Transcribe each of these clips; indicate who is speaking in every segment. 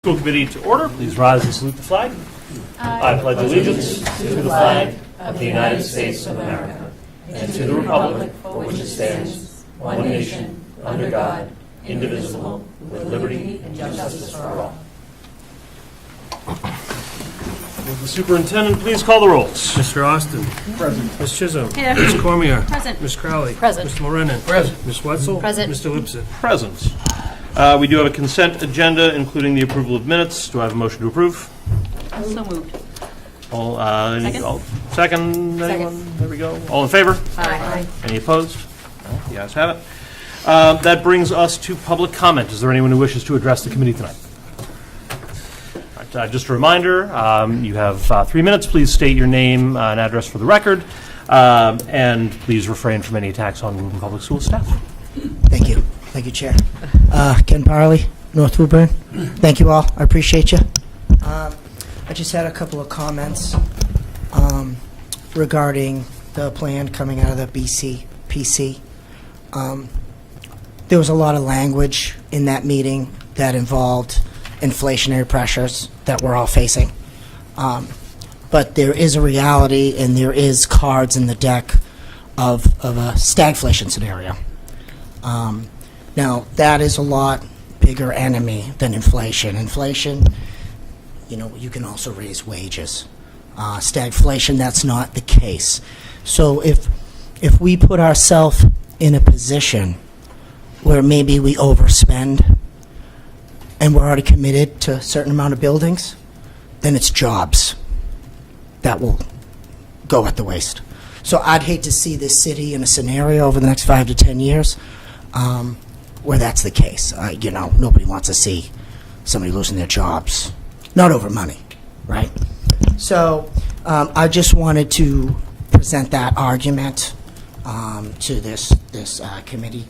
Speaker 1: School committee to order. Please rise and salute the flag. I pledge allegiance to the flag of the United States of America and to the republic for which it stands, one nation, under God, indivisible, with liberty and justice for all. Will the superintendent please call the rolls?
Speaker 2: Mr. Austin. Present. Ms. Chisholm.
Speaker 3: Here.
Speaker 2: Ms. Cormier.
Speaker 3: Present.
Speaker 2: Ms. Crowley.
Speaker 3: Present.
Speaker 2: Mr. Morenin. Present. Ms. Wetzel.
Speaker 3: Present.
Speaker 2: Mr. Lipson.
Speaker 1: Present. We do have a consent agenda, including the approval of minutes. Do I have a motion to approve?
Speaker 3: So moved.
Speaker 1: All,
Speaker 3: Second.
Speaker 1: Second, anyone? There we go. All in favor?
Speaker 3: Aye.
Speaker 1: Any opposed? No, the ayes have it. That brings us to public comment. Is there anyone who wishes to address the committee tonight? All right, just a reminder, you have 3 minutes. Please state your name and address for the record, and please refrain from any attacks on Woburn Public School staff.
Speaker 4: Thank you. Thank you, Chair. Ken Parley, North Woburn. Thank you all. I appreciate you. I just had a couple of comments regarding the plan coming out of the PC. There was a lot of language in that meeting that involved inflationary pressures that we're all facing. But there is a reality and there is cards in the deck of a stagflation scenario. Now, that is a lot bigger enemy than inflation. Inflation, you can also raise wages. Stagflation, that's not the case. So if we put ourselves in a position where maybe we overspend and we're already committed to a certain amount of buildings, then it's jobs that will go at the waste. So I'd hate to see this city in a scenario over the next 5 to 10 years where that's the case. Nobody wants to see somebody losing their jobs, not over money, right? So I just wanted to present that argument to this committee.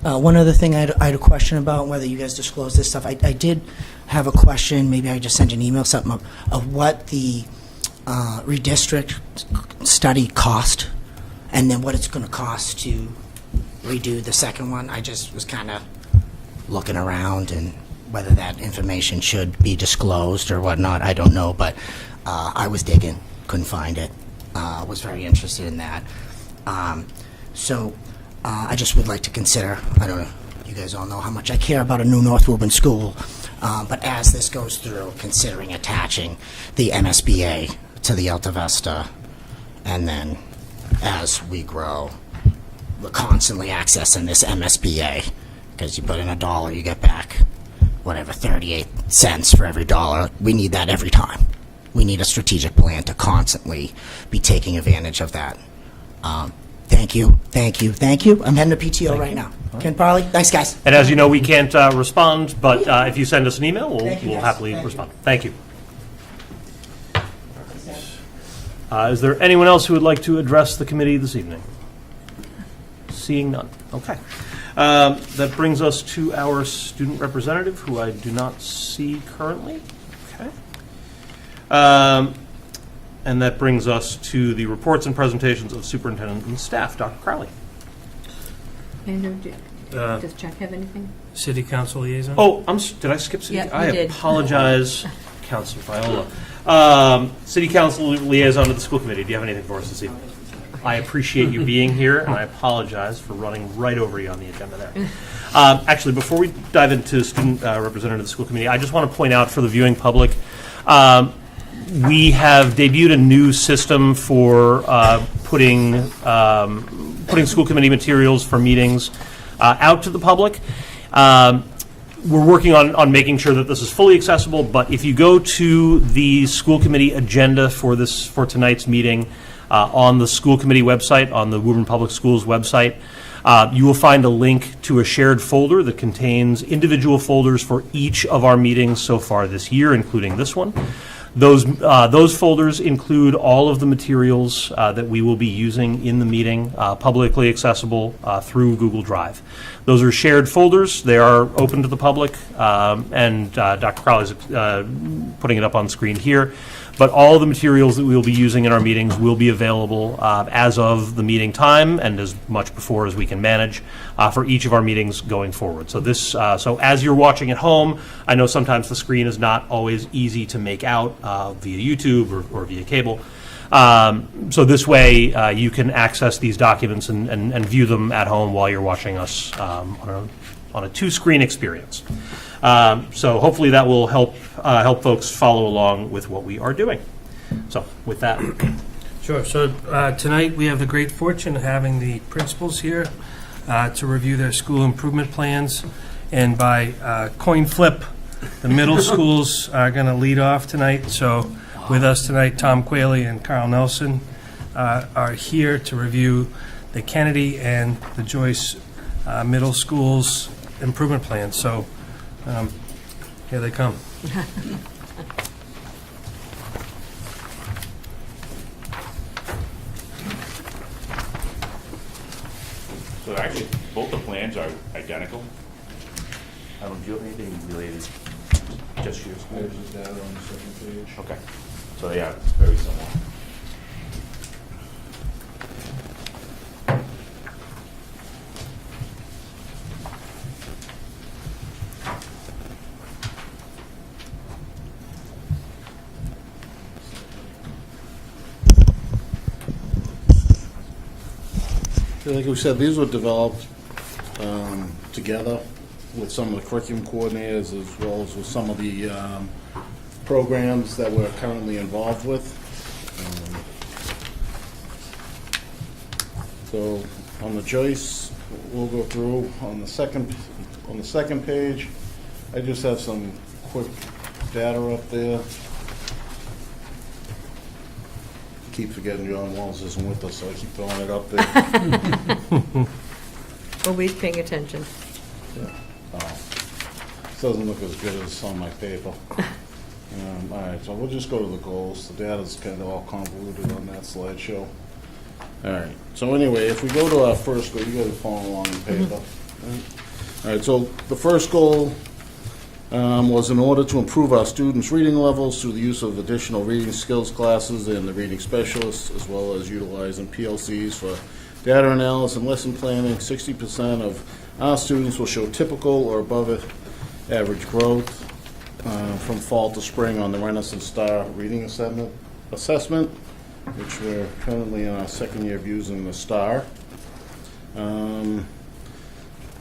Speaker 4: One other thing I had a question about, whether you guys disclose this stuff. I did have a question, maybe I just sent you an email, something of what the redistrict study cost, and then what it's going to cost to redo the second one. I just was kind of looking around, and whether that information should be disclosed or whatnot, I don't know, but I was digging, couldn't find it. Was very interested in that. So I just would like to consider, I don't know, you guys all know how much I care about a new North Woburn school, but as this goes through, considering attaching the MSBA to the Alta Vista, and then as we grow, we're constantly accessing this MSBA, because you put in $1, you get back, 38 cents for every dollar. We need that every time. We need a strategic plan to constantly be taking advantage of that. Thank you. I'm heading to PTO right now. Ken Parley, thanks, guys.
Speaker 1: And as you know, we can't respond, but if you send us an email, we'll happily respond. Thank you. Is there anyone else who would like to address the committee this evening? Seeing none. Okay. That brings us to our student representative, who I do not see currently. Okay. And that brings us to the reports and presentations of superintendent and staff. Dr. Crowley.
Speaker 3: Does Chuck have anything?
Speaker 2: City Council Liaison.
Speaker 1: Oh, did I skip city?
Speaker 3: Yeah, you
Speaker 1: I
Speaker 3: did.
Speaker 1: apologize, Councilor Viola. City Council Liaison to the School Committee. Do you have anything for us this evening? I appreciate you being here, and I apologize for running right over you on the agenda there. Actually, before we dive into student representative of the school committee, I just want to point out for the viewing public, we have debuted a new system for putting school committee materials for meetings out to the public. We're working on making sure that this is fully accessible, but if you go to the school committee agenda for tonight's meeting, on the school committee website, on the Woburn Public Schools website, you will find a link to a shared folder that contains individual folders for each of our meetings so far this year, including this one. Those folders include all of the materials that we will be using in the meeting, publicly accessible through Google Drive. Those are shared folders. They are open to the public, and Dr. Crowley's putting it up on screen here. But all the materials that we will be using in our meetings will be available as of the meeting time and as much before as we can manage for each of our meetings going forward. So this, so as you're watching at home, I know sometimes the screen is not always easy to make out via YouTube or via cable. So this way you can access these documents and view them at home while you're watching us on a two-screen experience. So hopefully that will help folks follow along with what we are doing. So with that.
Speaker 2: Sure. So tonight we have the great fortune of having the principals here to review their school improvement plans. And by coin flip, the middle schools are going to lead off tonight. So with us tonight, Tom Quayle and Carl Nelson are here to review the Kennedy and the Joyce middle schools improvement plans. So here they come.
Speaker 5: So actually, both the plans are identical.
Speaker 1: Do you have anything related? Just yours.
Speaker 6: There's the data on the second page.
Speaker 5: Okay. So yeah, it's very similar.
Speaker 6: Like we said, these were developed together with some of the curriculum coordinators as well as with some of the programs that we're currently involved with. So on the Joyce, we'll go through on the second page. I just have some quick data up there. Keep forgetting John Walls isn't with us, so I keep throwing it up there.
Speaker 7: Always paying attention.
Speaker 6: This doesn't look as good as on my paper. All right, so we'll just go to the goals. The data's kind of all convoluted on that slideshow. All right, so anyway, if we go to our first goal, you guys are following along in paper. All right, so the first goal was in order to improve our students' reading levels through the use of additional reading skills classes and the reading specialists, as well as utilizing PLCs for data analysis and lesson planning. 60% of our students will show typical or above average growth from fall to spring on the Renaissance Star reading assessment, which we're currently in our second year of using the Star.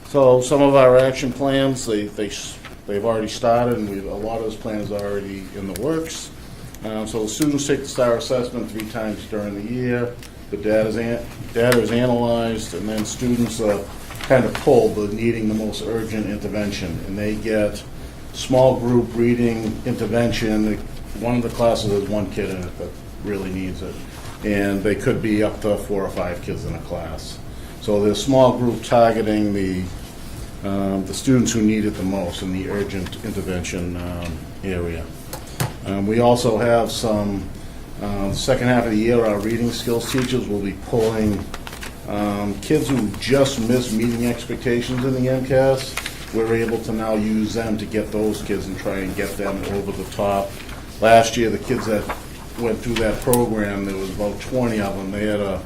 Speaker 6: So some of our action plans, they've already started, and a lot of those plans are already in the works. So the students take the STAR assessment 3 times during the year. The data is analyzed, and then students are kind of pulled with needing the most urgent intervention. And they get small group reading intervention. One of the classes has 1 kid in it that really needs it. And they could be up to 4 or 5 kids in a class. So there's small group targeting the students who need it the most in the urgent intervention area. We also have some, second half of the year, our reading skills teachers will be pulling kids who just missed meeting expectations in the MCAS. We're able to now use them to get those kids and try and get them over the top. Last year, the kids that went through that program, there was about 20 of them. They had a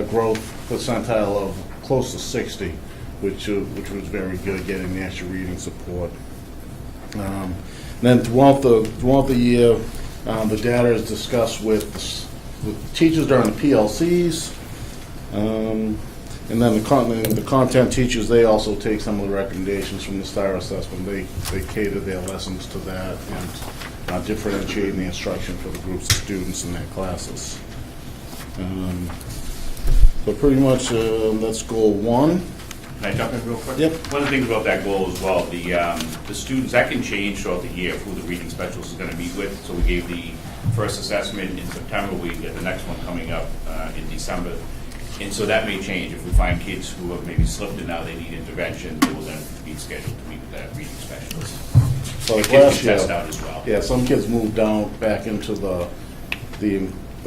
Speaker 6: growth percentile of close to 60. Which was very good, getting the extra reading support. Then throughout the year, the data is discussed with teachers during the PLCs, and then the content teachers, they also take some of the recommendations from the STAR assessment. They cater their lessons to that and differentiating the instruction for the groups of students in their classes. So pretty much that's goal 1.
Speaker 5: Can I jump in real quick?
Speaker 6: Yep.
Speaker 5: One of the things about that goal as well, the students, that can change throughout the year who the reading specialist is going to meet with. So we gave the first assessment in September, we get the next one coming up in December. And so that may change. If we find kids who have maybe slipped and now they need intervention, they will then be scheduled to meet with that reading specialist.
Speaker 6: So
Speaker 5: The kids
Speaker 6: last
Speaker 5: can
Speaker 6: year,
Speaker 5: test out as well.
Speaker 6: yeah, some kids moved down back into the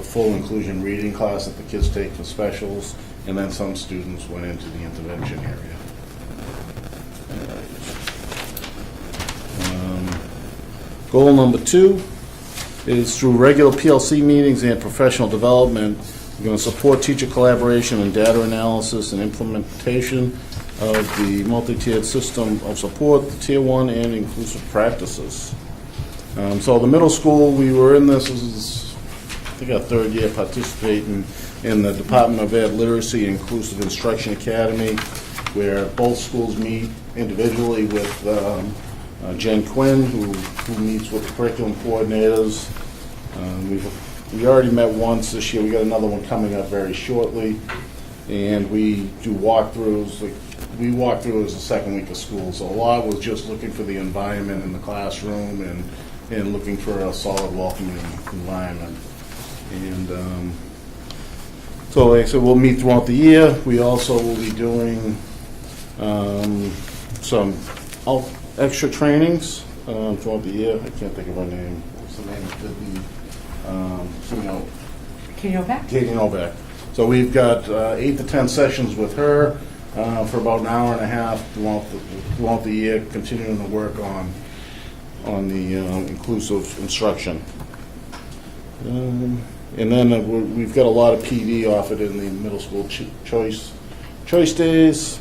Speaker 6: full inclusion reading class that the kids take for specials, and then some students went into the intervention area. Goal number 2 is through regular PLC meetings and professional development, we're going to support teacher collaboration and data analysis and implementation of the multi-tiered system of support, the Tier 1 and inclusive practices. So the middle school, we were in this is, I think, our 3rd year participating in the Department of Ed Literacy Inclusive Instruction Academy, where both schools meet individually with Jen Quinn, who meets with the curriculum coordinators. We already met once this year. We got another one coming up very shortly, and we do walkthroughs. We walk through as the second week of school, so a lot was just looking for the environment in the classroom and looking for a solid, welcoming environment. And so, like I said, we'll meet throughout the year. We also will be doing some extra trainings throughout the year. I can't think of her name. What's the name? Katie Novak. So we've got 8 to 10 sessions with her for about an hour and a half throughout the year, continuing to work on the inclusive instruction. And then we've got a lot of PD offered in the middle school choice days,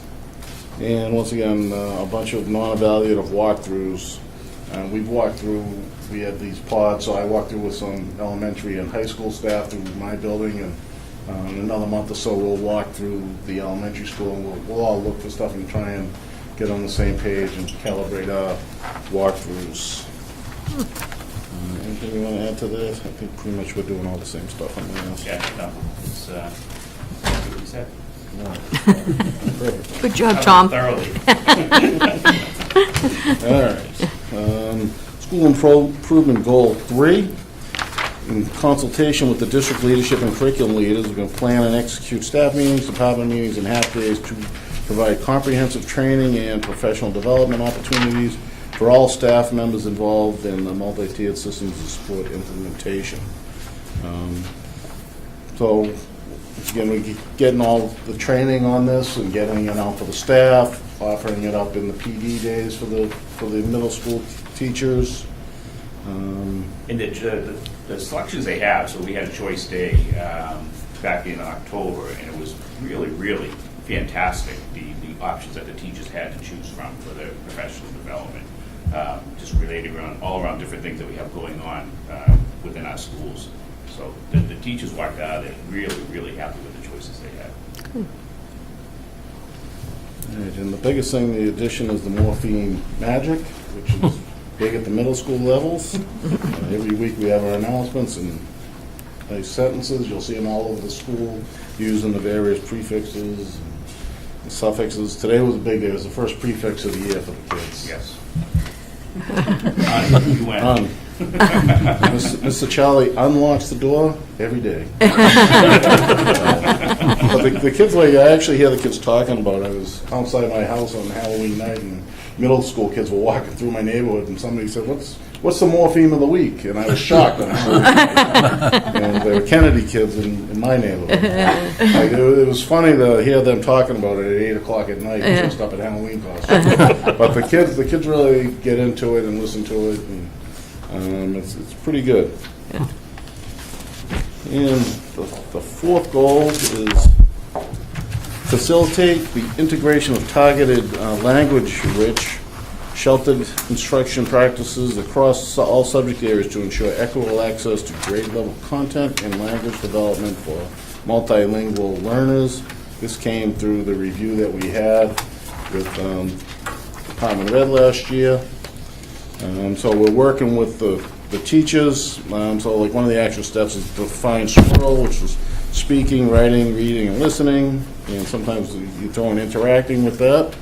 Speaker 6: and once again a bunch of non-evaluative walkthroughs. We had these pods, so I walked through with some elementary and high school staff through my building, and in another month or so we'll walk through the elementary school, and we'll all look for stuff and try and get on the same page and calibrate our walkthroughs. Anything you want to add to this? I think pretty much we're doing all the same stuff on the last.
Speaker 5: Yeah, no, it's what you said.
Speaker 6: Perfect.
Speaker 3: Good job, Tom.
Speaker 5: Thoroughly.
Speaker 6: All right. School improvement goal 3. In consultation with the district leadership and curriculum leaders, we're going to plan and execute staff meetings, department meetings, and half-days to provide comprehensive training and professional development opportunities for all staff members involved in the multi-tiered systems of support implementation. So, again, we're getting all the training on this and getting it out for the staff, offering it up in the PD days for the middle school teachers.
Speaker 5: And the selections they have, so we had a choice day back in October, and it was really, really fantastic, the options that the teachers had to choose from for their professional development, just related all around different things that we have going on within our schools. So the teachers walked out of there really, really happy with the choices they had.
Speaker 6: All right, and the biggest thing, the addition, is the morphine magic, which is big at the middle school levels. Every week we have our announcements and nice sentences. You'll see them all over the school using the various prefixes and suffixes. Today was a big day. It was the first prefix of the year for the kids.
Speaker 5: Yes. You went.
Speaker 6: Mr. Charlie unlocks the door every day. But the kids, I actually hear the kids talking about it. I was outside my house on Halloween night, and middle school kids were walking through my neighborhood, and somebody said, what's the morpheme of the week? And I was shocked. And they were Kennedy kids in my neighborhood. It was funny to hear them talking about it at 8 o'clock at night, dressed up at Halloween costumes. But the kids really get into it and listen to it, and it's pretty good.
Speaker 3: Yeah.
Speaker 6: And the fourth goal is facilitate the integration of targeted language-rich, sheltered instruction practices across all subject areas to ensure equitable access to grade-level content and language development for multilingual learners. This came through the review that we had with Department of Ed last year. So we're working with the teachers. So like one of the actual steps is to define SWIRL, which is speaking, writing, reading, and listening. And sometimes you throw in interacting with that.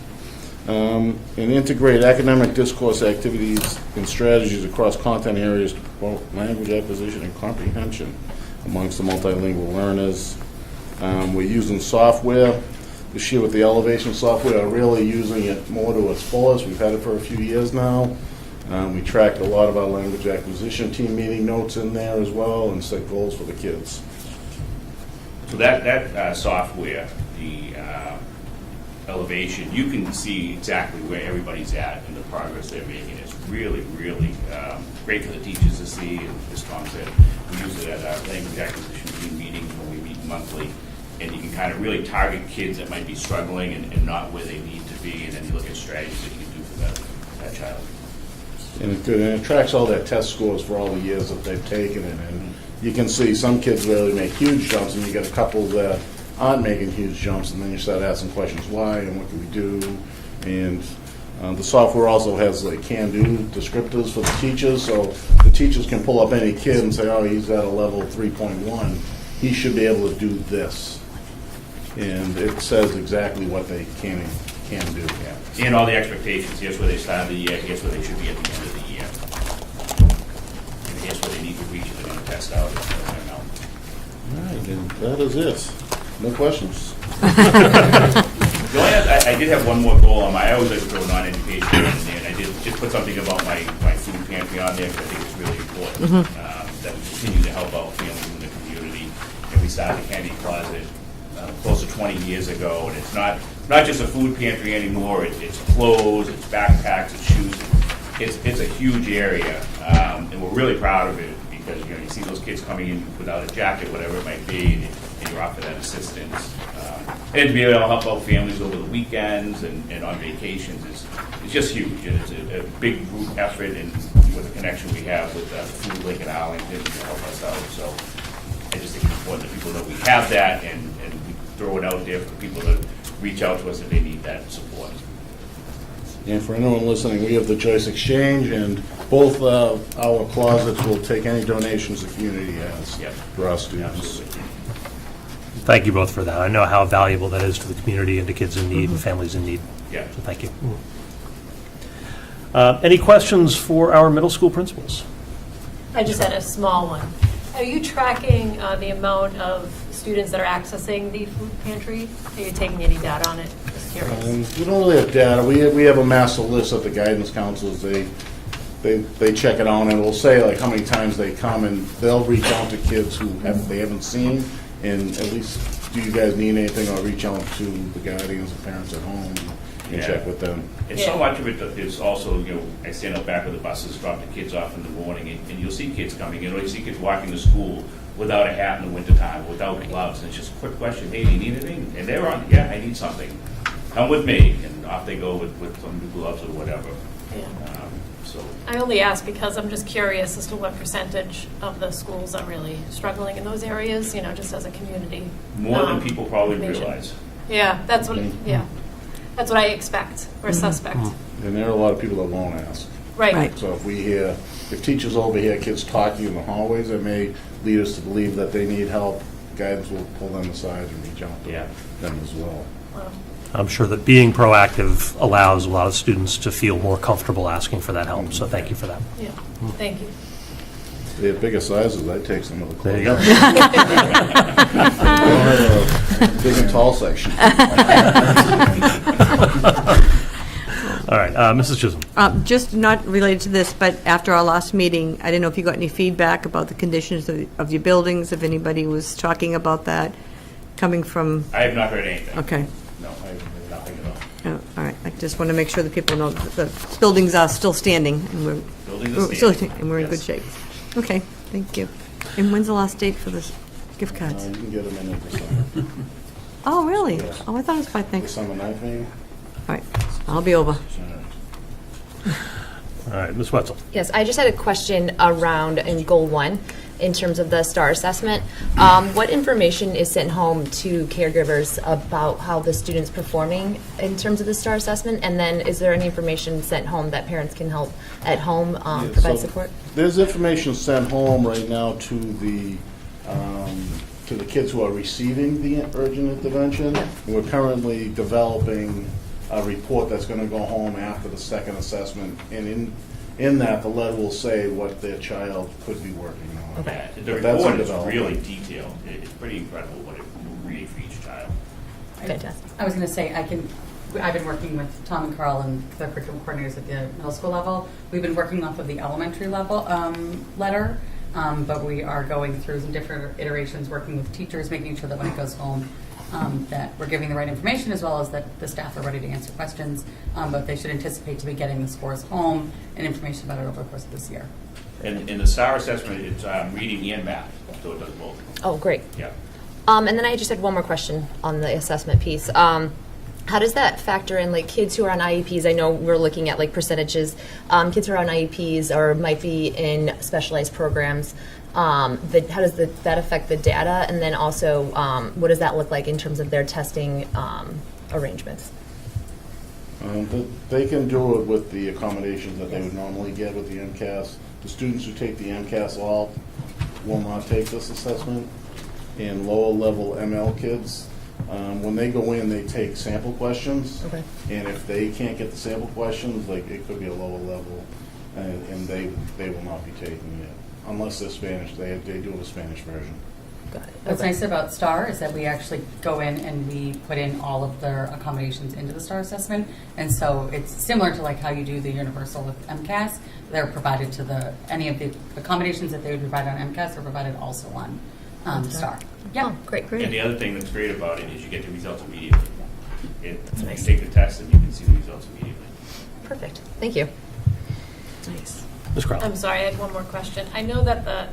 Speaker 6: And integrate academic discourse activities and strategies across content areas to promote language acquisition and comprehension amongst the multilingual learners. We're using software this year with the Elevation software. We're really using it more to its fullest. We've had it for a few years now. We tracked a lot of our language acquisition team meeting notes in there as well and set goals for the kids.
Speaker 5: So that software, the elevation, you can see exactly where everybody's at and the progress they're making. It's really, really great for the teachers to see, and as Tom said, we use it at our language acquisition team meetings when we meet monthly, and you can kind of really target kids that might be struggling and not where they need to be, and then you look at strategies that you can do for that child.
Speaker 6: And it tracks all their test scores for all the years that they've taken it, and you can see some kids really make huge jumps, and you get a couple that aren't making huge jumps, and then you start asking questions why and what can we do. And the software also has like can-do descriptors for the teachers, so the teachers can pull up any kid and say, oh, he's at a level 3.1, he should be able to do this. And it says exactly what they can do.
Speaker 5: Yeah. And all the expectations. Here's where they started the year. Here's where they should be at the end of the year. And here's where they need to reach if they're going to test out.
Speaker 6: All right, and that is it. No questions.
Speaker 5: The only other- I did have one more goal on my. I always like to throw non-education in there, and I did just put something about my food pantry on there because I think it's really important that we continue to help out families in the community. And we started the Candy Closet close to 20 years ago, and it's not just a food pantry anymore. It's clothes, it's backpacks, it's shoes. It's a huge area, and we're really proud of it because you see those kids coming in without a jacket, whatever it might be, and you're offered that assistance. And to be able to help out families over the weekends and on vacations is just huge. And it's a big group effort, and with the connection we have with the Food Link in Arlington to help us out. So I just think it's important that people know we have that, and we throw it out there for people to reach out to us if they need that support.
Speaker 6: And for anyone listening, we have the Choice Exchange, and both our closets will take any donations the community has
Speaker 5: Yep.
Speaker 6: for our students.
Speaker 5: Absolutely.
Speaker 1: Thank you both for that. I know how valuable that is to the community and to kids in need and families in need.
Speaker 5: Yeah.
Speaker 1: So thank you. Any questions for our middle school principals?
Speaker 8: I just had a small one. Are you tracking the amount of students that are accessing the food pantry? Are you taking any data on it? Just curious.
Speaker 6: We don't really have data. We have a master list of the guidance counselors. They check it out, and it'll say like how many times they come, and they'll reach out to kids who they haven't seen, and at least, do you guys need anything, or reach out to the guardians and parents at home and
Speaker 5: Yeah.
Speaker 6: check with them.
Speaker 5: And so much of it is also, I stand out back of the buses, drop the kids off in the morning, and you'll see kids coming in, or you see kids walking to school without a hat in the wintertime, without gloves, and it's just a quick question, hey, do you need anything? And they're on, yeah, I need something. Come with me, and off they go with some new gloves or whatever.
Speaker 8: Yeah.
Speaker 5: So,
Speaker 8: I only ask because I'm just curious as to what percentage of the schools are really struggling in those areas, just as a community.
Speaker 5: more than people probably
Speaker 8: information.
Speaker 5: realize.
Speaker 8: Yeah, that's what I expect, or suspect.
Speaker 6: And there are a lot of people that won't ask.
Speaker 8: Right.
Speaker 6: So if teachers overhear kids talking in the hallways, it may lead us to believe that they need help. Guidance will pull them aside and reach out to them as well.
Speaker 8: Wow.
Speaker 1: I'm sure that being proactive allows a lot of students to feel more comfortable asking for that help. So thank you for that.
Speaker 8: Yeah, thank you.
Speaker 6: They have bigger sizes, I take some of the
Speaker 1: There
Speaker 6: clothes.
Speaker 1: you go.
Speaker 6: We don't have a big and tall section.
Speaker 1: All right, Mrs. Chisholm.
Speaker 7: Just not related to this, but after our last meeting, I didn't know if you got any feedback about the conditions of your buildings, if anybody was talking about that, coming from,
Speaker 5: I have not heard anything.
Speaker 7: okay.
Speaker 5: No, I have nothing at all.
Speaker 7: Oh, all right, I just want to make sure that people know that the buildings are still standing, and
Speaker 5: Buildings are
Speaker 7: still
Speaker 5: standing.
Speaker 7: and we're in good
Speaker 5: Yes.
Speaker 7: shape. Okay, thank you. And when's the last date for the gift cards?
Speaker 6: You can get them in December.
Speaker 7: Oh, really?
Speaker 6: Yeah.
Speaker 7: Oh, I thought it was by thanks.
Speaker 6: December 9th, maybe?
Speaker 7: All right, I'll be over.
Speaker 1: All right, Ms. Wetzel.
Speaker 9: Yes, I just had a question around in Goal 1, in terms of the STAR assessment. What information is sent home to caregivers about how the student's performing in terms of the STAR assessment? And then is there any information sent home that parents can help at home provide
Speaker 6: So
Speaker 9: support?
Speaker 6: There's information sent home right now to the kids who are receiving the urgent intervention. We're currently developing a report that's going to go home after the second assessment, and in that, the letter will say what their child could be working on.
Speaker 9: Okay.
Speaker 5: Yeah, the
Speaker 6: But that's
Speaker 5: report
Speaker 6: in
Speaker 5: is
Speaker 6: development.
Speaker 5: really detailed. It's pretty incredible what it will read for each child.
Speaker 9: Fantastic.
Speaker 10: I was going to say, I've been working with Tom and Carl and the curriculum coordinators at the middle school level. We've been working off of the elementary level letter, but we are going through some different iterations, working with teachers, making sure that when it goes home, that we're giving the right information as well as that the staff are ready to answer questions. But they should anticipate to be getting the scores home and information about it over the course of this year.
Speaker 5: And in the STAR assessment, it's reading and math, so it does both.
Speaker 9: Oh, great.
Speaker 5: Yeah.
Speaker 9: And then I just had one more question on the assessment piece. How does that factor in, like, kids who are on IEPs? I know we're looking at, like, percentages. Kids who are on IEPs or might be in specialized programs, how does that affect the data? And then also, what does that look like in terms of their testing arrangements?
Speaker 6: They can do it with the accommodations that they would normally get with the MCAS. The students who take the MCAS all will not take this assessment. And lower level ML kids, when they go in, they take sample questions.
Speaker 9: Okay.
Speaker 6: And if they can't get the sample questions, like it could be a lower level, and they will not be taking it unless they're Spanish. They do a Spanish version.
Speaker 9: Got it.
Speaker 10: What's
Speaker 9: Okay.
Speaker 10: nice about STAR is that we actually go in and we put in all of their accommodations into the STAR assessment. And so it's similar to like how you do the universal with MCAS. They're provided to any of the accommodations that they would provide on MCAS are provided also on STAR. Yeah.
Speaker 9: Oh, great.
Speaker 5: And the other thing that's great about it is you get the results immediately.
Speaker 9: That's nice.
Speaker 5: You take the test and you can see the results immediately.
Speaker 9: Perfect. Thank you.
Speaker 7: Nice.
Speaker 1: Ms. Crowley.
Speaker 8: I'm sorry, I had one more question. I know that the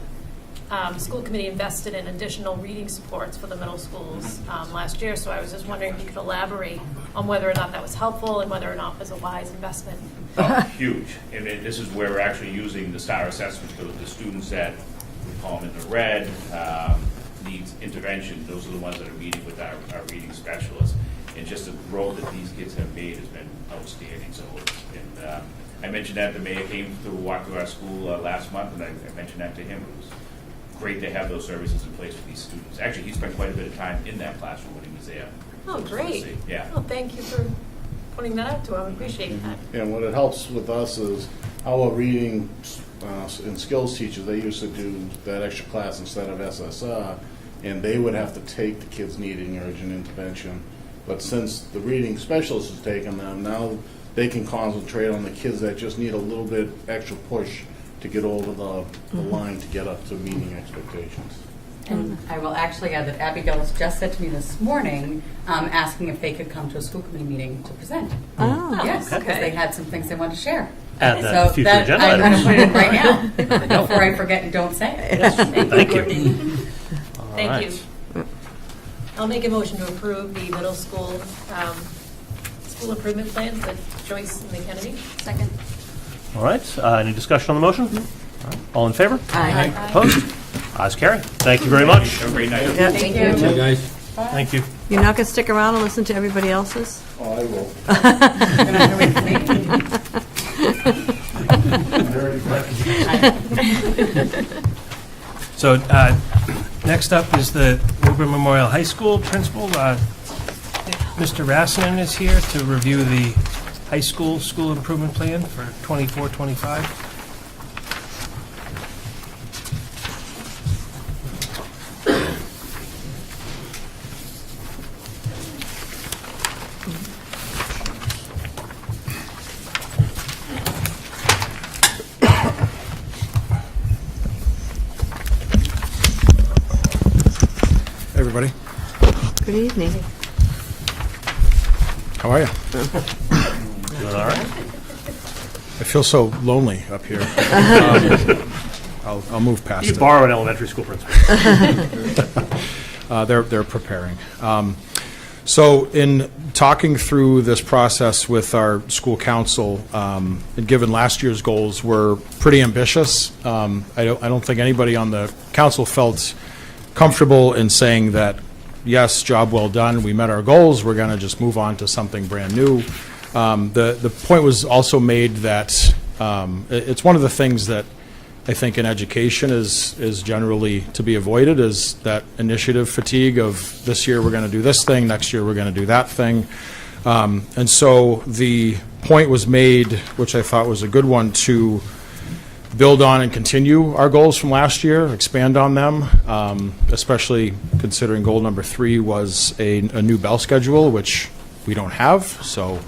Speaker 8: school committee invested in additional reading supports for the middle schools last year, so I was just wondering if you could elaborate on whether or not that was helpful and whether or not it was a wise investment.
Speaker 5: Oh, huge. And this is where we're actually using the STAR assessment. The students that we call them in the red needs intervention. Those are the ones that are meeting with our reading specialists. And just the growth that these kids have made has been outstanding. So, and I mentioned that the mayor came to walk through our school last month, and I mentioned that to him. It was great to have those services in place for these students. Actually, he spent quite a bit of time in that classroom when he was there.
Speaker 8: Oh,
Speaker 5: So it's fun to
Speaker 8: great.
Speaker 5: see. Yeah.
Speaker 8: Well, thank you for pointing that out to him. I appreciate that.
Speaker 6: And what it helps with us is our reading and skills teachers, they used to do that extra class instead of SSR, and they would have to take the kids needing urgent intervention. But since the reading specialist has taken them, now they can concentrate on the kids that just need a little bit extra push to get over the line to get up to meeting expectations.
Speaker 10: And I will actually add that Abby Gillis just said to me this morning, asking if they could come to a school committee meeting to present.
Speaker 7: Oh,
Speaker 10: Yes, because
Speaker 8: okay.
Speaker 10: they had some things they wanted to share.
Speaker 1: Add that to future agenda
Speaker 10: I'm going to
Speaker 1: items.
Speaker 10: put it in right now, before I forget and don't say it.
Speaker 1: Thank you. All
Speaker 8: Thank
Speaker 1: right.
Speaker 8: you. I'll make a motion to approve the middle school school improvement plans with Joyce and Kennedy.
Speaker 10: Second.
Speaker 1: All right. Any discussion on the motion? All right. All in favor?
Speaker 7: Aye.
Speaker 1: Opposed? Ayes carry. Thank you very much.
Speaker 5: Have a great night.
Speaker 7: Yeah.
Speaker 10: Thank you.
Speaker 1: Thank you.
Speaker 7: You're not going to stick around and listen to everybody else's?
Speaker 6: Oh, I will.
Speaker 10: You're gonna have to wait for me.
Speaker 2: So next up is the Woburn Memorial High School principal. Mr. Rassinen is here to review the high school school improvement plan for 24-25.
Speaker 11: Everybody,
Speaker 7: Good evening.
Speaker 11: how are you?
Speaker 1: Doing all right?
Speaker 11: I feel so lonely up here. I'll move past
Speaker 1: You
Speaker 11: it.
Speaker 1: borrow an elementary school principal.
Speaker 11: They're preparing. So in talking through this process with our school council, and given last year's goals were pretty ambitious, I don't think anybody on the council felt comfortable in saying that, yes, job well done, we met our goals, we're going to just move on to something brand new. The point was also made that it's one of the things that I think in education is generally to be avoided, is that initiative fatigue of this year we're going to do this thing, next year we're going to do that thing. And so the point was made, which I thought was a good one, to build on and continue our goals from last year, expand on them, especially considering goal number 3 was a new bell schedule, which we don't have, so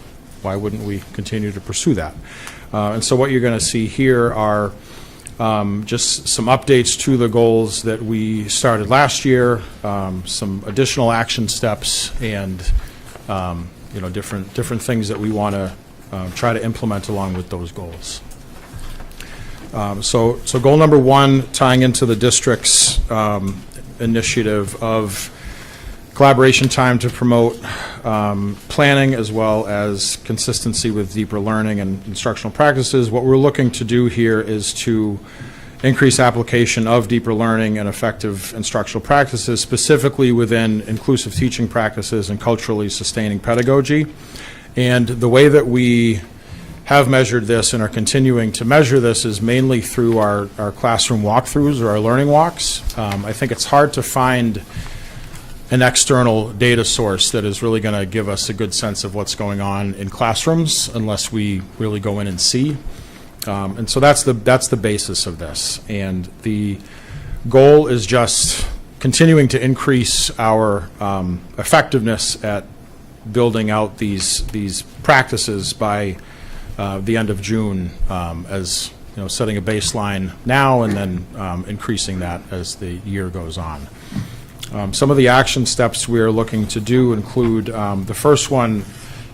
Speaker 11: why wouldn't we continue to pursue that? And so what you're going to see here are just some updates to the goals that we started last year, some additional action steps, and different things that we want to try to implement along with those goals. So goal number 1, tying into the district's initiative of collaboration time to promote planning as well as consistency with deeper learning and instructional practices. What we're looking to do here is to increase application of deeper learning and effective instructional practices, specifically within inclusive teaching practices and culturally sustaining pedagogy. And the way that we have measured this and are continuing to measure this is mainly through our classroom walkthroughs or our learning walks. I think it's hard to find an external data source that is really going to give us a good sense of what's going on in classrooms unless we really go in and see. And so that's the basis of this. And the goal is just continuing to increase our effectiveness at building out these practices by the end of June, as setting a baseline now and then increasing that as the year goes on. Some of the action steps we are looking to do include, the first one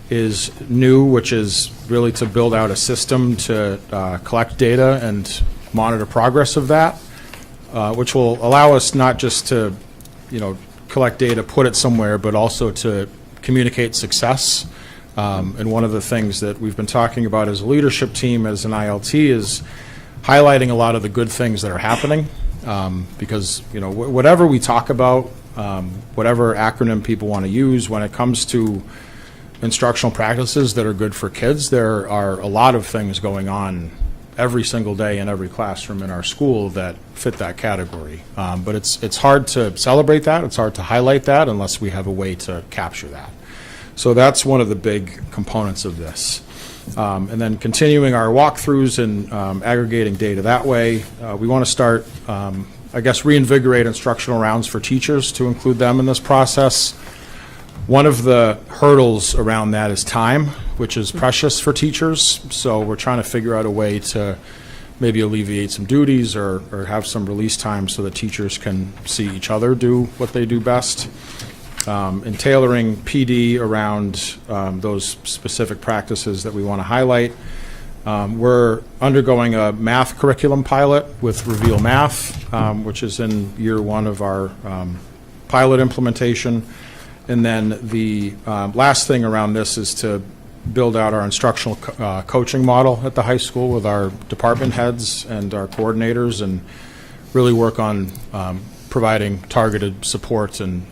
Speaker 11: is new, which is really to build out a system to collect data and monitor progress of that, which will allow us not just to, collect data, put it somewhere, but also to communicate success. And one of the things that we've been talking about as a leadership team, as an ILT, is highlighting a lot of the good things that are happening. Because whatever we talk about, whatever acronym people want to use, when it comes to instructional practices that are good for kids, there are a lot of things going on every single day in every classroom in our school that fit that category. But it's hard to celebrate that. It's hard to highlight that unless we have a way to capture that. So that's one of the big components of this. And then continuing our walkthroughs and aggregating data that way. We want to start, reinvigorate instructional rounds for teachers to include them in this process. One of the hurdles around that is time, which is precious for teachers. So we're trying to figure out a way to maybe alleviate some duties or have some release time so that teachers can see each other do what they do best. And tailoring PD around those specific practices that we want to highlight. We're undergoing a math curriculum pilot with Reveal Math, which is in year 1 of our pilot implementation. And then the last thing around this is to build out our instructional coaching model at the high school with our department heads and our coordinators, and really work on providing targeted support and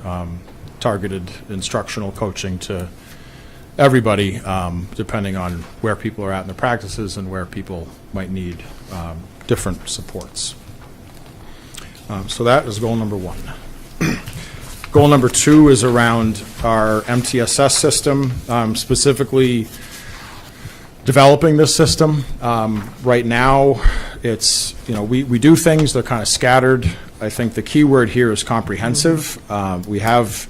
Speaker 11: targeted instructional coaching to everybody, depending on where people are at in their practices and where people might need different supports. So that is goal number 1. Goal number 2 is around our MTSS system, specifically developing this system. Right now, it's, we do things, they're kind of scattered. I think the key word here is comprehensive. We have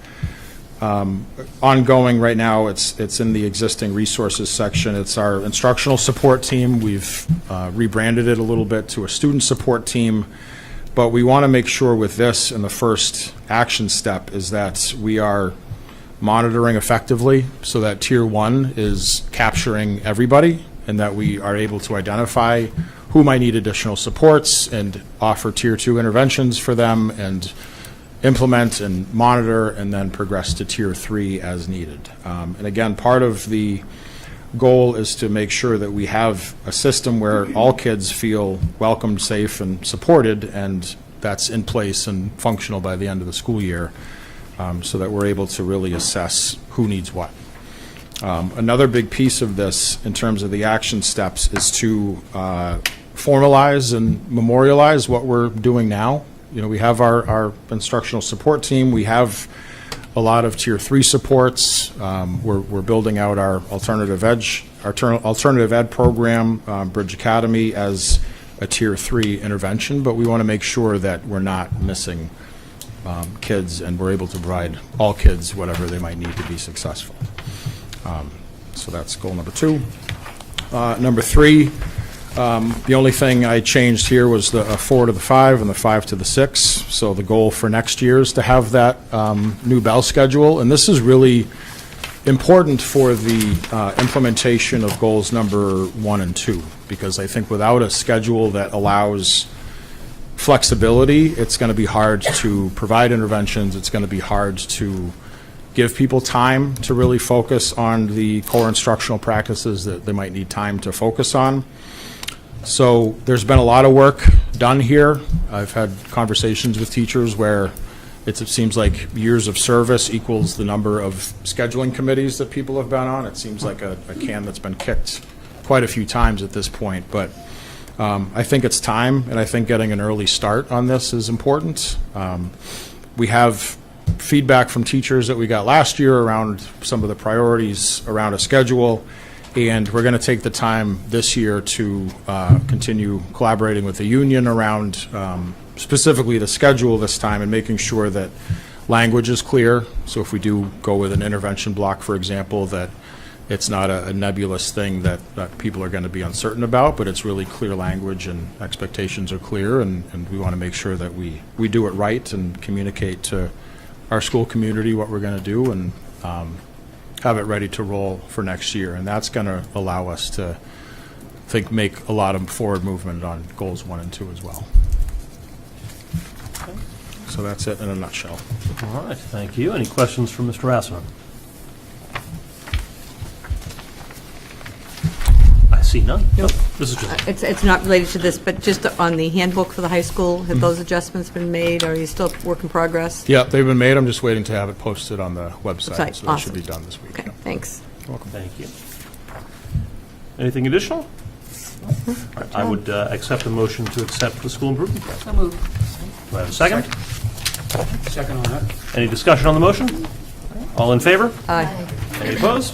Speaker 11: ongoing right now, it's in the existing resources section. It's our instructional support team. We've rebranded it a little bit to a student support team. But we want to make sure with this, and the first action step is that we are monitoring effectively so that Tier 1 is capturing everybody and that we are able to identify who might need additional supports and offer Tier 2 interventions for them and implement and monitor and then progress to Tier 3 as needed. And again, part of the goal is to make sure that we have a system where all kids feel welcomed, safe, and supported, and that's in place and functional by the end of the school year, so that we're able to really assess who needs what. Another big piece of this in terms of the action steps is to formalize and memorialize what we're doing now. We have our instructional support team. We have a lot of Tier 3 supports. We're building out our alternative ed program, Bridge Academy, as a Tier 3 intervention, but we want to make sure that we're not missing kids and we're able to provide all kids whatever they might need to be successful. So that's goal number 2. Number 3, The only thing I changed here was the 4 to the 5 and the 5 to the 6. So the goal for next year is to have that new bell schedule. And this is really important for the implementation of goals number 1 and 2, because I think without a schedule that allows flexibility, it's going to be hard to provide interventions. It's going to be hard to give people time to really focus on the core instructional practices that they might need time to focus on. So there's been a lot of work done here. I've had conversations with teachers where it seems like years of service equals the number of scheduling committees that people have been on. It seems like a can that's been kicked quite a few times at this point. But I think it's time, and I think getting an early start on this is important. We have feedback from teachers that we got last year around some of the priorities around a schedule, and we're going to take the time this year to continue collaborating with the union around specifically the schedule this time, and making sure that language is clear. So if we do go with an intervention block, for example, that it's not a nebulous thing that people are going to be uncertain about, but it's really clear language and expectations are clear, and we want to make sure that we do it right and communicate to our school community what we're going to do, and have it ready to roll for next year. And that's going to allow us to, I think, make a lot of forward movement on goals 1 and 2 as well. So that's it in a nutshell.
Speaker 1: All right, thank you. Any questions from Mr. Rasmussen? I see none.
Speaker 7: Nope.
Speaker 1: This is just,
Speaker 7: It's not related to this, but just on the handbook for the high school, have those adjustments been made, or are you still work in progress?
Speaker 11: Yeah, they've been made. I'm just waiting to have it posted on the website,
Speaker 7: Website.
Speaker 11: so that should
Speaker 7: Awesome.
Speaker 11: be done this week.
Speaker 7: Okay,
Speaker 11: Yeah.
Speaker 7: thanks.
Speaker 11: Welcome.
Speaker 1: thank you. Anything additional? All right, I would accept the motion to accept the school improvement plan.
Speaker 3: So moved.
Speaker 1: Do I have a second?
Speaker 2: Second on that.
Speaker 1: Any discussion on the motion? All in favor?
Speaker 7: Aye.
Speaker 1: Any opposed?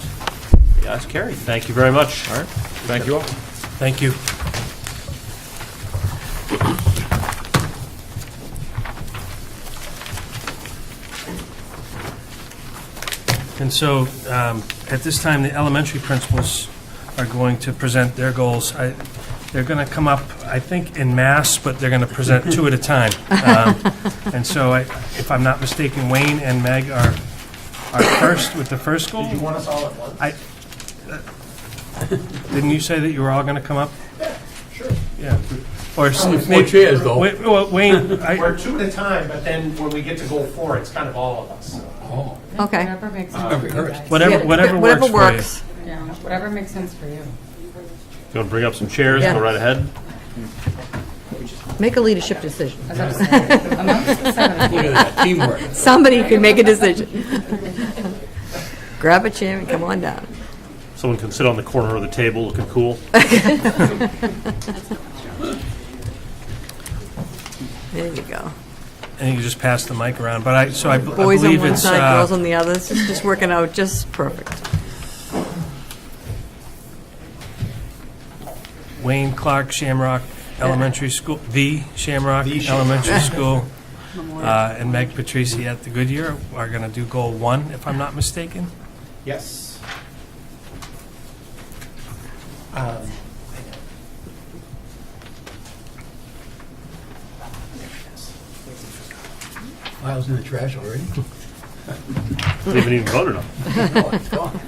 Speaker 1: The ayes carry. Thank you very much.
Speaker 11: All right. Thank you all.
Speaker 2: Thank you. And so, at this time, the elementary principals are going to present their goals. They're going to come up, I think, en masse, but they're going to present 2 at a time. And so, if I'm not mistaken, Wayne and Meg are first with the first goal?
Speaker 12: Did you want us all at once?
Speaker 2: Didn't you say that you were all going to come up?
Speaker 12: Yeah, sure.
Speaker 2: Yeah. Or
Speaker 12: Only 4 chairs, though.
Speaker 2: Wayne,
Speaker 12: We're 2 at a time, but then when we get to goal 4, it's kind of all of us.
Speaker 10: Oh.
Speaker 7: Okay.
Speaker 10: Whatever makes sense for you guys.
Speaker 2: whatever works for you.
Speaker 10: Yeah, whatever makes sense for you.
Speaker 1: You want to bring up some chairs?
Speaker 7: Yeah.
Speaker 1: Go right ahead.
Speaker 7: Make a leadership decision.
Speaker 10: I was about to say, amongst the 7 of you.
Speaker 12: Look at that, teamwork.
Speaker 7: Somebody can make a decision. Grab a chair and come on down.
Speaker 1: Someone can sit on the corner of the table looking cool.
Speaker 7: There you go.
Speaker 2: And you can just pass the mic around. But I
Speaker 7: Boys on
Speaker 2: believe
Speaker 7: one
Speaker 2: it's
Speaker 7: side, girls on the other. It's just working out just perfect.
Speaker 2: Wayne Clark Shamrock Elementary School, the Shamrock Elementary School, and Meg Patrici at the Goodyear are going to do goal 1, if I'm not mistaken.
Speaker 12: Yes. File's in the trash already.
Speaker 1: We haven't even voted on it.
Speaker 12: Oh, it's gone.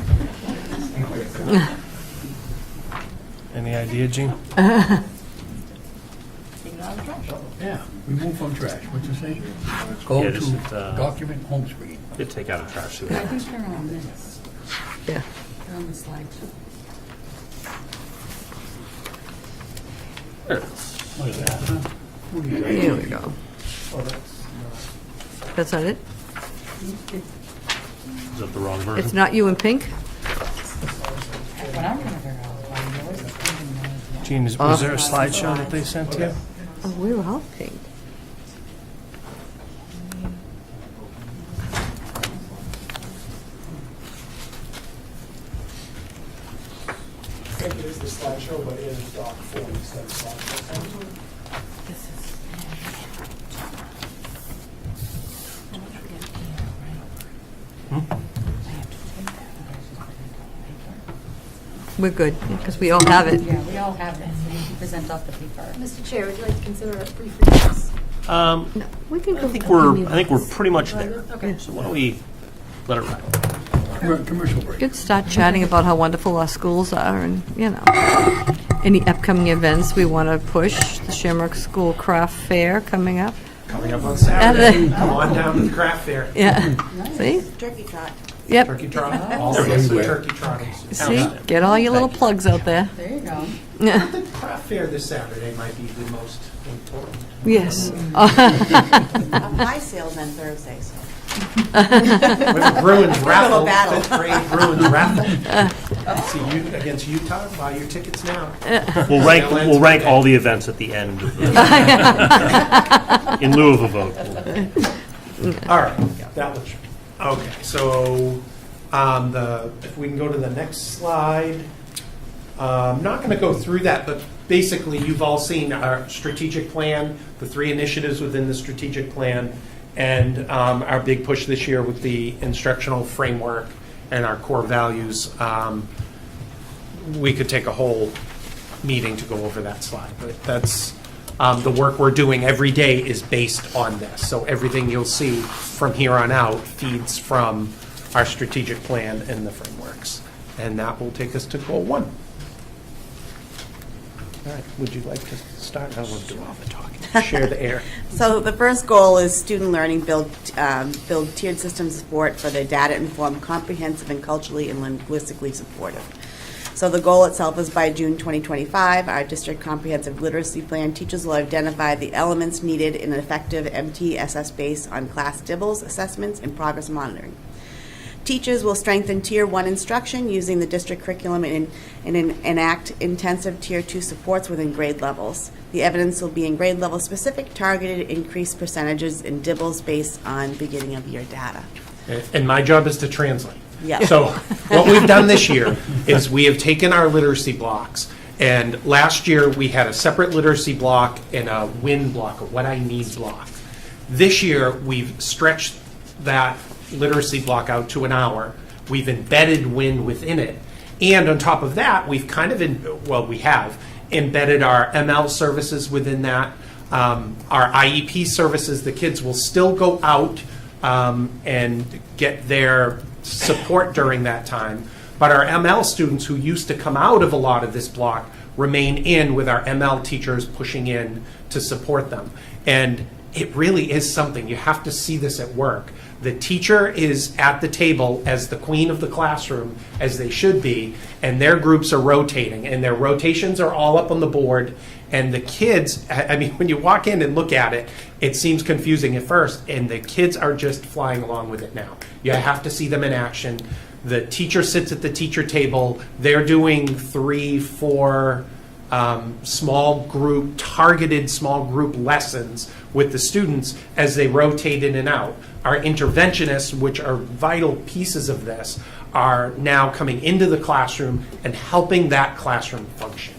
Speaker 2: Any idea, Gene?
Speaker 12: Yeah, remove from trash, what you say? Go
Speaker 1: Yeah,
Speaker 12: to
Speaker 1: just hit,
Speaker 12: document home screen.
Speaker 1: Did take out a trash too.
Speaker 10: I think they're on this.
Speaker 7: Yeah.
Speaker 10: They're on the slide.
Speaker 1: There it is.
Speaker 12: Look at that, huh? What do you got?
Speaker 7: Here we go.
Speaker 12: Oh, that's
Speaker 7: That's not it?
Speaker 1: Is that the wrong version?
Speaker 7: It's not you in pink?
Speaker 10: What I'm trying to figure out why yours is pink and yours is not.
Speaker 2: Gene, was there a slideshow that they sent to you?
Speaker 7: Oh, we were all pink.
Speaker 12: I think it is the slideshow, but it is doc form instead of slideshow.
Speaker 7: we're good, because we all have it.
Speaker 10: Yeah, we all have it, so you can present off the paper.
Speaker 8: Mr. Chair, would you like to consider a brief recess?
Speaker 7: We can go.
Speaker 1: I think we're pretty much there.
Speaker 8: Okay.
Speaker 1: So why don't we let it ride?
Speaker 7: We could start chatting about how wonderful our schools are and, any upcoming events we want to push. The Shamrock School Craft Fair coming up.
Speaker 2: Coming up on Saturday. Come on down to the craft fair.
Speaker 7: Yeah. See?
Speaker 4: Turkey trot.
Speaker 7: Yep.
Speaker 2: Turkey trot. All sorts of turkey trottings.
Speaker 7: See? Get all your little plugs out there.
Speaker 10: There you go.
Speaker 7: Yeah.
Speaker 2: The craft fair this Saturday might be the most important.
Speaker 7: Yes.
Speaker 4: My sale's on Thursday, so.
Speaker 2: With the Bruins raffle,
Speaker 4: battle.
Speaker 2: 5th grade Bruins raffle. See you against Utah. Buy your tickets now.
Speaker 1: We'll rank all the events at the end in lieu of a vote.
Speaker 2: All right, that was okay. So, if we can go to the next slide. I'm not going to go through that, but basically, you've all seen our strategic plan, the 3 initiatives within the strategic plan, and our big push this year with the instructional framework and our core values. We could take a whole meeting to go over that slide, but that's the work we're doing every day is based on this. So everything you'll see from here on out feeds from our strategic plan and the frameworks. And that will take us to goal 1. All right, would you like to start? I won't do all the talking. Share the air.
Speaker 13: So the first goal is student learning, build tiered systems of support for the data-informed, comprehensive, and culturally and linguistically supportive. So the goal itself is by June 2025, our district comprehensive literacy plan, teachers will identify the elements needed in an effective MTSS based on class DIBELS assessments and progress monitoring. Teachers will strengthen Tier 1 instruction using the district curriculum and enact intensive Tier 2 supports within grade levels. The evidence will be in grade level specific, targeted increased percentages in DIBELS based on beginning of year data.
Speaker 2: And my job is to translate.
Speaker 13: Yeah.
Speaker 2: So what we've done this year is we have taken our literacy blocks, and last year we had a separate literacy block and a WIN block, a what I need block. This year we've stretched that literacy block out to an hour. We've embedded WIN within it. And on top of that, we've we have embedded our ML services within that. Our IEP services, the kids will still go out and get their support during that time. But our ML students who used to come out of a lot of this block remain in with our ML teachers pushing in to support them. And it really is something. You have to see this at work. The teacher is at the table as the queen of the classroom, as they should be, and their groups are rotating, and their rotations are all up on the board. And the kids, I mean, when you walk in and look at it, it seems confusing at first, and the kids are just flying along with it now. You have to see them in action. The teacher sits at the teacher table. They're doing 3, 4 targeted small group lessons with the students as they rotate in and out. Our interventionists, which are vital pieces of this, are now coming into the classroom and helping that classroom function.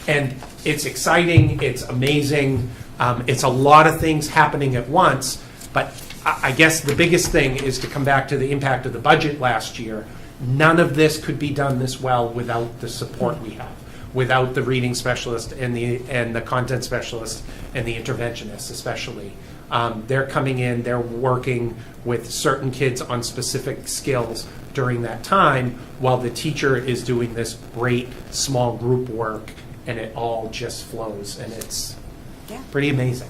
Speaker 2: And it's exciting, it's amazing, it's a lot of things happening at once, but I guess the biggest thing is to come back to the impact of the budget last year. None of this could be done this well without the support we have, without the reading specialist and the content specialist and the interventionists especially. They're coming in, they're working with certain kids on specific skills during that time while the teacher is doing this great small group work, and it all just flows, and it's pretty amazing.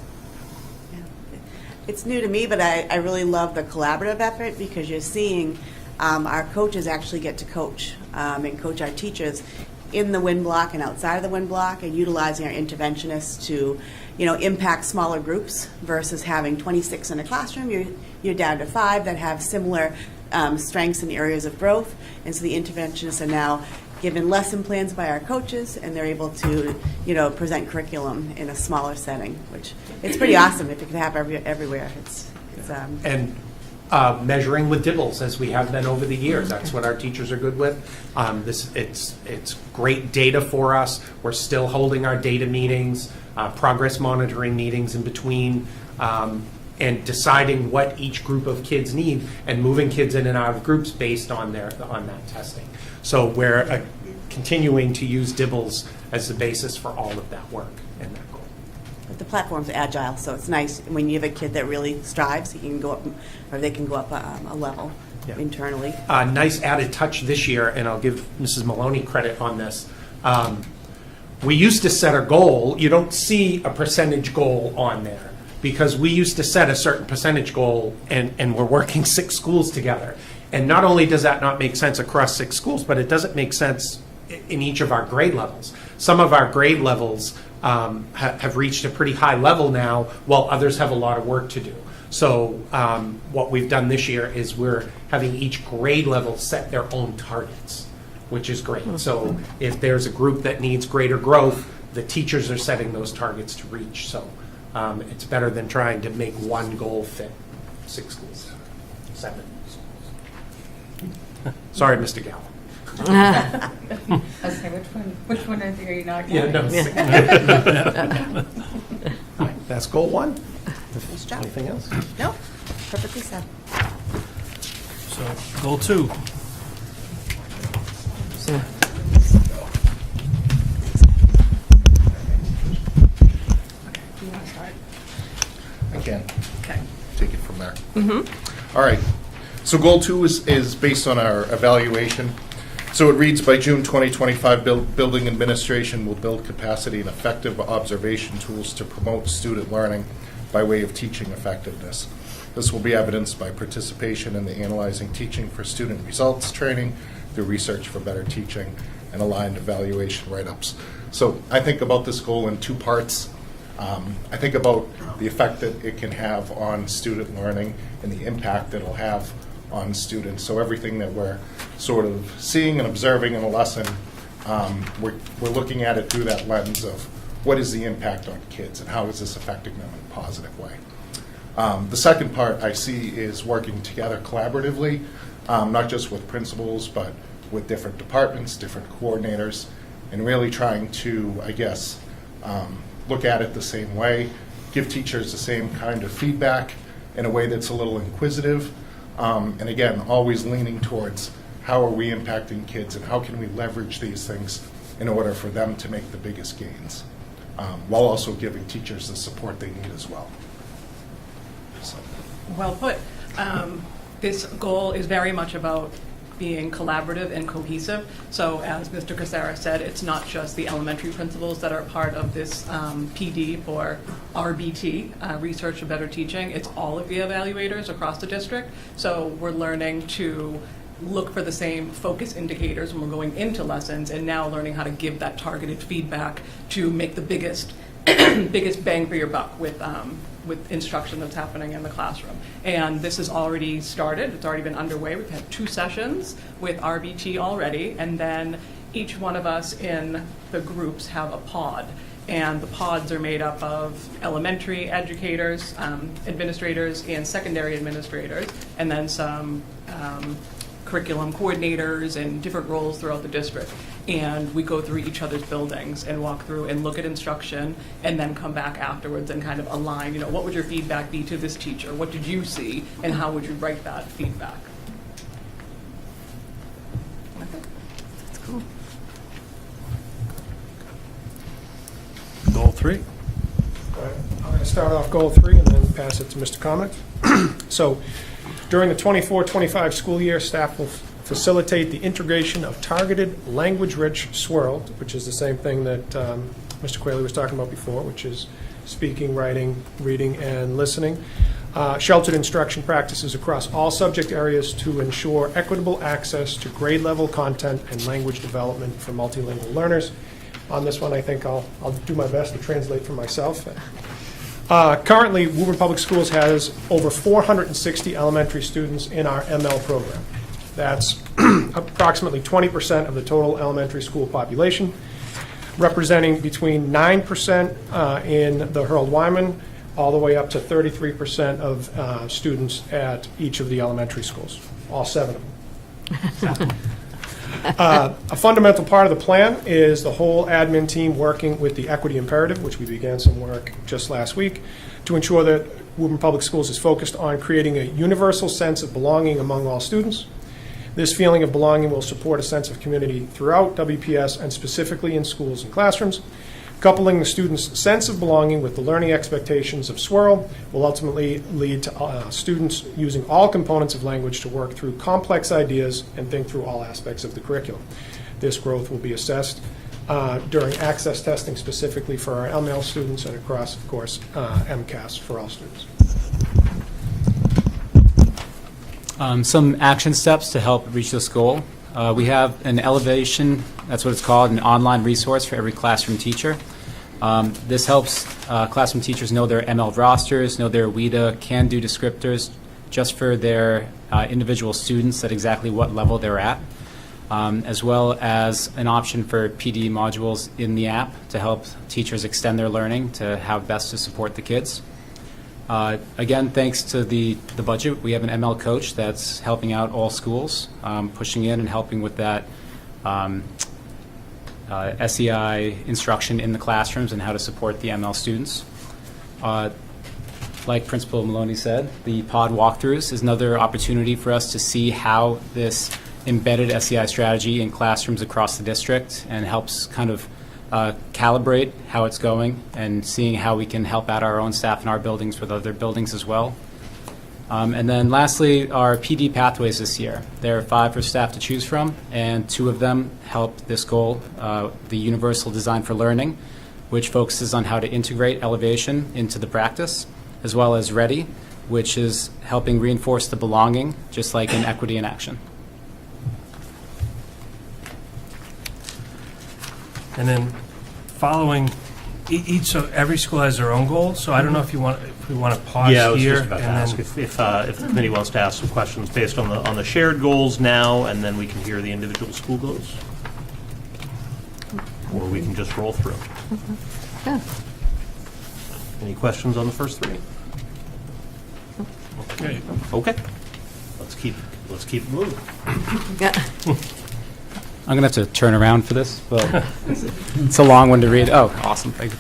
Speaker 13: It's new to me, but I really love the collaborative effort because you're seeing our coaches actually get to coach and coach our teachers in the WIN block and outside of the WIN block, and utilizing our interventionists to, impact smaller groups versus having 26 in a classroom. You're down to 5 that have similar strengths and areas of growth, and so the interventionists are now given lesson plans by our coaches, and they're able to, present curriculum in a smaller setting, which it's pretty awesome if it could happen everywhere.
Speaker 2: And measuring with DIBELS as we have been over the years. That's what our teachers are good with. It's great data for us. We're still holding our data meetings, progress monitoring meetings in between, and deciding what each group of kids need and moving kids in and out of groups based on that testing. So we're
Speaker 14: continuing to use DIBELS as the basis for all of that work and that goal.
Speaker 13: But the platform's agile, so it's nice when you have a kid that really strives, he can go up, or they can go up a level
Speaker 14: Yeah.
Speaker 13: internally.
Speaker 14: Nice added touch this year, and I'll give Mrs. Maloney credit on this. We used to set a goal. You don't see a percentage goal on there because we used to set a certain percentage goal, and we're working 6 schools together. And not only does that not make sense across 6 schools, but it doesn't make sense in each of our grade levels. Some of our grade levels have reached a pretty high level now, while others have a lot of work to do. So what we've done this year is we're having each grade level set their own targets, which is great. So if there's a group that needs greater growth, the teachers are setting those targets to reach. So it's better than trying to make one goal fit 6 schools, 7 schools. Sorry, Mr. Gallo.
Speaker 10: I was saying, which one are you not getting?
Speaker 14: All right, that's goal 1.
Speaker 13: Nice job.
Speaker 14: Anything else?
Speaker 13: No, perfectly said.
Speaker 2: So, goal 2.
Speaker 10: Do you want to start?
Speaker 15: I can
Speaker 10: Okay.
Speaker 15: take it from there. All right. So goal 2 is based on our evaluation. So it reads, by June 2025, building administration will build capacity and effective observation tools to promote student learning by way of teaching effectiveness. This will be evidenced by participation in the Analyzing Teaching for Student Results training through Research for Better Teaching and aligned evaluation write-ups. So I think about this goal in 2 parts. I think about the effect that it can have on student learning and the impact it'll have on students. So everything that we're sort of seeing and observing in a lesson, we're looking at it through that lens of what is the impact on kids and how is this affecting them in a positive way. The second part I see is working together collaboratively, not just with principals, but with different departments, different coordinators, and really trying to, I guess, look at it the same way, give teachers the same kind of feedback in a way that's a little inquisitive, and again, always leaning towards how are we impacting kids and how can we leverage these things in order for them to make the biggest gains, while also giving teachers the support they need as well. So.
Speaker 16: Well put. This goal is very much about being collaborative and cohesive. So as Mr. Casara said, it's not just the elementary principals that are part of this PD for RBT, Research for Better Teaching. It's all of the evaluators across the district. So we're learning to look for the same focus indicators when we're going into lessons, and now learning how to give that targeted feedback to make the biggest biggest bang for your buck with instruction that's happening in the classroom. And this has already started. It's already been underway. We've had 2 sessions with RBT already, and then each one of us in the groups have a pod. And the pods are made up of elementary educators, administrators, and secondary administrators, and then some curriculum coordinators and different roles throughout the district. And we go through each other's buildings and walk through and look at instruction, and then come back afterwards and kind of align, what would your feedback be to this teacher? What did you see, and how would you write that feedback?
Speaker 7: That's cool.
Speaker 2: Goal 3.
Speaker 12: All right, I'm going to start off goal 3 and then pass it to Mr. Comic. So during the 24-25 school year, staff will facilitate the integration of targeted language-rich swirl, which is the same thing that Mr. Quayle was talking about before, which is speaking, writing, reading, and listening. Sheltered instruction practices across all subject areas to ensure equitable access to grade-level content and language development for multilingual learners. On this one, I think I'll do my best to translate for myself. Currently, Woburn Public Schools has over 460 elementary students in our ML program. That's approximately 20% of the total elementary school population, representing between 9% in the Harold-Wyman, all the way up to 33% of students at each of the elementary schools, all 7 of them. A fundamental part of the plan is the whole admin team working with the equity imperative, which we began some work just last week, to ensure that Woburn Public Schools is focused on creating a universal sense of belonging among all students. This feeling of belonging will support a sense of community throughout WPS and specifically in schools and classrooms. Coupling the students' sense of belonging with the learning expectations of Swirl will ultimately lead to students using all components of language to work through complex ideas and think through all aspects of the curriculum. This growth will be assessed during access testing specifically for our LML students and across, of course, MCAS for all students.
Speaker 17: Some action steps to help reach this goal. We have an Elevation, that's what it's called, an online resource for every classroom teacher. This helps classroom teachers know their ML rosters, know their WIDA can-do descriptors just for their individual students at exactly what level they're at, as well as an option for PD modules in the app to help teachers extend their learning to how best to support the kids. Again, thanks to the budget, we have an ML coach that's helping out all schools, pushing in and helping with that SEI instruction in the classrooms and how to support the ML students. Like Principal Maloney said, the pod walkthroughs is another opportunity for us to see how this embedded SEI strategy in classrooms across the district and helps kind of calibrate how it's going and seeing how we can help out our own staff in our buildings with other buildings as well. And then lastly, our PD pathways this year. There are 5 for staff to choose from, and 2 of them help this goal, the Universal Design for Learning, which focuses on how to integrate Elevation into the practice, as well as Ready, which is helping reinforce the belonging, just like in Equity in Action.
Speaker 2: And then following, every school has their own goal, so I don't know if we want to pause here.
Speaker 1: Yeah, I was just about to
Speaker 2: and
Speaker 1: ask
Speaker 2: then-
Speaker 1: if the committee wants to ask some questions based on the shared goals now, and then we can hear the individual school goals. Or we can just roll through.
Speaker 7: Yeah.
Speaker 1: Any questions on the first 3?
Speaker 2: Okay.
Speaker 1: Okay. Let's keep moving.
Speaker 7: Yeah.
Speaker 17: I'm going to have to turn around for this, but it's a long one to read. Oh, awesome. Thank you.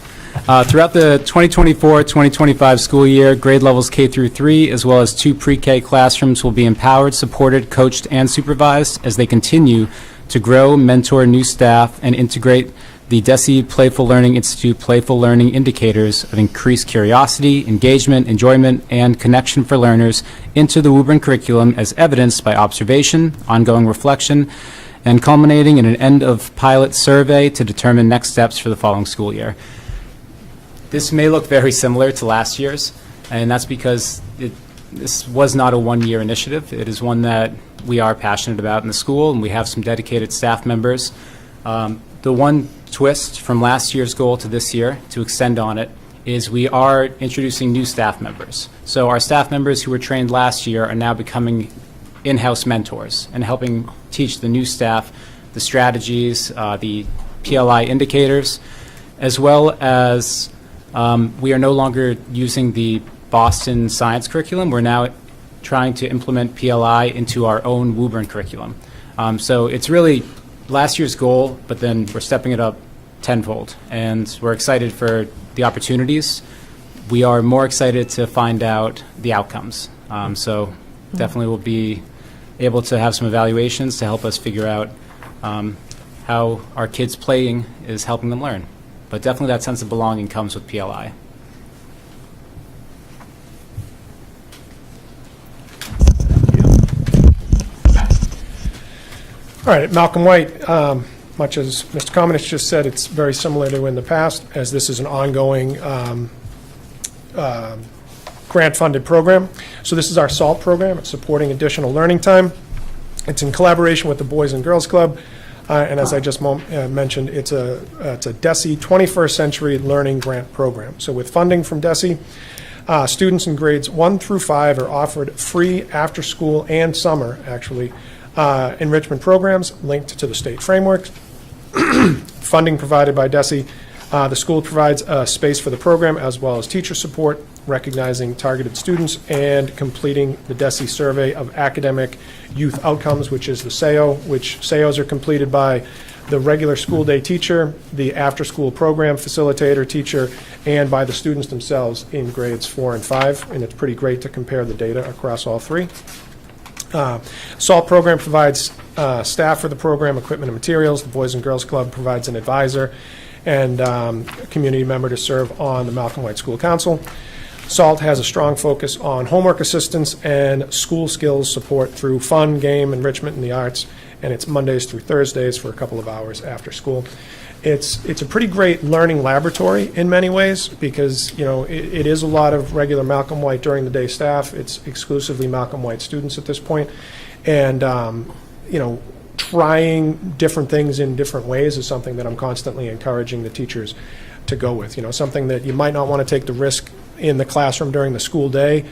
Speaker 17: Throughout the 2024-2025 school year, grade levels K through 3, as well as 2 pre-K classrooms will be empowered, supported, coached, and supervised as they continue to grow, mentor new staff, and integrate the DESE Playful Learning Institute Playful Learning Indicators of increased curiosity, engagement, enjoyment, and connection for learners into the Woburn curriculum as evidenced by observation, ongoing reflection, and culminating in an end-of-pilot survey to determine next steps for the following school year. This may look very similar to last year's, and that's because this was not a one-year initiative. It is one that we are passionate about in the school, and we have some dedicated staff members. The one twist from last year's goal to this year, to extend on it, is we are introducing new staff members. So our staff members who were trained last year are now becoming in-house mentors and helping teach the new staff the strategies, the PLI indicators, as well as we are no longer using the Boston science curriculum. We're now trying to implement PLI into our own Woburn curriculum. So it's really last year's goal, but then we're stepping it up tenfold, and we're excited for the opportunities. We are more excited to find out the outcomes. So definitely we'll be able to have some evaluations to help us figure out how our kids playing is helping them learn. But definitely that sense of belonging comes with PLI.
Speaker 12: All right, at Malcolm White, much as Mr. Cominich just said, it's very similar to in the past, as this is an ongoing grant-funded program. So this is our SALT program. It's supporting additional learning time. It's in collaboration with the Boys and Girls Club. And as I just mentioned, it's a DESE 21st Century Learning Grant Program. So with funding from DESE, students in grades 1 through 5 are offered free after-school and summer, actually, enrichment programs linked to the state framework. Funding provided by DESE. The school provides a space for the program as well as teacher support, recognizing targeted students, and completing the DESE survey of academic youth outcomes, which is the SEO, which SEOs are completed by the regular school day teacher, the after-school program facilitator teacher, and by the students themselves in grades 4 and 5, and it's pretty great to compare the data across all 3. SALT program provides staff for the program, equipment and materials. The Boys and Girls Club provides an advisor and a community member to serve on the Malcolm White School Council. SALT has a strong focus on homework assistance and school skills support through fun, game, enrichment, and the arts, and it's Mondays through Thursdays for a couple of hours after school. It's a pretty great learning laboratory in many ways because, you know, it is a lot of regular Malcolm White during the day staff. It's exclusively Malcolm White students at this point. And, you know, trying different things in different ways is something that I'm constantly encouraging the teachers to go with. You know, something that you might not want to take the risk in the classroom during the school day.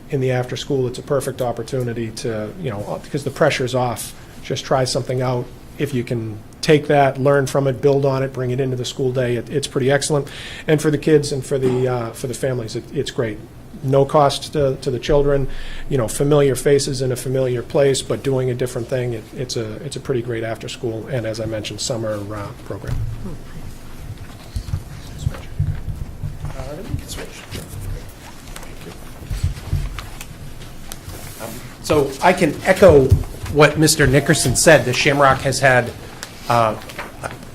Speaker 12: In the after school, it's a perfect opportunity to, you know, because the pressure's off, just try something out. If you can take that, learn from it, build on it, bring it into the school day, it's pretty excellent. And for the kids and for the families, it's great. No cost to the children, you know, familiar faces in a familiar place, but doing a different thing. It's a pretty great after school and, as I mentioned, summer program.
Speaker 14: So I can echo what Mr. Nickerson said. The Shamrock has had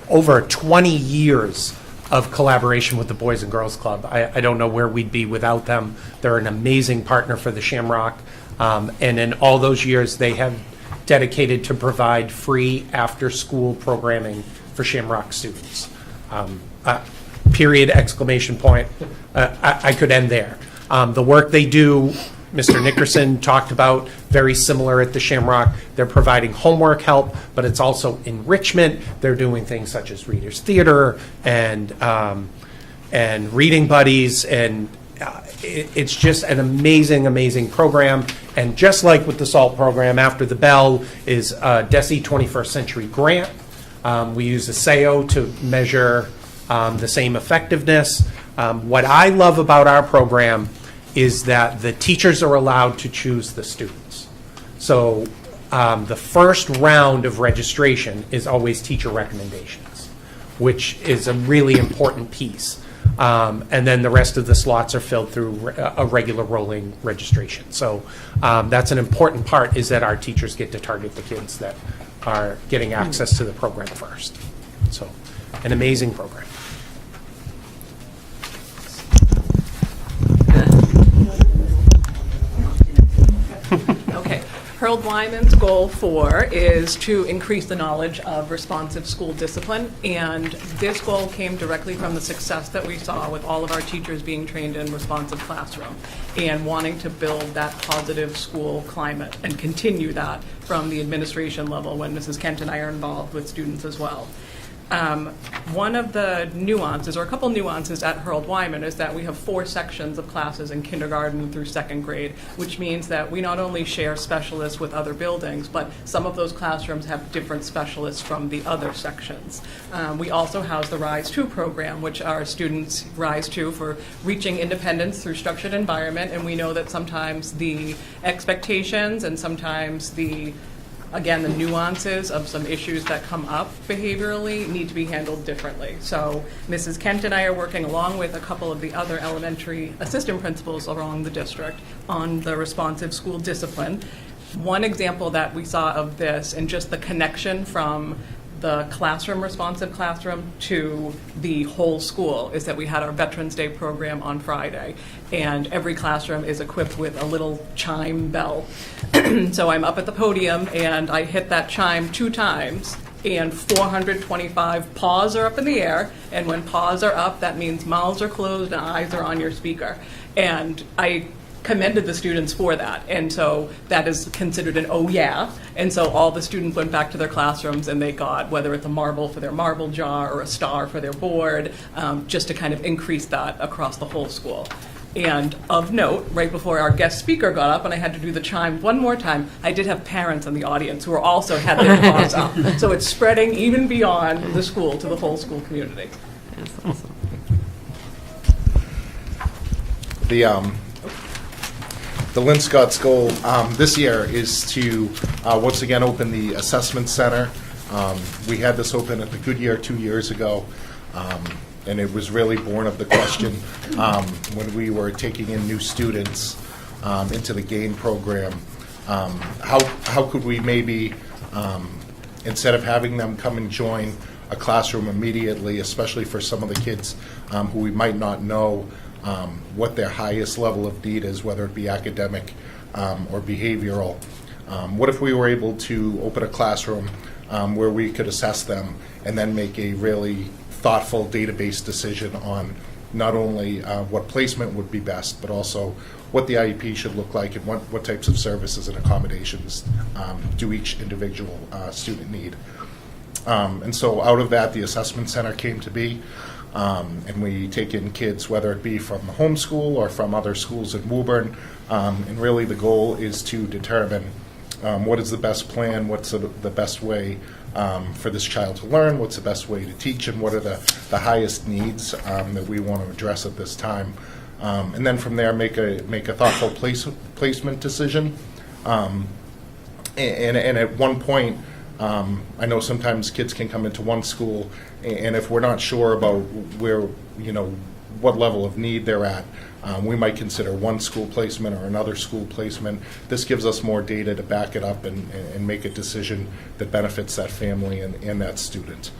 Speaker 14: over 20 years of collaboration with the Boys and Girls Club. I don't know where we'd be without them. They're an amazing partner for the Shamrock. And in all those years, they have dedicated to provide free after-school programming for Shamrock students. Period, exclamation point. I could end there. The work they do, Mr. Nickerson talked about, very similar at the Shamrock. They're providing homework help, but it's also enrichment. They're doing things such as Readers Theater and Reading Buddies, and it's just an amazing, amazing program. And just like with the SALT program, after the bell is a DESE 21st Century grant. We use a SEO to measure the same effectiveness. What I love about our program is that the teachers are allowed to choose the students. So the first round of registration is always teacher recommendations, which is a really important piece. And then the rest of the slots are filled through a regular rolling registration. So that's an important part, is that our teachers get to target the kids that are getting access to the program first. So an amazing program.
Speaker 16: Okay. Harold Wyman's goal 4 is to increase the knowledge of responsive school discipline, and this goal came directly from the success that we saw with all of our teachers being trained in responsive classroom and wanting to build that positive school climate and continue that from the administration level when Mrs. Kent and I are involved with students as well. One of the nuances, or a couple nuances at Harold Wyman, is that we have 4 sections of classes in kindergarten through 2nd grade, which means that we not only share specialists with other buildings, but some of those classrooms have different specialists from the other sections. We also house the Rise 2 program, which our students rise to for reaching independence through structured environment, and we know that sometimes the expectations and sometimes the nuances of some issues that come up behaviorally need to be handled differently. So Mrs. Kent and I are working along with a couple of the other elementary assistant principals around the district on the responsive school discipline. One example that we saw of this, and just the connection from the classroom, responsive classroom, to the whole school, is that we had our Veterans Day program on Friday, and every classroom is equipped with a little chime bell. So I'm up at the podium and I hit that chime 2 times, and 425 paws are up in the air, and when paws are up, that means mouths are closed and eyes are on your speaker. And I commended the students for that, and so that is considered an oh yeah, and so all the students went back to their classrooms and they got, whether it's a marble for their marble jar or a star for their board, just to kind of increase that across the whole school. And of note, right before our guest speaker got up and I had to do the chime one more time, I did have parents in the audience who also had their paws up. So it's spreading even beyond the school to the whole school community.
Speaker 7: That's awesome.
Speaker 15: The Lynn Scott's goal this year is to once again open the assessment center. We had this open at the Goodyear 2 years ago, and it was really born of the question when we were taking in new students into the GAIN program. How could we maybe, instead of having them come and join a classroom immediately, especially for some of the kids who we might not know what their highest level of need is, whether it be academic or behavioral. What if we were able to open a classroom where we could assess them and then make a really thoughtful database decision on not only what placement would be best, but also what the IEP should look like and what types of services and accommodations do each individual student need. And so out of that, the assessment center came to be, and we take in kids, whether it be from the home school or from other schools in Woburn, and really the goal is to determine what is the best plan, what's the best way for this child to learn, what's the best way to teach, and what are the highest needs that we want to address at this time. And then from there, make a thoughtful placement decision. And at one point, I know sometimes kids can come into one school, and if we're not sure about where, what level of need they're at, we might consider one school placement or another school placement. This gives us more data to back it up and make a decision that benefits that family and that student.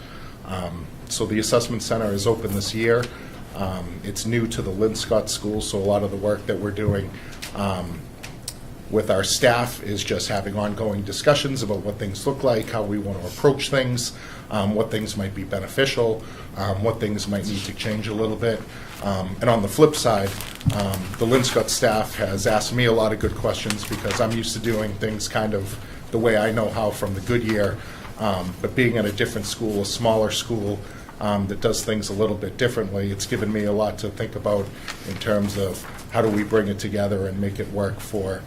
Speaker 15: So the assessment center is open this year. It's new to the Linscott School, so a lot of the work that we're doing with our staff is just having ongoing discussions about what things look like, how we want to approach things, what things might be beneficial, what things might need to change a little bit. And on the flip side, the Linscott staff has asked me a lot of good questions because I'm used to doing things kind of the way I know how from the Goodyear, but being at a different school, a smaller school, that does things a little bit differently, it's given me a lot to think about in terms of how do we bring it together and make it work for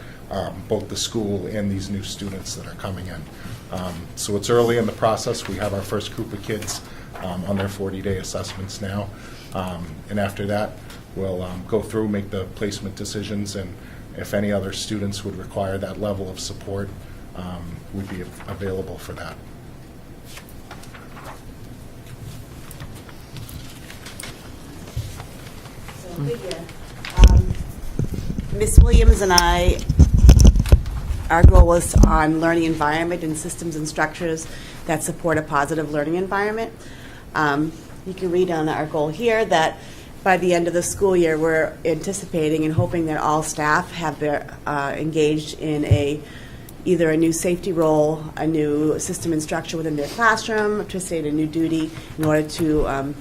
Speaker 15: both the school and these new students that are coming in. So it's early in the process. We have our first group of kids on their 40-day assessments now. And after that, we'll go through, make the placement decisions, and if any other students would require that level of support, we'd be available for that.
Speaker 13: So, Goodyear. Ms. Williams and I, our goal was on learning environment and systems and structures that support a positive learning environment. You can read on our goal here that by the end of the school year, we're anticipating and hoping that all staff have their engaged in either a new safety role, a new system and structure within their classroom, participate in a new duty in order to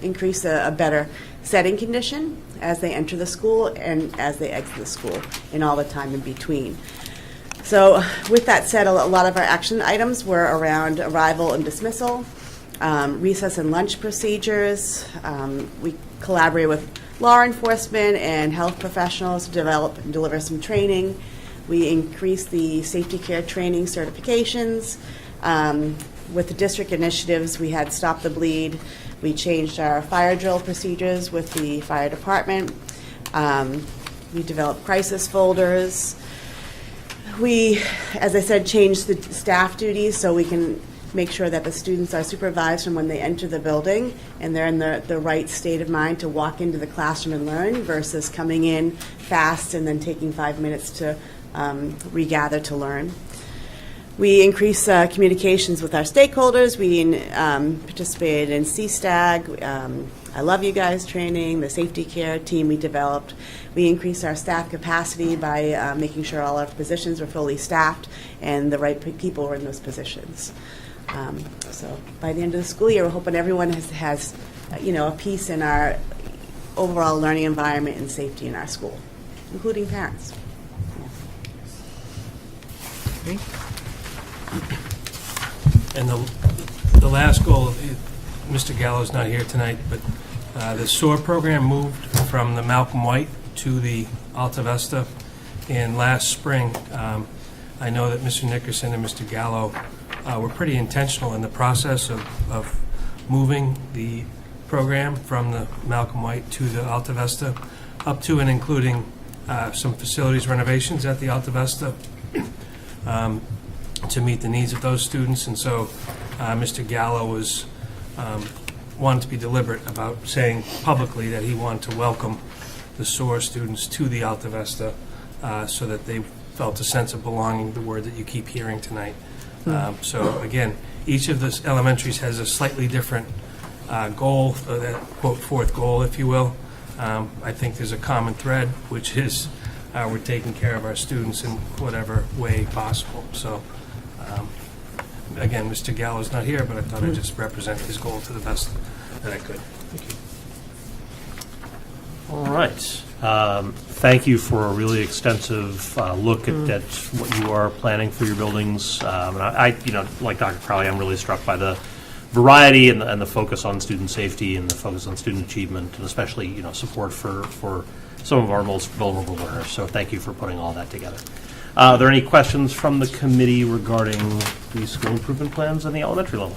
Speaker 13: increase a better setting condition as they enter the school and as they exit the school and all the time in between. So with that said, a lot of our action items were around arrival and dismissal, recess and lunch procedures. We collaborate with law enforcement and health professionals to develop and deliver some training. We increased the safety care training certifications. With the district initiatives, we had Stop the Bleed. We changed our fire drill procedures with the fire department. We developed crisis folders. We, as I said, changed the staff duties so we can make sure that the students are supervised from when they enter the building and they're in the right state of mind to walk into the classroom and learn versus coming in fast and then taking 5 minutes to regather to learn. We increased communications with our stakeholders. We participated in CSTAG, I Love You Guys training, the safety care team we developed. We increased our staff capacity by making sure all our positions were fully staffed and the right people were in those positions. So by the end of the school year, we're hoping everyone has a piece in our overall learning environment and safety in our school, including parents.
Speaker 7: Great.
Speaker 2: And the last goal, Mr. Gallo's not here tonight, but the SOAR program moved from the Malcolm White to the Alta Vista. And last spring, I know that Mr. Nickerson and Mr. Gallo were pretty intentional in the process of moving the program from the Malcolm White to the Alta Vista, up to and including some facilities renovations at the Alta Vista to meet the needs of those students. And so Mr. Gallo was wanted to be deliberate about saying publicly that he wanted to welcome the SOAR students to the Alta Vista so that they felt a sense of belonging, the word that you keep hearing tonight. So again, each of the elementaries has a slightly different goal, that quote fourth goal, if you will. I think there's a common thread, which is we're taking care of our students in whatever way possible. So again, Mr. Gallo's not here, but I thought I'd just represent his goal to the best that I could. Thank you.
Speaker 1: All right. Thank you for a really extensive look at what you are planning for your buildings. And I, like Dr. Crowley, I'm really struck by the variety and the focus on student safety and the focus on student achievement, and especially, support for some of our most vulnerable learners. So thank you for putting all that together. Are there any questions from the committee regarding the school improvement plans on the elementary level?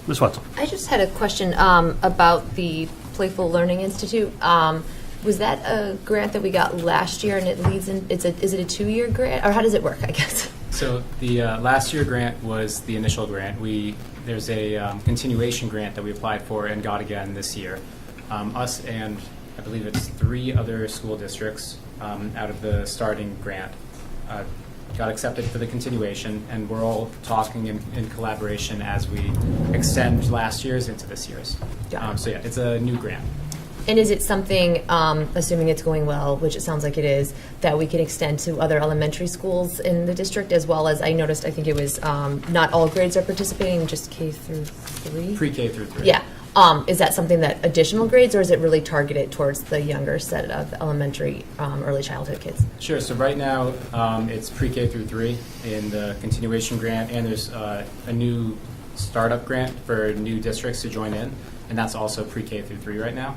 Speaker 1: Ms. Wetzel.
Speaker 9: I just had a question about the Playful Learning Institute. Was that a grant that we got last year, and it leads in? Is it a 2-year grant, or how does it work? I guess.
Speaker 17: So the last year grant was the initial grant. There's a continuation grant that we applied for and got again this year. Us and I believe it's 3 other school districts out of the starting grant got accepted for the continuation, and we're all talking in collaboration as we extend last year's into this year's. So yeah, it's a new grant.
Speaker 9: And is it something, assuming it's going well, which it sounds like it is, that we can extend to other elementary schools in the district, as well as I noticed, I think it was not all grades are participating, just K through 3?
Speaker 17: Pre-K through 3.
Speaker 9: Yeah. Is that something that additional grades, or is it really targeted towards the younger set of elementary, early childhood kids?
Speaker 17: Sure. So right now, it's pre-K through 3 in the continuation grant, and there's a new startup grant for new districts to join in, and that's also pre-K through 3 right now.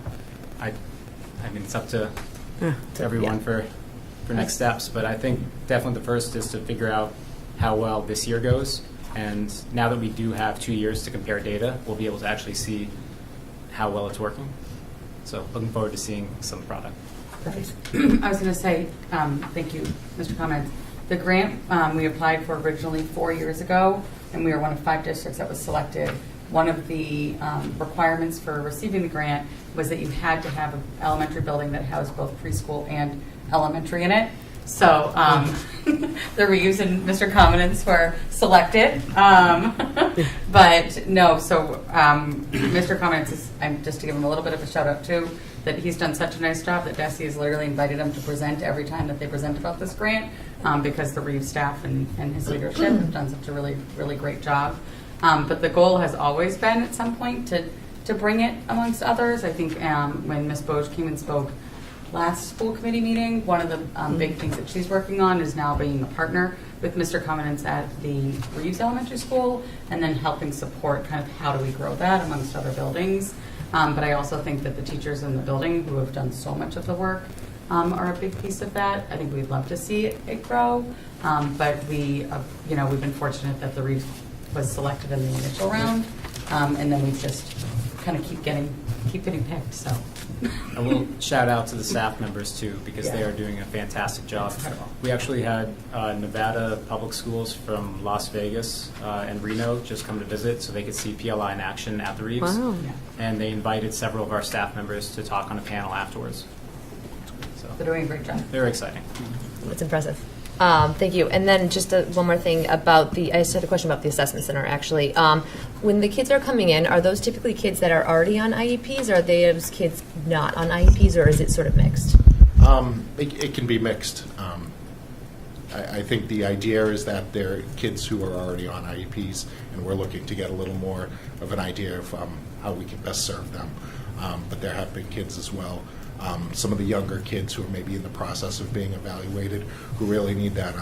Speaker 17: I mean, it's up to everyone for next steps, but I think definitely the first is to figure out how well this year goes, and now that we do have 2 years to compare data, we'll be able to actually see how well it's working. So looking forward to seeing some product.
Speaker 10: I was going to say, thank you, Mr. Comment. The grant we applied for originally 4 years ago, and we were one of 5 districts that was selected. One of the requirements for receiving the grant was that you had to have an elementary building that housed both preschool and elementary in it. So the reuse and Mr. Commons were selected. But no, so Mr. Commons is, just to give him a little bit of a shout out too, that he's done such a nice job that Desi has literally invited him to present every time that they present about this grant, because the Reeves staff and his leadership have done such a really, really great job. But the goal has always been at some point to bring it amongst others. I think when Ms. Boge came and spoke last school committee meeting, one of the big things that she's working on is now being a partner with Mr. Cummins at the Reeves Elementary School, and then helping support kind of how do we grow that amongst other buildings. But I also think that the teachers in the building who have done so much of the work are a big piece of that. I think we'd love to see it grow, but we've been fortunate that the Reeves was selected in the initial round, and then we just kind of keep getting picked. So
Speaker 17: I will shout out to the staff members too, because they are doing a fantastic job. We actually had Nevada Public Schools from Las Vegas and Reno just come to visit so they could see PLI in action at the Reeves.
Speaker 9: Wow.
Speaker 17: And they invited several of our staff members to talk on a panel afterwards. So
Speaker 10: they're doing a great job.
Speaker 17: Very exciting.
Speaker 9: That's impressive. Thank you. And then just one more thing about I just had a question about the assessment center, actually. When the kids are coming in, are those typically kids that are already on IEPs, or are they those kids not on IEPs, or is it sort of mixed?
Speaker 15: It can be mixed. I think the idea is that they're kids who are already on IEPs, and we're looking to get a little more of an idea of how we can best serve them. But there have been kids as well. Some of the younger kids who are maybe in the process of being evaluated, who really need that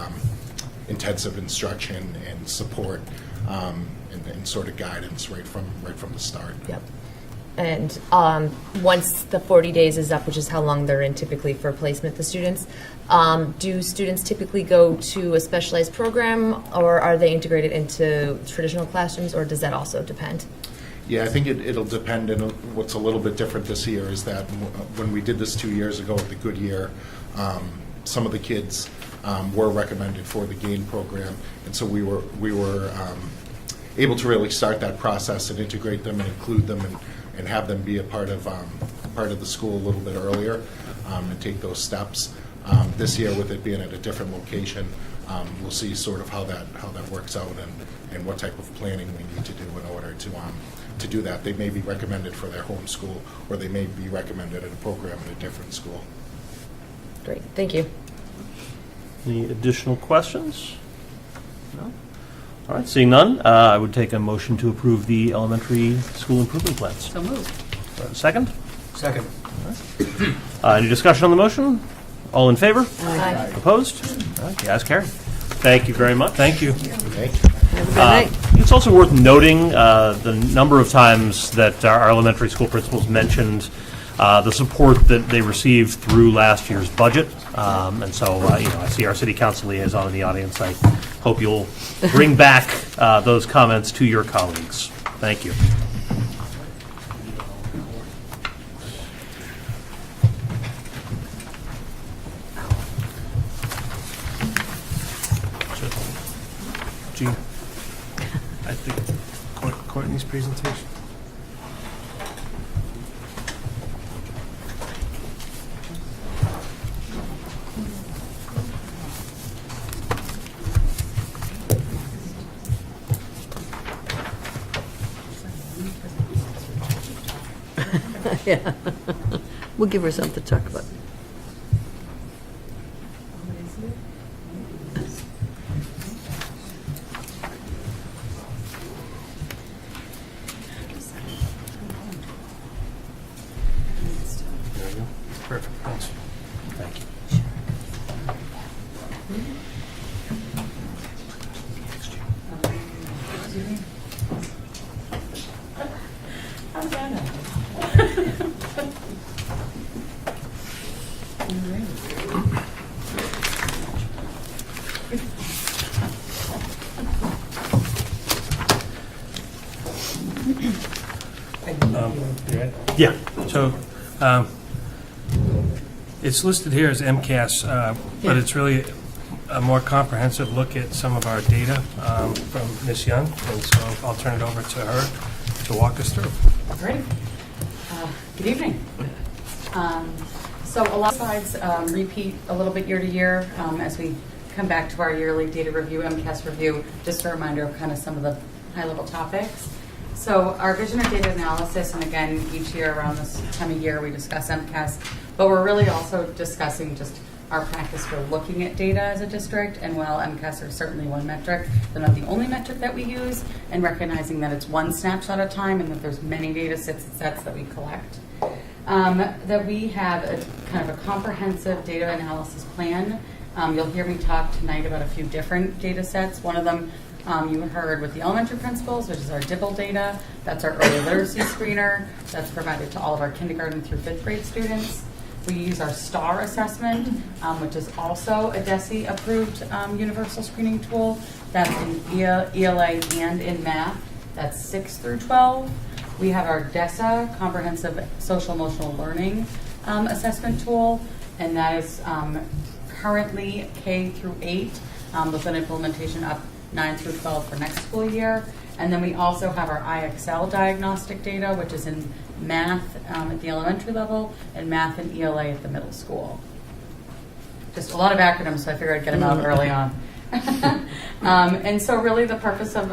Speaker 15: intensive instruction and support and sort of guidance right from the start.
Speaker 9: Yep. And once the 40 days is up, which is how long they're in typically for placement, the students, do students typically go to a specialized program, or are they integrated into traditional classrooms, or does that also depend?
Speaker 15: Yeah, I think it'll depend, and what's a little bit different this year is that when we did this 2 years ago at the Goodyear, some of the kids were recommended for the GAIN program, and so we were able to really start that process and integrate them and include them and have them be a part of the school a little bit earlier and take those steps. This year, with it being at a different location, we'll see sort of how that works out and what type of planning we need to do in order to do that. They may be recommended for their home school, or they may be recommended at a program at a different school.
Speaker 9: Great, thank you.
Speaker 1: Any additional questions? No? All right, seeing none, I would take a motion to approve the elementary school improvement plans.
Speaker 16: So moved.
Speaker 1: Second?
Speaker 2: Second.
Speaker 1: Any discussion on the motion? All in favor?
Speaker 9: Aye.
Speaker 1: Opposed? All right, the ayes carry. Thank you very much.
Speaker 2: Thank you.
Speaker 15: Thank you.
Speaker 7: Have a good night.
Speaker 1: It's also worth noting the number of times that our elementary school principals mentioned the support that they received through last year's budget. And so, I see our city council liaison in the audience. I hope you'll bring back those comments to your colleagues. Thank you.
Speaker 2: Gene, I think Courtney's presentation.
Speaker 7: Yeah. We'll give her something to talk about.
Speaker 2: Perfect, thanks.
Speaker 1: Thank you. Yeah.
Speaker 2: So, it's listed here as MCAS, but it's really a more comprehensive look at some of our data from Ms. Young, and so I'll turn it over to her to walk us through.
Speaker 10: Great. Good evening. So a lot of slides repeat a little bit year to year as we come back to our yearly data review, MCAS review, just a reminder of kind of some of the high-level topics. So our vision of data analysis, and again, each year around this time of year we discuss MCAS, but we're really also discussing just our practice for looking at data as a district, and while MCAS are certainly one metric, they're not the only metric that we use, and recognizing that it's one snapshot at a time and that there's many data sets that we collect. That we have a kind of a comprehensive data analysis plan. You'll hear me talk tonight about a few different data sets. One of them you heard with the elementary principals, which is our DIBBLE data. That's our early literacy screener. That's provided to all of our kindergarten through 5th grade students. We use our STAR assessment, which is also a DESE-approved universal screening tool. That's in ELA and in math. That's 6 through 12. We have our DESA, Comprehensive Social Emotional Learning assessment tool, and that is currently K through 8 with an implementation up 9 through 12 for next school year. And then we also have our IXL diagnostic data, which is in math at the elementary level and math and ELA at the middle school. Just a lot of acronyms, so I figured I'd get them out early on. And so really the purpose of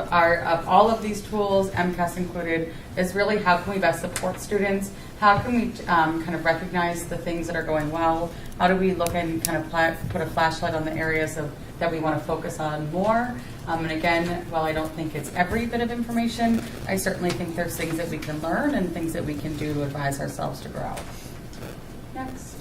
Speaker 10: all of these tools, MCAS included, is really how can we best support students? How can we kind of recognize the things that are going well? How do we look and kind of put a flashlight on the areas that we want to focus on more? And again, while I don't think it's every bit of information, I certainly think there's things that we can learn and things that we can do to advise ourselves to grow. Next.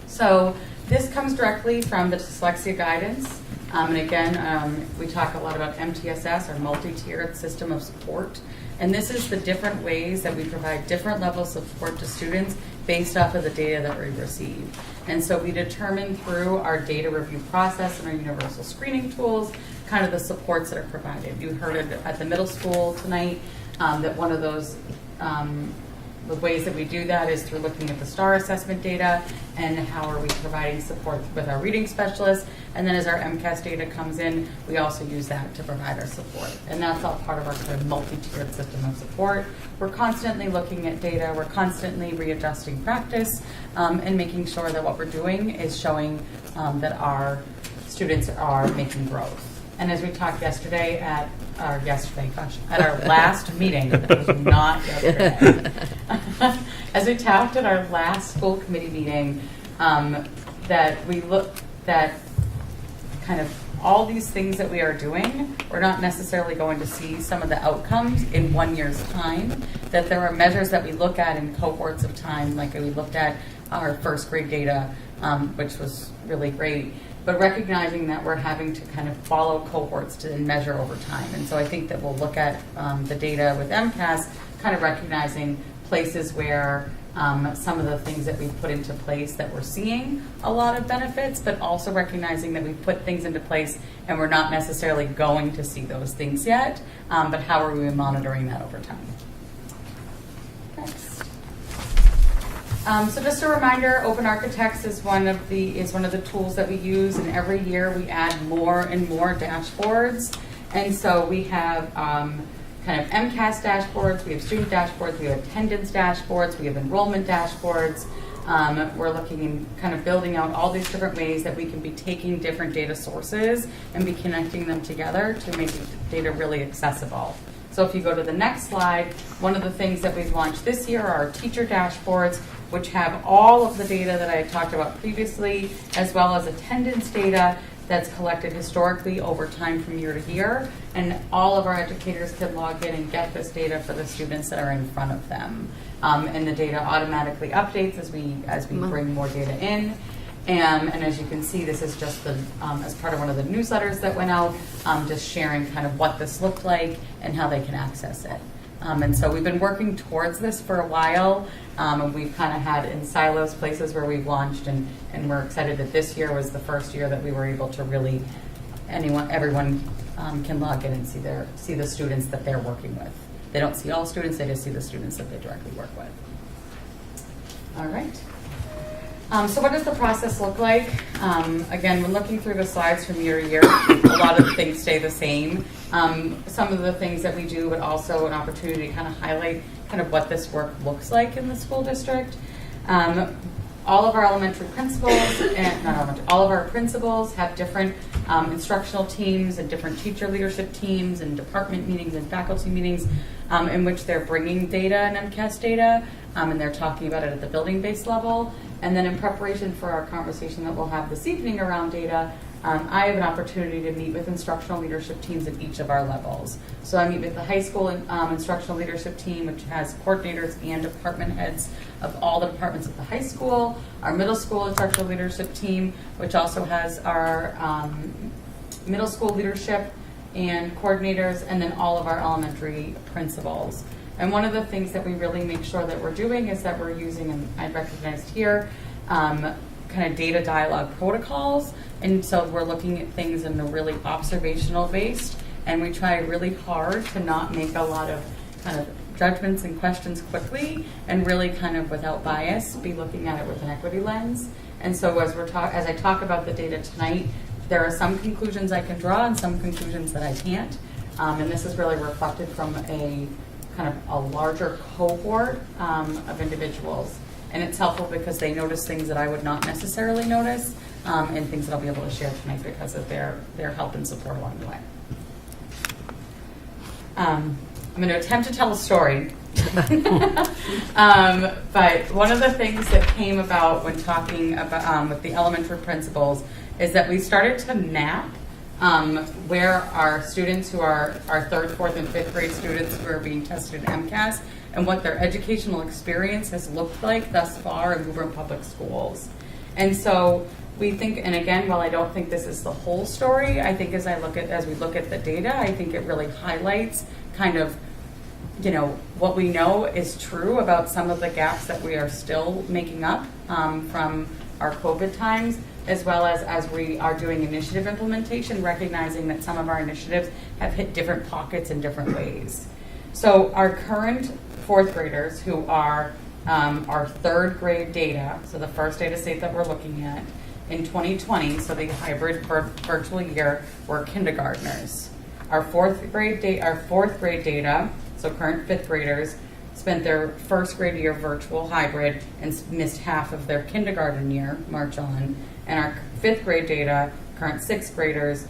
Speaker 10: So this comes directly from the dyslexia guidance. And again, we talk a lot about MTSS, our multi-tiered system of support. And this is the different ways that we provide different levels of support to students based off of the data that we receive. And so we determine through our data review process and our universal screening tools kind of the supports that are provided. You heard it at the middle school tonight that one of those the ways that we do that is through looking at the STAR assessment data and how are we providing support with our reading specialists. And then as our MCAS data comes in, we also use that to provide our support. And that's all part of our kind of multi-tiered system of support. We're constantly looking at data, we're constantly readjusting practice, and making sure that what we're doing is showing that our students are making growth. And as we talked yesterday at our last meeting, it was not yesterday. As we talked at our last school committee meeting, that we looked at kind of all these things that we are doing, we're not necessarily going to see some of the outcomes in 1 year's time, that there are measures that we look at in cohorts of time, like we looked at our first grade data, which was really great, but recognizing that we're having to kind of follow cohorts and measure over time. And so I think that we'll look at the data with MCAS, kind of recognizing places where some of the things that we've put into place that we're seeing a lot of benefits, but also recognizing that we've put things into place and we're not necessarily going to see those things yet, but how are we monitoring that over time? Next. So just a reminder, Open Architects is one of the tools that we use, and every year we add more and more dashboards. And so we have kind of MCAS dashboards, we have student dashboards, we have attendance dashboards, we have enrollment dashboards. We're looking in kind of building out all these different ways that we can be taking different data sources and be connecting them together to make data really accessible. So if you go to the next slide, one of the things that we've launched this year are our teacher dashboards, which have all of the data that I talked about previously, as well as attendance data that's collected historically over time from year to year. And all of our educators can log in and get this data for the students that are in front of them. And the data automatically updates as we bring more data in. And as you can see, this is just as part of one of the newsletters that went out, just sharing kind of what this looked like and how they can access it. And so we've been working towards this for a while, and we've kind of had in silos places where we've launched, and we're excited that this year was the first year that we were able to really, everyone can log in and see the students that they're working with. They don't see all students, they just see the students that they directly work with. All right. So what does the process look like? Again, when looking through the slides from year to year, a lot of things stay the same. Some of the things that we do, but also an opportunity to kind of highlight kind of what this work looks like in the school district. All of our elementary principals, all of our principals have different instructional teams and different teacher leadership teams and department meetings and faculty meetings in which they're bringing data and MCAS data, and they're talking about it at the building-based level. And then in preparation for our conversation that we'll have this evening around data, I have an opportunity to meet with instructional leadership teams at each of our levels. So I meet with the high school instructional leadership team, which has coordinators and department heads of all the departments at the high school, our middle school instructional leadership team, which also has our middle school leadership and coordinators, and then all of our elementary principals. And one of the things that we really make sure that we're doing is that we're using, and I recognized here, kind of data dialogue protocols. And so we're looking at things in a really observational based, and we try really hard to not make a lot of kind of judgments and questions quickly, and really kind of without bias be looking at it with an equity lens. And so as I talk about the data tonight, there are some conclusions I can draw and some conclusions that I can't. And this is really reflected from a kind of a larger cohort of individuals. And it's helpful because they notice things that I would not necessarily notice, and things that I'll be able to share tonight because of their help and support along the way. I'm going to attempt to tell a story. But one of the things that came about when talking about with the elementary principals is that we started to map where our students who are our 3rd, 4th, and 5th grade students who are being tested in MCAS and what their educational experience has looked like thus far in Woburn Public Schools. And so we think, and again, while I don't think this is the whole story, I think as we look at the data, I think it really highlights kind of, what we know is true about some of the gaps that we are still making up from our COVID times, as well as we are doing initiative implementation, recognizing that some of our initiatives have hit different pockets in different ways. So our current fourth graders who are our third grade data, so the first data set that we're looking at in 2020, so the hybrid virtual year, were kindergartners. Our fourth grade data, so current fifth graders, spent their first grade year virtual hybrid and missed half of their kindergarten year, March on. And our fifth grade data, current sixth graders,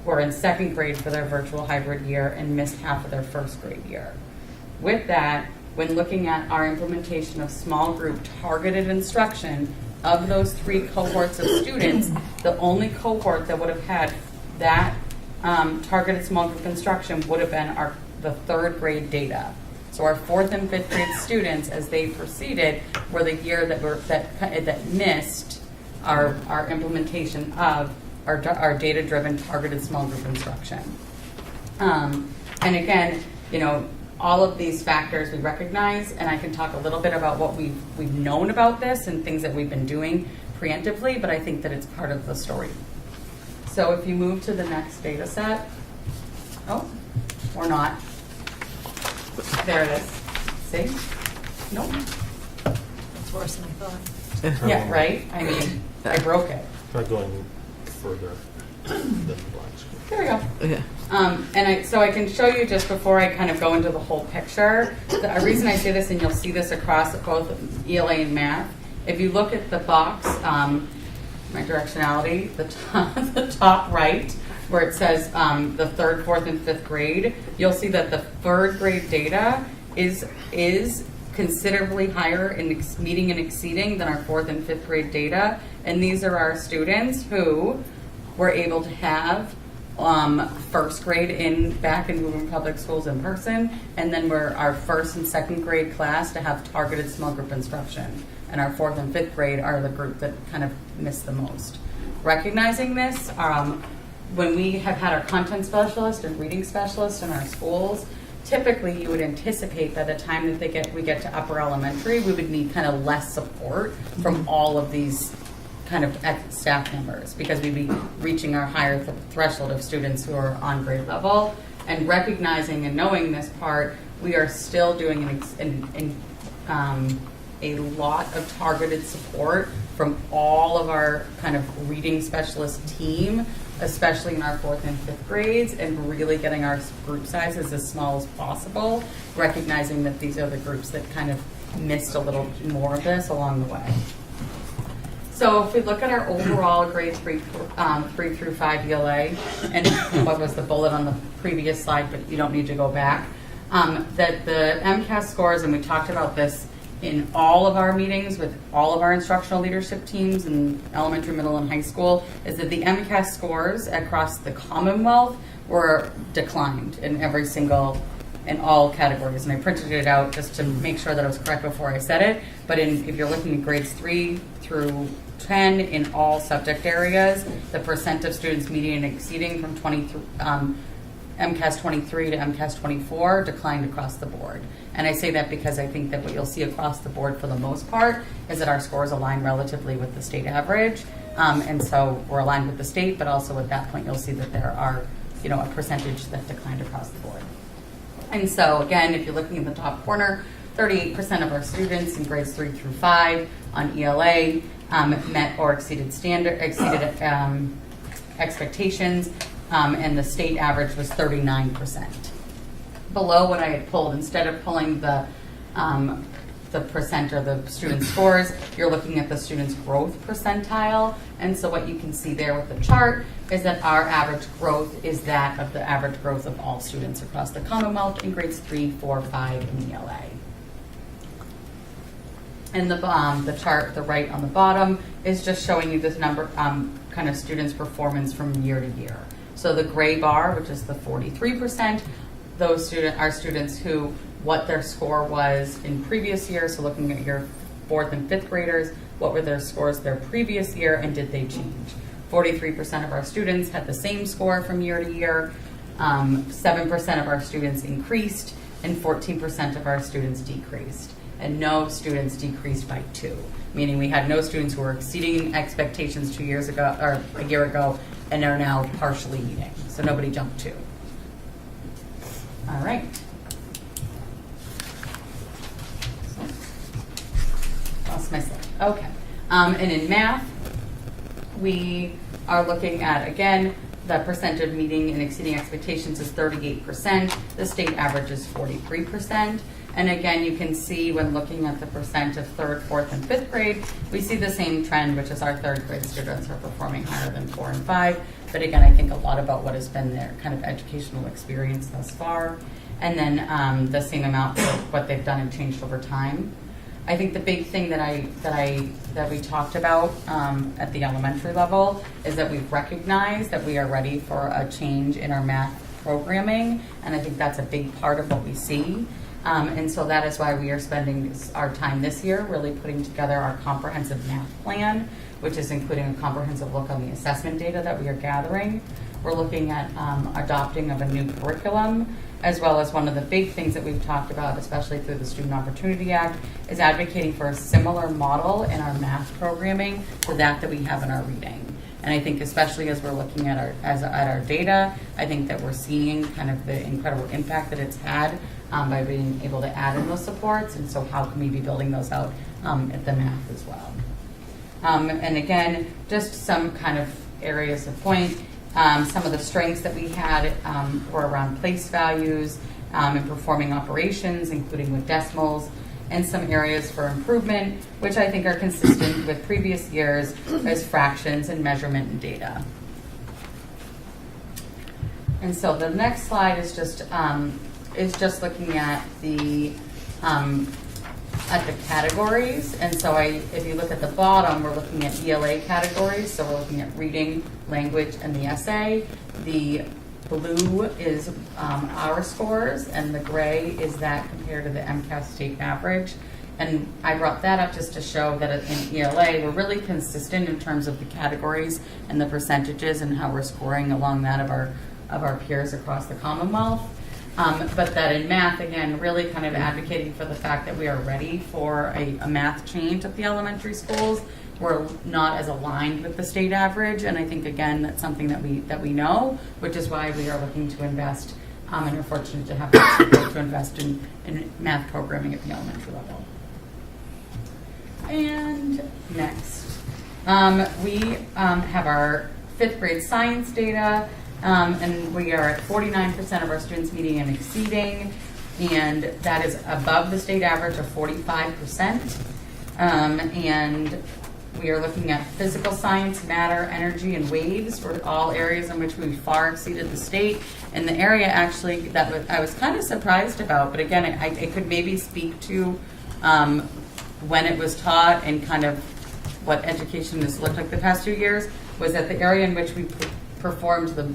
Speaker 10: were in second grade for their virtual hybrid year and missed half of their first grade year. With that, when looking at our implementation of small group targeted instruction, of those three cohorts of students, the only cohort that would have had that targeted small group instruction would have been the third grade data. So our fourth and fifth grade students, as they proceeded, were the year that missed our implementation of our data-driven targeted small group instruction. And again, all of these factors we recognize, and I can talk a little bit about what we've known about this and things that we've been doing preemptively, but I think that it's part of the story. So if you move to the next data set, or not. There it is. See? Nope.
Speaker 8: It's worse than I thought.
Speaker 10: Yeah, right? I mean, I broke it.
Speaker 1: Try going further than the black screen.
Speaker 10: There we go.
Speaker 4: Okay.
Speaker 10: So I can show you just before I kind of go into the whole picture. The reason I say this, and you'll see this across both ELA and math, if you look at the box, my directionality, the top right, where it says the third, fourth, and fifth grade, you'll see that the third grade data is considerably higher in meeting and exceeding than our fourth and fifth grade data. And these are our students who were able to have first grade back in Woburn Public Schools in person, and then we're our first and second grade class to have targeted small group instruction. And our fourth and fifth grade are the group that kind of missed the most. Recognizing this, when we have had our content specialist and reading specialist in our schools, typically you would anticipate by the time that we get to upper elementary, we would need kind of less support from all of these kind of staff members, because we'd be reaching our higher threshold of students who are on grade level. And recognizing and knowing this part, we are still doing a lot of targeted support from all of our kind of reading specialist team, especially in our fourth and fifth grades, and really getting our group sizes as small as possible, recognizing that these are the groups that kind of missed a little more of this along the way. So if we look at our overall grades 3 through 5 ELA, and what was the bullet on the previous slide, but you don't need to go back, that the MCAS scores, and we talked about this in all of our meetings with all of our instructional leadership teams in elementary, middle, and high school, is that the MCAS scores across the Commonwealth were declined in all categories. And I printed it out just to make sure that I was correct before I said it. But if you're looking at grades 3 through 10 in all subject areas, the percent of students meeting and exceeding from MCAS 23 to MCAS 24 declined across the board. And I say that because I think that what you'll see across the board for the most part is that our scores align relatively with the state average. And so we're aligned with the state, but also at that point you'll see that there are, a percentage that declined across the board. And so again, if you're looking in the top corner, 38% of our students in grades 3 through 5 on ELA met or exceeded expectations, and the state average was 39%. Below what I had pulled, instead of pulling the percent or the student scores, you're looking at the student's growth percentile. And so what you can see there with the chart is that our average growth is that of the average growth of all students across the Commonwealth in grades 3, 4, 5 in ELA. And the chart, the right on the bottom, is just showing you this number, kind of students' performance from year to year. So the gray bar, which is the 43%, are students who, what their score was in previous years, so looking at your fourth and fifth graders, what were their scores their previous year, and did they change? 43% of our students had the same score from year to year, 7% of our students increased, and 14% of our students decreased. And no students decreased by 2, meaning we had no students who were exceeding expectations 2 years ago, or a year ago, and are now partially meeting. So nobody jumped 2. All right. lost my slide. Okay. And in math, we are looking at, again, the percent of meeting and exceeding expectations is 38%. The state average is 43%. And again, you can see when looking at the percent of 3rd, 4th, and 5th grade, we see the same trend, which is our 3rd grade students are performing higher than 4 and 5. But again, I think a lot about what has been their kind of educational experience thus far. And then the same amount for what they've done and changed over time. I think the big thing that we talked about at the elementary level is that we've recognized that we are ready for a change in our math programming, and I think that's a big part of what we see. And so that is why we are spending our time this year really putting together our comprehensive math plan, which is including a comprehensive look on the assessment data that we are gathering. We're looking at adopting of a new curriculum, as well as one of the big things that we've talked about, especially through the Student Opportunity Act, is advocating for a similar model in our math programming to that we have in our reading. And I think especially as we're looking at our data, I think that we're seeing kind of the incredible impact that it's had by being able to add in those supports. And so how can we be building those out at the math as well? And again, just some kind of areas of point. Some of the strengths that we had were around place values and performing operations, including with decimals, and some areas for improvement, which I think are consistent with previous years as fractions and measurement and data. And so the next slide is just looking at the categories. And so if you look at the bottom, we're looking at ELA categories. So we're looking at reading, language, and the essay. The blue is our scores, and the gray is that compared to the MCAS state average. And I brought that up just to show that in ELA, we're really consistent in terms of the categories and the percentages and how we're scoring along that of our peers across the Commonwealth. But that in math, again, really kind of advocating for the fact that we are ready for a math change at the elementary schools. We're not as aligned with the state average, and I think, again, that's something that we know, which is why we are looking to invest and are fortunate to have the support to invest in math programming at the elementary level. And next, we have our 5th grade science data. And we are at 49% of our students meeting and exceeding, and that is above the state average of 45%. And we are looking at physical science, matter, energy, and waves for all areas in which we far exceeded the state. And the area actually that I was kind of surprised about, but again, it could maybe speak to when it was taught and kind of what education has looked like the past 2 years, was that the area in which we performed the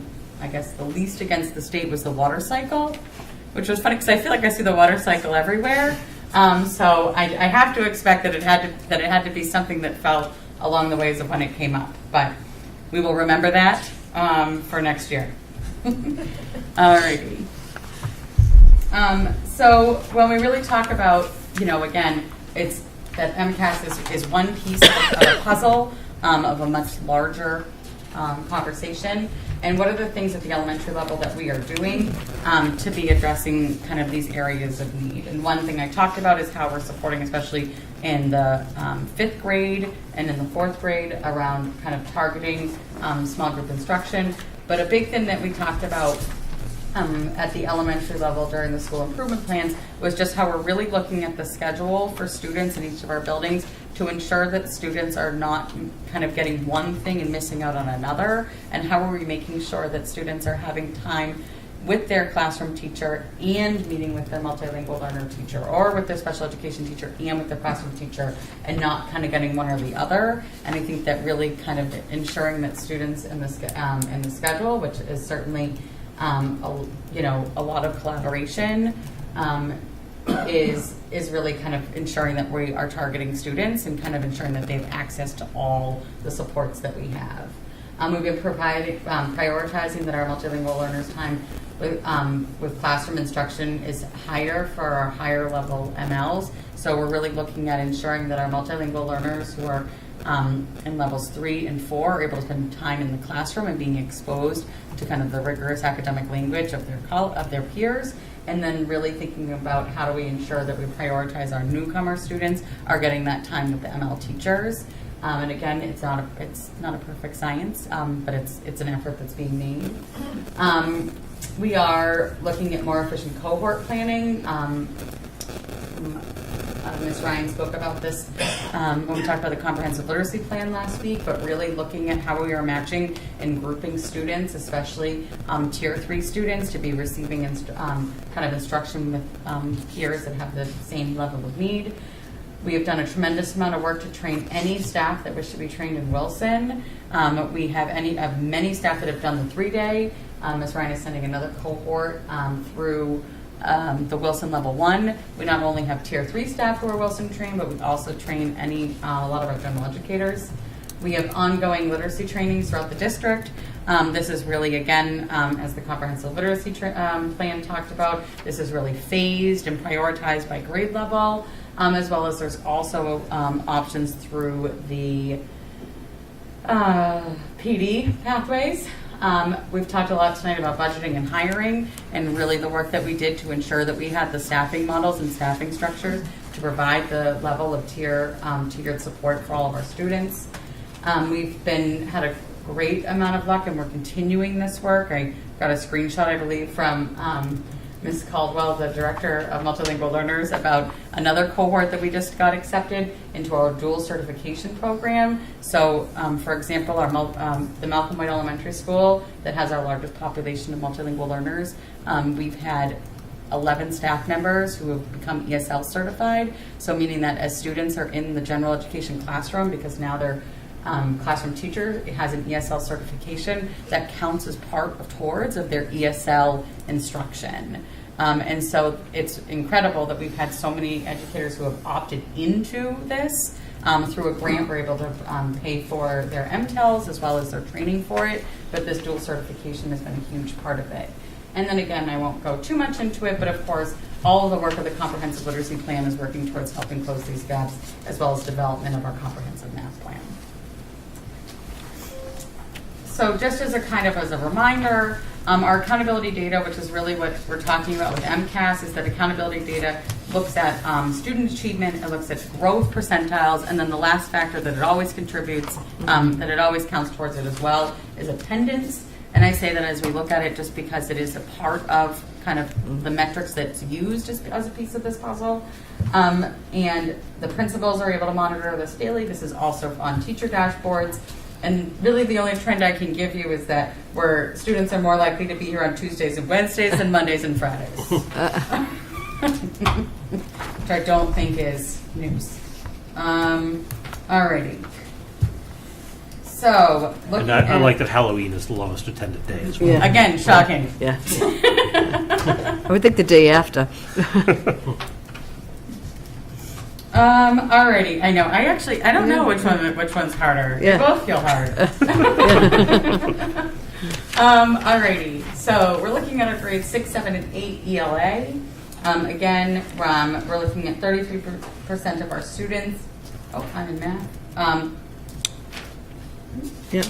Speaker 10: least against the state was the water cycle, which was funny because I feel like I see the water cycle everywhere. So I have to expect that it had to be something that fell along the ways of when it came up. But we will remember that for next year. Alrighty. So when we really talk about, again, it's that MCAS is one piece of a puzzle of a much larger conversation. And what are the things at the elementary level that we are doing to be addressing kind of these areas of need? And one thing I talked about is how we're supporting, especially in the 5th grade and in the 4th grade, around kind of targeting small group instruction. But a big thing that we talked about at the elementary level during the school improvement plans was just how we're really looking at the schedule for students in each of our buildings to ensure that students are not kind of getting one thing and missing out on another, and how are we making sure that students are having time with their classroom teacher and meeting with their multilingual learner teacher, or with their special education teacher and with their classroom teacher, and not kind of getting one or the other. And I think that really kind of ensuring that students in the schedule, which is certainly a lot of collaboration, is really kind of ensuring that we are targeting students and kind of ensuring that they have access to all the supports that we have. We've been prioritizing that our multilingual learners' time with classroom instruction is higher for our higher level MLs. So we're really looking at ensuring that our multilingual learners who are in levels 3 and 4 are able to spend time in the classroom and being exposed to kind of the rigorous academic language of their peers, and then really thinking about how do we ensure that we prioritize our newcomer students are getting that time with the ML teachers. And again, it's not a perfect science, but it's an effort that's being made. We are looking at more efficient cohort planning. Ms. Ryan spoke about this when we talked about the comprehensive literacy plan last week, but really looking at how we are matching and grouping students, especially tier 3 students, to be receiving kind of instruction with peers that have the same level of need. We have done a tremendous amount of work to train any staff that wish to be trained in Wilson. We have many staff that have done the 3-day. Ms. Ryan is sending another cohort through the Wilson Level 1. We not only have Tier 3 staff who are Wilson trained, but we also train a lot of our general educators. We have ongoing literacy trainings throughout the district. This is really, again, as the comprehensive literacy plan talked about, this is really phased and prioritized by grade level, as well as there's also options through the PD pathways. We've talked a lot tonight about budgeting and hiring, and really the work that we did to ensure that we had the staffing models and staffing structures to provide the level of tiered support for all of our students. We've had a great amount of luck, and we're continuing this work. I got a screenshot, I believe, from Ms. Caldwell, the Director of Multilingual Learners, about another cohort that we just got accepted into our dual certification program. So, for example, the Malcolm White Elementary School that has our largest population of multilingual learners, we've had 11 staff members who have become ESL certified. So meaning that as students are in the general education classroom, because now their classroom teacher has an ESL certification, that counts as part towards their ESL instruction. And so it's incredible that we've had so many educators who have opted into this. Through a grant, we're able to pay for their MTELs as well as their training for it, but this dual certification has been a huge part of it. And then again, I won't go too much into it, but of course, all of the work of the comprehensive literacy plan is working towards helping close these gaps, as well as development of our comprehensive math plan. So just as a reminder, our accountability data, which is really what we're talking about with MCAS, is that accountability data looks at student achievement, it looks at growth percentiles, and then the last factor that it always contributes, that it always counts towards it as well, is attendance. And I say that as we look at it just because it is a part of kind of the metrics that's used as a piece of this puzzle. And the principals are able to monitor this daily. This is also on teacher dashboards. And really the only trend I can give you is that where students are more likely to be here on Tuesdays and Wednesdays than Mondays and Fridays. Which I don't think is news. Alrighty. So,
Speaker 1: and I like that Halloween is the lowest attended day as well.
Speaker 7: Yeah.
Speaker 10: Again, shocking.
Speaker 7: Yeah. I would think the day after.
Speaker 10: Alrighty. I know. I don't know which one's harder.
Speaker 7: Yeah.
Speaker 10: They both feel hard. Alrighty. So we're looking at our grades 6, 7, and 8 ELA. Again, we're looking at 33% of our students. Oh, I'm in math.
Speaker 7: Yep.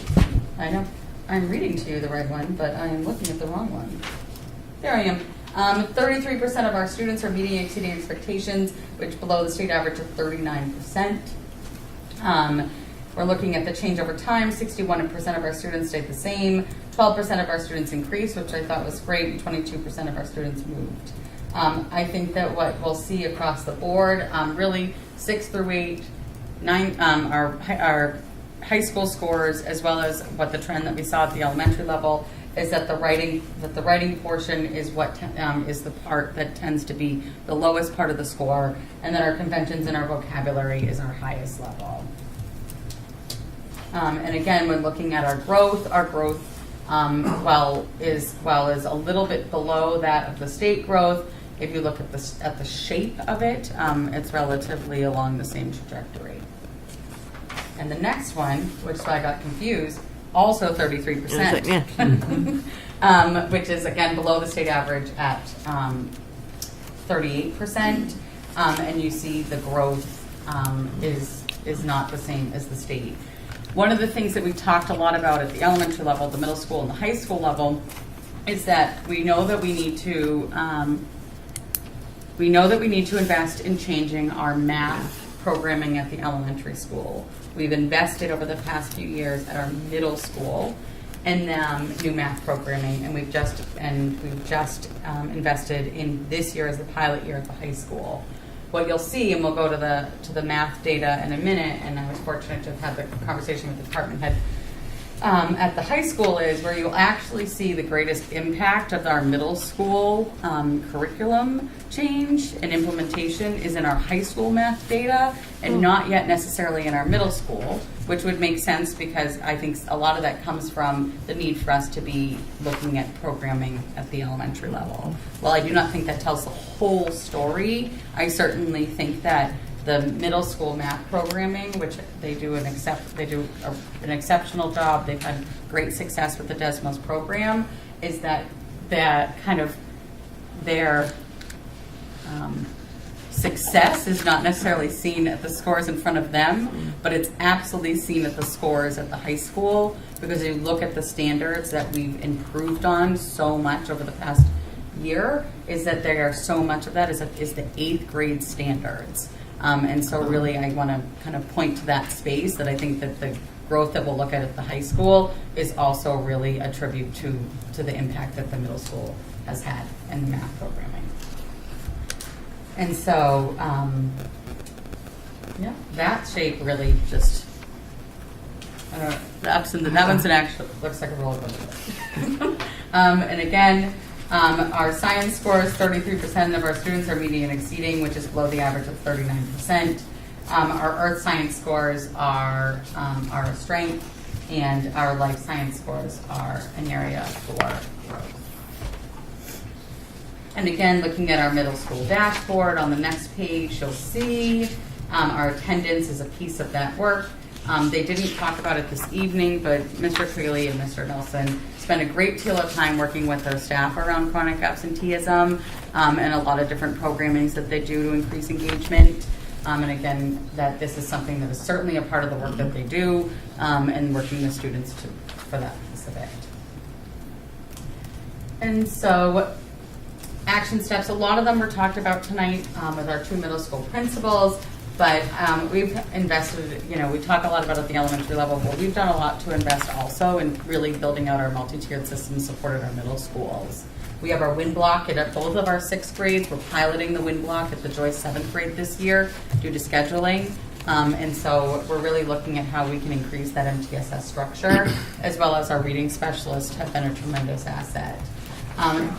Speaker 10: I know. I'm reading to you the right one, but I am looking at the wrong one. There I am. 33% of our students are meeting and exceeding expectations, which below the state average of 39%. We're looking at the change over time. 61% of our students stayed the same. 12% of our students increased, which I thought was great, and 22% of our students moved. I think that what we'll see across the board, really 6 through 8, 9, our high school scores, as well as what the trend that we saw at the elementary level, is that the writing portion is what is the part that tends to be the lowest part of the score, and that our conventions and our vocabulary is our highest level. And again, when looking at our growth, is a little bit below that of the state growth. If you look at the shape of it, it's relatively along the same trajectory. And the next one, which I got confused, also 33%, which is again below the state average at 38%. And you see the growth is not the same as the state. One of the things that we talked a lot about at the elementary level, the middle school, and the high school level is that we know that we need to We know that we need to invest in changing our math programming at the elementary school. We've invested over the past few years at our middle school in new math programming, and we've just invested in this year as the pilot year at the high school. What you'll see, and we'll go to the math data in a minute, and I was fortunate to have had the conversation with the department head at the high school, is where you'll actually see the greatest impact of our middle school curriculum change and implementation is in our high school math data and not yet necessarily in our middle school, which would make sense because I think a lot of that comes from the need for us to be looking at programming at the elementary level. While I do not think that tells the whole story, I certainly think that the middle school math programming, which they do an exceptional job. They've had great success with the Desmos program. Is that kind of their success is not necessarily seen at the scores in front of them, but it's absolutely seen at the scores at the high school, because if you look at the standards that we've improved on so much over the past year, is that there are so much of that is the 8th grade standards. And so really I want to kind of point to that space that I think that the growth that we'll look at the high school is also really a tribute to the impact that the middle school has had in the math programming. And so, yeah, that shape really just, that one's an actual, looks like a roller coaster. And again, our science scores, 33% of our students are meeting and exceeding, which is below the average of 39%. Our earth science scores are a strength, and our life science scores are an area for growth. And again, looking at our middle school dashboard on the next page, you'll see our attendance is a piece of that work. They didn't talk about it this evening, but Mr. Creeley and Mr. Nelson spent a great deal of time working with their staff around chronic absenteeism and a lot of different programmings that they do to increase engagement. And again, that this is something that is certainly a part of the work that they do and working with students for that piece of it. And so action steps, a lot of them were talked about tonight with our 2 middle school principals. But we've invested, we talk a lot about at the elementary level, but we've done a lot to invest also in really building out our multi-tiered system support at our middle schools. We have our WIN block at both of our 6th grades. We're piloting the WIN block at the Joyce 7th grade this year due to scheduling. And so we're really looking at how we can increase that MTSS structure, as well as our reading specialists have been a tremendous asset.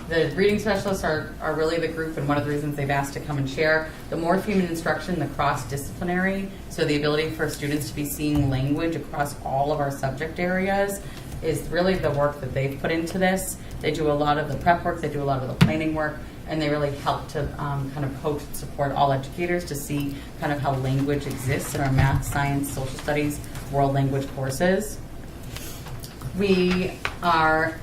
Speaker 10: The reading specialists are really the group, and one of the reasons they've asked to come and share. The more human instruction, the cross-disciplinary, so the ability for students to be seeing language across all of our subject areas is really the work that they've put into this. They do a lot of the prep work, they do a lot of the planning work, and they really help to kind of coach and support all educators to see kind of how language exists in our math, science, social studies, world language courses. We are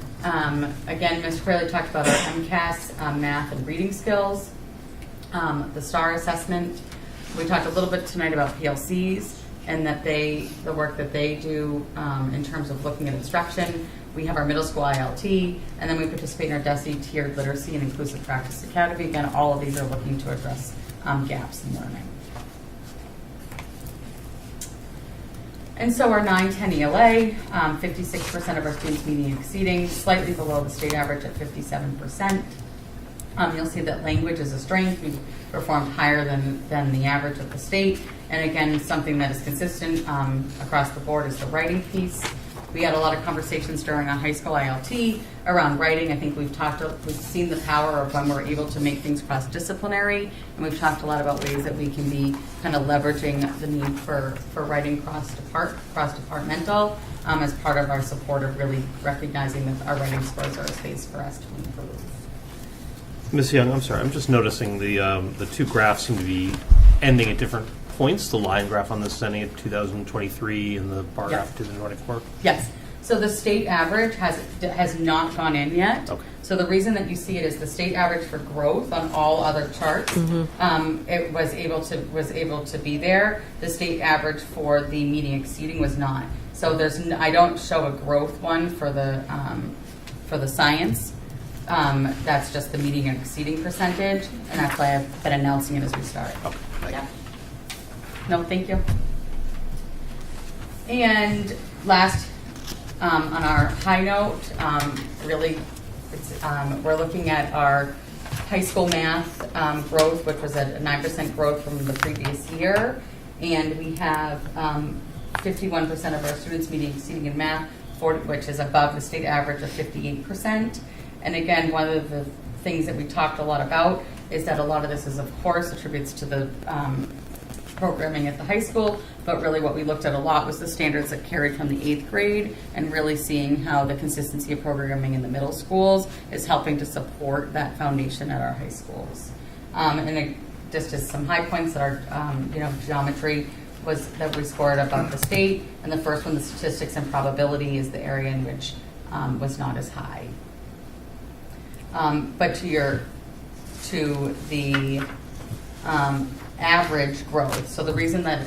Speaker 10: again, Ms. Crayley talked about our MCAS math and reading skills, the STAR assessment. We talked a little bit tonight about PLCs and that the work that they do in terms of looking at instruction. We have our middle school ILT, and then we participate in our DESE tiered literacy and inclusive practice academy. Again, all of these are looking to address gaps in learning. And so our 9-10 ELA, 56% of our students meeting and exceeding, slightly below the state average at 57%. You'll see that language is a strength. We've performed higher than the average of the state. And again, something that is consistent across the board is the writing piece. We had a lot of conversations during our high school ILT around writing. I think we've seen the power of when we're able to make things cross-disciplinary, and we've talked a lot about ways that we can be kind of leveraging the need for writing cross-departmental as part of our support of really recognizing that our writing scores are a space for us to improve.
Speaker 1: Ms. Young, I'm sorry, I'm just noticing the 2 graphs seem to be ending at different points. The line graph on this is ending at 2023 and the bar graph 2024.
Speaker 10: Yes. So the state average has not gone in yet.
Speaker 1: Okay.
Speaker 10: So the reason that you see it is the state average for growth on all other charts. It was able to be there. The state average for the meeting exceeding was not. So I don't show a growth one for the science That's just the meeting and exceeding percentage, and that's why I've been announcing it as we start.
Speaker 5: Okay, thank you.
Speaker 10: Yeah. No, thank you. And last, on our high note, really, we're looking at our high school math growth, which was at a 9% growth from the previous year, and we have 51% of our students meeting exceeding in math, which is above the state average of 58%. And again, one of the things that we talked a lot about is that a lot of this is, of course, attributes to the programming at the high school, but really what we looked at a lot was the standards that carried from the 8th grade, and really seeing how the consistency of programming in the middle schools is helping to support that foundation at our high schools. Just as some high points that are, geometry was that we scored above the state, and the first one, the statistics and probability, is the area in which was not as high. But to the average growth. So the reason that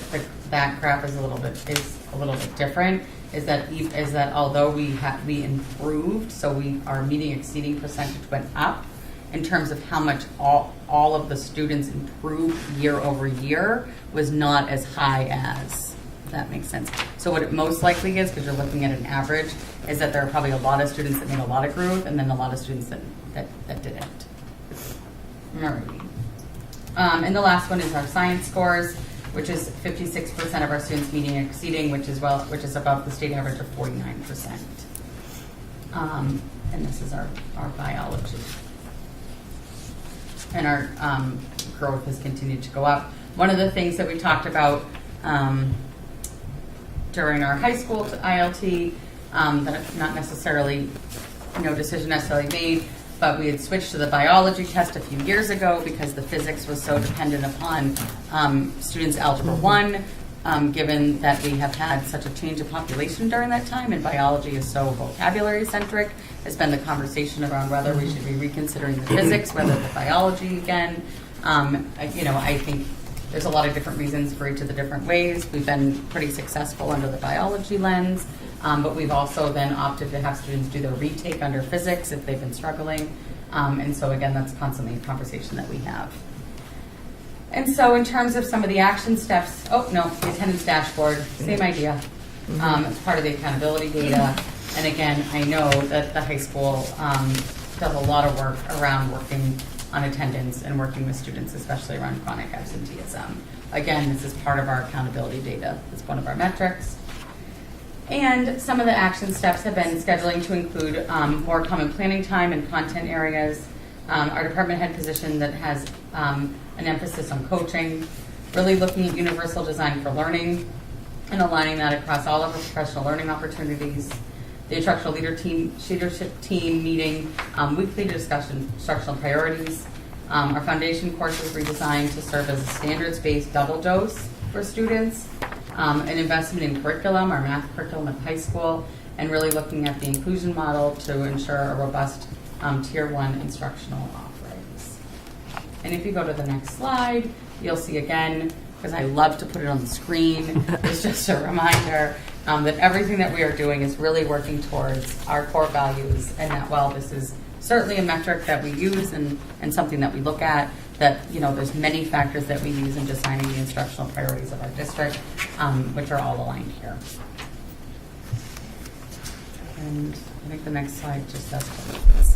Speaker 10: that graph is a little bit different is that although we improved, so our meeting exceeding percentage went up in terms of how much all of the students improved year over year, was not as high as, if that makes sense. So what it most likely is, because you're looking at an average, is that there are probably a lot of students that made a lot of growth, and then a lot of students that didn't. Alrighty. And the last one is our science scores, which is 56% of our students meeting and exceeding, which is above the state average of 49%. And this is our biology. And our growth has continued to go up. One of the things that we talked about during our high school ILT, that not necessarily, no decision necessarily made, but we had switched to the biology test a few years ago because the physics was so dependent upon students' Algebra 1, given that we have had such a change of population during that time, and biology is so vocabulary-centric, has been the conversation around whether we should be reconsidering the physics, whether the biology again. I think there's a lot of different reasons for each of the different ways. We've been pretty successful under the biology lens. But we've also then opted to have students do their retake under physics if they've been struggling. And so again, that's constantly a conversation that we have. And so in terms of some of the action steps, the attendance dashboard, same idea. It's part of the accountability data. And again, I know that the high school does a lot of work around working on attendance and working with students, especially around chronic absenteeism. Again, this is part of our accountability data. It's one of our metrics. And some of the action steps have been scheduling to include more common planning time and content areas, our department head position that has an emphasis on coaching, really looking at universal design for learning and aligning that across all of our professional learning opportunities, the instructional leadership team meeting weekly to discuss instructional priorities, our foundation courses redesigned to serve as a standards-based double dose for students, an investment in curriculum, our math curriculum at high school, and really looking at the inclusion model to ensure a robust Tier 1 instructional offerings. And if you go to the next slide, you'll see again, because I love to put it on the screen, it's just a reminder that everything that we are doing is really working towards our core values, and that while this is certainly a metric that we use and something that we look at, that there's many factors that we use in designing the instructional priorities of our district, which are all aligned here. And I think the next slide just does cover this.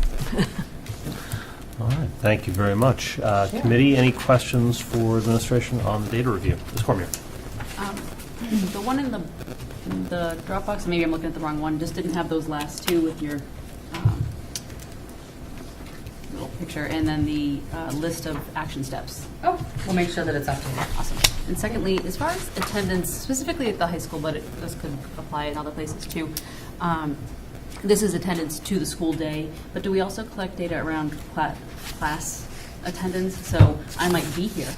Speaker 1: All right, thank you very much. Committee, any questions for administration on the data review? Ms. Cormier.
Speaker 3: The one in the Dropbox, maybe I'm looking at the wrong one, just didn't have those last two with your little picture, and then the list of action steps.
Speaker 10: Oh, we'll make sure that it's updated.
Speaker 3: Awesome. And secondly, as far as attendance, specifically at the high school, but this could apply in other places too, this is attendance to the school day, but do we also collect data around class attendance? So I might be here,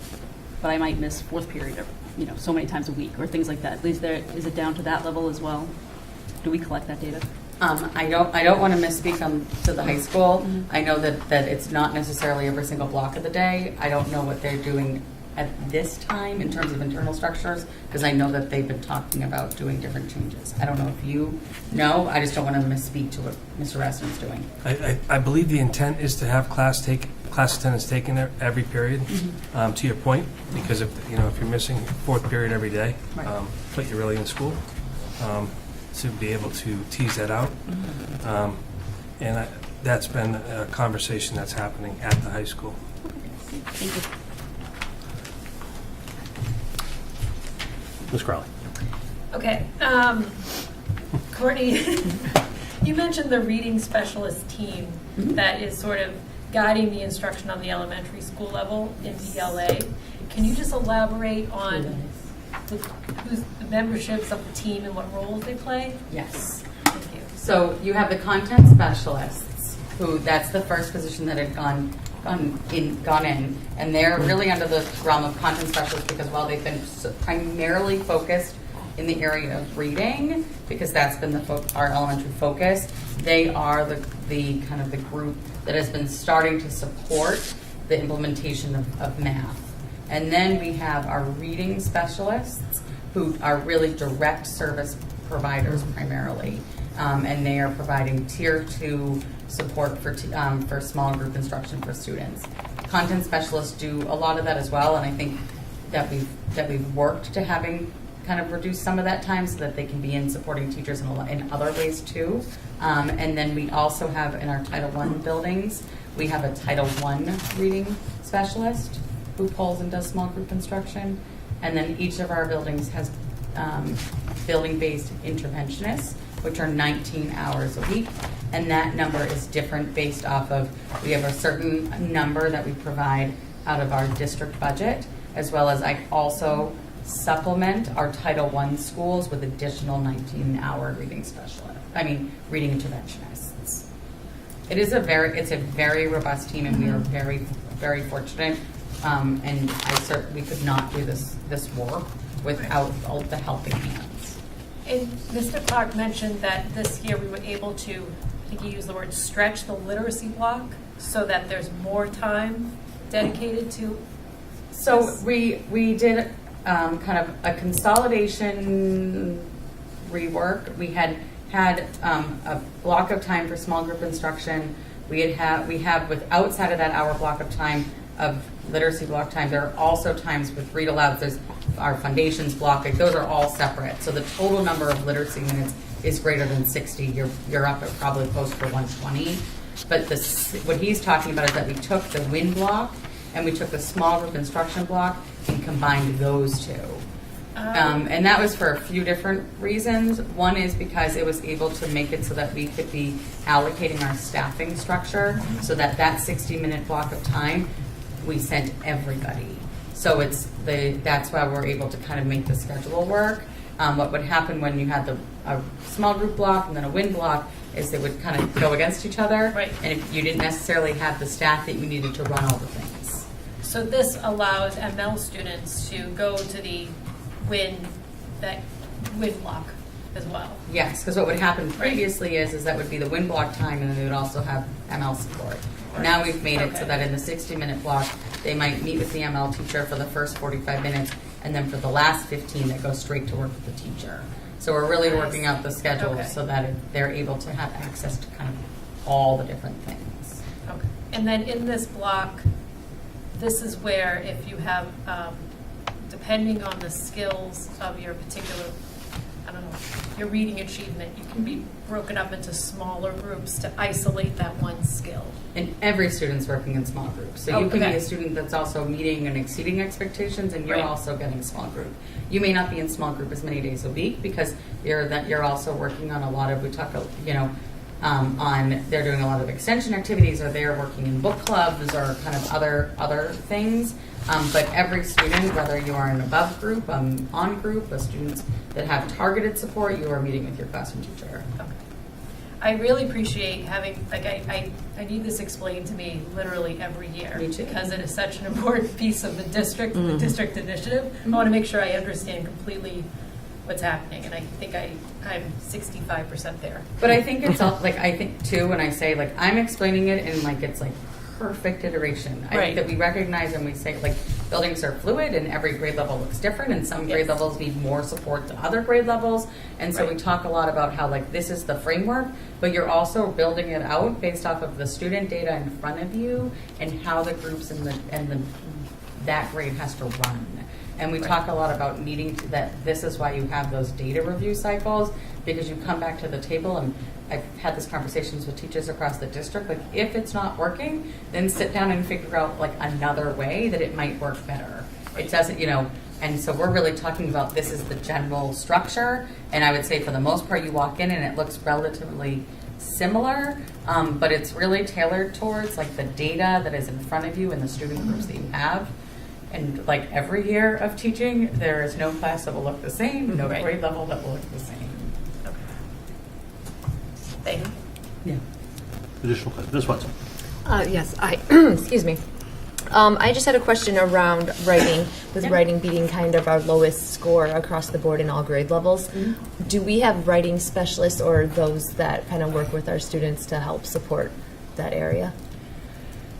Speaker 3: but I might miss fourth period, so many times a week, or things like that. Is it down to that level as well? Do we collect that data?
Speaker 10: I don't want to misspeak to the high school. I know that it's not necessarily every single block of the day. I don't know what they're doing at this time in terms of internal structures, because I know that they've been talking about doing different changes. I don't know if you know, I just don't want to misspeak to what Mr. Rasmussen's doing.
Speaker 2: I believe the intent is to have class attendance taken every period, to your point, because if you're missing fourth period every day,
Speaker 10: Right.
Speaker 2: but you're really in school, to be able to tease that out. That's been a conversation that's happening at the high school.
Speaker 3: Thank you.
Speaker 1: Ms. Crowley.
Speaker 8: Okay. Courtney, you mentioned the reading specialist team that is sort of guiding the instruction on the elementary school level in ELA. Can you just elaborate on who's the memberships of the team and what roles they play?
Speaker 10: Yes.
Speaker 8: Thank you.
Speaker 10: So you have the content specialists, who that's the first position that had gone in, and they're really under the realm of content specialists because while they've been primarily focused in the area of reading, because that's been our elementary focus, they are the kind of the group that has been starting to support the implementation of math. And then we have our reading specialists, who are really direct service providers primarily, and they are providing tier 2 support for small group instruction for students. Content specialists do a lot of that as well, and I think that we've worked to having kind of reduce some of that time so that they can be in supporting teachers in other ways too. And then we also have in our Title I buildings, we have a Title I reading specialist who pulls and does small group instruction. And then each of our buildings has building-based interventionists, which are 19 hours a week. And that number is different based off of, we have a certain number that we provide out of our district budget, as well as I also supplement our Title I schools with additional 19-hour reading reading interventionists. It's a very robust team, and we are very, very fortunate. And we could not do this work without all the helping hands.
Speaker 8: And Mr. Clark mentioned that this year we were able to, I think he used the word stretch the literacy block so that there's more time dedicated to.
Speaker 10: So
Speaker 8: this.
Speaker 10: we did kind of a consolidation rework. We had a block of time for small group instruction. We have with outside of that hour block of time of literacy block time, there are also times with read alouds. There's our foundations block. Those are all separate. So the total number of literacy minutes is greater than 60. You're up at probably close to 120. But what he's talking about is that we took the WIN block and we took the small group instruction block and combined those two. And that was for a few different reasons. One is because it was able to make it so that we could be allocating our staffing structure so that 60-minute block of time we sent everybody. So that's why we're able to kind of make the schedule work. What would happen when you had a small group block and then a WIN block is they would kind of go against each other.
Speaker 8: Right.
Speaker 10: And if you didn't necessarily have the staff that you needed to run all the things.
Speaker 8: So this allows ML students to go to the WIN block as well.
Speaker 10: Yes, because what would happen previously is that would be the WIN block time, and then they would also have ML support. Right. Now we've made it so that in the 60-minute block, they might meet with the ML teacher for the first 45 minutes, and then for the last 15, they go straight to work with the teacher. So we're really working out the schedule so that they're able to have access to kind of all the different things.
Speaker 8: Okay. And then in this block, this is where if you have, depending on the skills of your particular, your reading achievement, you can be broken up into smaller groups to isolate that one skill.
Speaker 10: And every student's working in small groups. So you can be a student that's also meeting and exceeding expectations, and you're also getting small group. You may not be in small group as many days a week because you're also working on a lot of, they're doing a lot of extension activities, or they're working in book clubs or kind of other things. But every student, whether you are in above group, on group, the students that have targeted support, you are meeting with your classroom teacher.
Speaker 8: Okay. I really appreciate having, I need this explained to me literally every year.
Speaker 10: Me too.
Speaker 8: Because it is such an important piece of the district, the district initiative. I want to make sure I understand completely what's happening, and I think I'm 65% there.
Speaker 10: But I think it's all, I think too, when I say, I'm explaining it in it's perfect iteration. I think that we recognize and we say, buildings are fluid and every grade level looks different, and some grade levels need more support than other grade levels. And so we talk a lot about how like this is the framework, but you're also building it out based off of the student data in front of you and how the groups that grade has to run. And we talk a lot about needing to, that this is why you have those data review cycles, because you come back to the table, and I've had these conversations with teachers across the district, like if it's not working, then sit down and figure out like another way that it might work better. It doesn't, and so we're really talking about this is the general structure, and I would say for the most part you walk in and it looks relatively similar, but it's really tailored towards like the data that is in front of you and the student groups that you have. And like every year of teaching, there is no class that will look the same, no grade level that will look the same.
Speaker 8: Thank you.
Speaker 10: Yeah.
Speaker 1: Additional question. Ms. Watson.
Speaker 9: Yes, excuse me. I just had a question around writing, with writing being kind of our lowest score across the board in all grade levels. Do we have writing specialists or those that kind of work with our students to help support that area?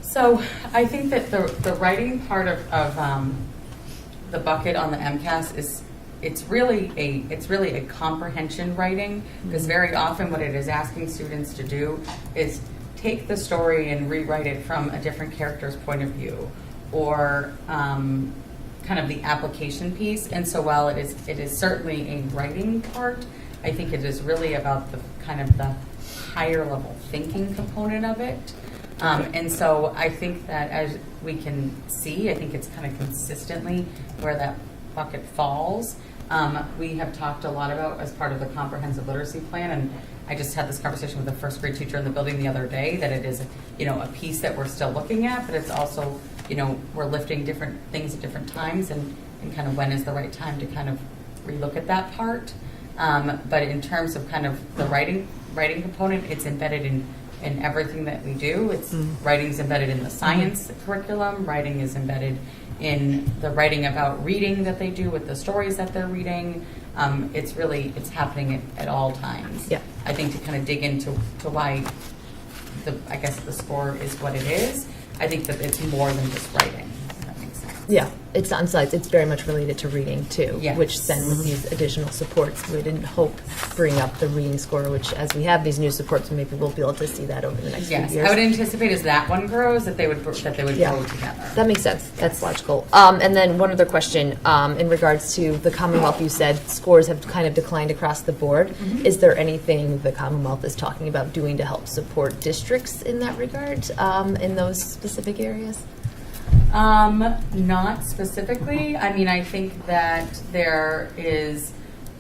Speaker 10: So I think that the writing part of the bucket on the MCAS is it's really a comprehension writing, because very often what it is asking students to do is take the story and rewrite it from a different character's point of view, or kind of the application piece. And so while it is certainly a writing part, I think it is really about the kind of the higher level thinking component of it. And so I think that as we can see, I think it's kind of consistently where that bucket falls. We have talked a lot about as part of the comprehensive literacy plan, and I just had this conversation with a first grade teacher in the building the other day, that it is, a piece that we're still looking at, but it's also, we're lifting different things at different times, and kind of when is the right time to kind of relook at that part. But in terms of kind of the writing component, it's embedded in everything that we do. It's writing's embedded in the science curriculum. Writing is embedded in the writing about reading that they do with the stories that they're reading. It's happening at all times.
Speaker 9: Yeah.
Speaker 10: I think to kind of dig into why the score is what it is. I think that it's more than just writing. If that makes sense.
Speaker 9: Yeah, it's on sites. It's very much related to reading too,
Speaker 10: Yes.
Speaker 9: which then with these additional supports, we didn't hope bring up the reading score, which as we have these new supports, maybe we'll be able to see that over the next few
Speaker 10: Yes,
Speaker 9: years.
Speaker 10: I would anticipate as that one grows that they would go together.
Speaker 9: That makes sense. That's logical. And then one other question in regards to the Commonwealth. You said scores have kind of declined across the board. Is there anything the Commonwealth is talking about doing to help support districts in that regard, in those specific areas?
Speaker 10: Not specifically. I mean, I think that there is,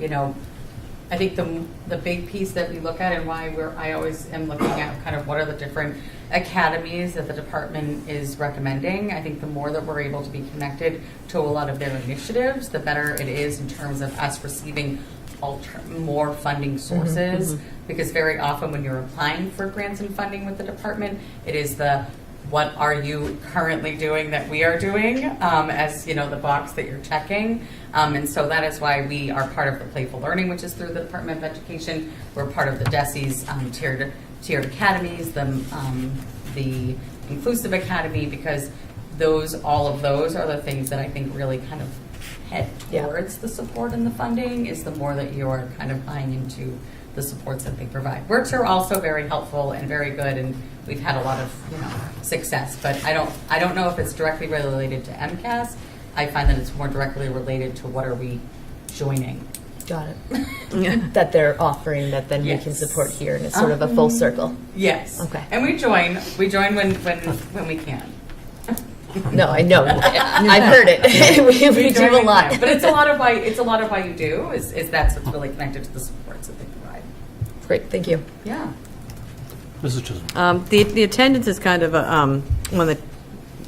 Speaker 10: I think the big piece that we look at, and why I always am looking at kind of what are the different academies that the department is recommending. I think the more that we're able to be connected to a lot of their initiatives, the better it is in terms of us receiving more funding sources. Because very often when you're applying for grants and funding with the department, it is what are you currently doing that we are doing, as the box that you're checking. And so that is why we are part of the Playful Learning, which is through the Department of Education. We're part of the DESE's tiered academies, the Inclusive Academy, because all of those are the things that I think really kind of head towards the support and the funding, is the more that you are kind of buying into the supports that they provide. Works are also very helpful and very good, and we've had a lot of success. But I don't know if it's directly related to MCAS. I find that it's more directly related to what are we joining.
Speaker 9: Got it. That they're offering that then we can support here, and it's sort of a full circle.
Speaker 10: Yes.
Speaker 9: Okay.
Speaker 10: And we join when we can.
Speaker 9: No, I know. I've heard it. we do a lot.
Speaker 10: But it's a lot of why you do is that's what's really connected to the supports that they provide.
Speaker 9: Great, thank you.
Speaker 10: Yeah.
Speaker 1: Mrs. Chisholm.
Speaker 7: The attendance is kind of one that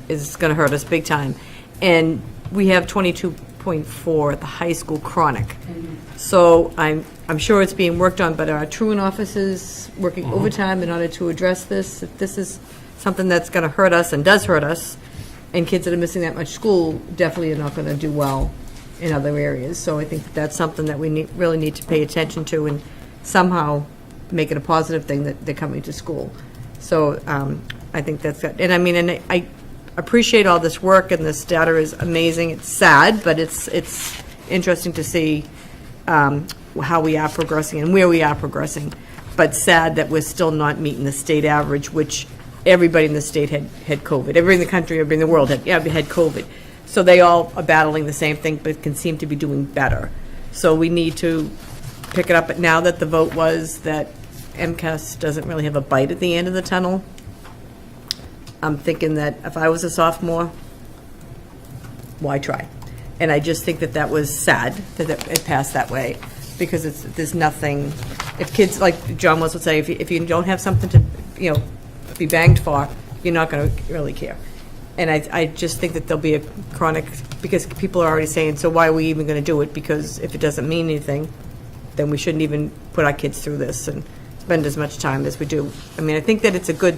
Speaker 7: is going to hurt us big time. And we have 22.4 at the high school chronic. So I'm sure it's being worked on, but are our truant offices working overtime in order to address this? If this is something that's going to hurt us and does hurt us, and kids that are missing that much school definitely are not going to do well in other areas. So I think that's something that we really need to pay attention to and somehow make it a positive thing that they're coming to school. So I think that's good. And I mean, and I appreciate all this work, and this data is amazing. It's sad, but it's interesting to see how we are progressing and where we are progressing. But sad that we're still not meeting the state average, which everybody in the state had COVID. Everybody in the country, everybody in the world had COVID. So they all are battling the same thing, but can seem to be doing better. So we need to pick it up. But now that the vote was that MCAS doesn't really have a bite at the end of the tunnel, I'm thinking that if I was a sophomore, why try? And I just think that was sad that it passed that way, because there's nothing. If kids, like John Wells would say, if you don't have something to be banged for, you're not going to really care. And I just think that there'll be a chronic, because people are already saying, so why are we even going to do it? Because if it doesn't mean anything, then we shouldn't even put our kids through this and spend as much time as we do. I mean, I think that it's a good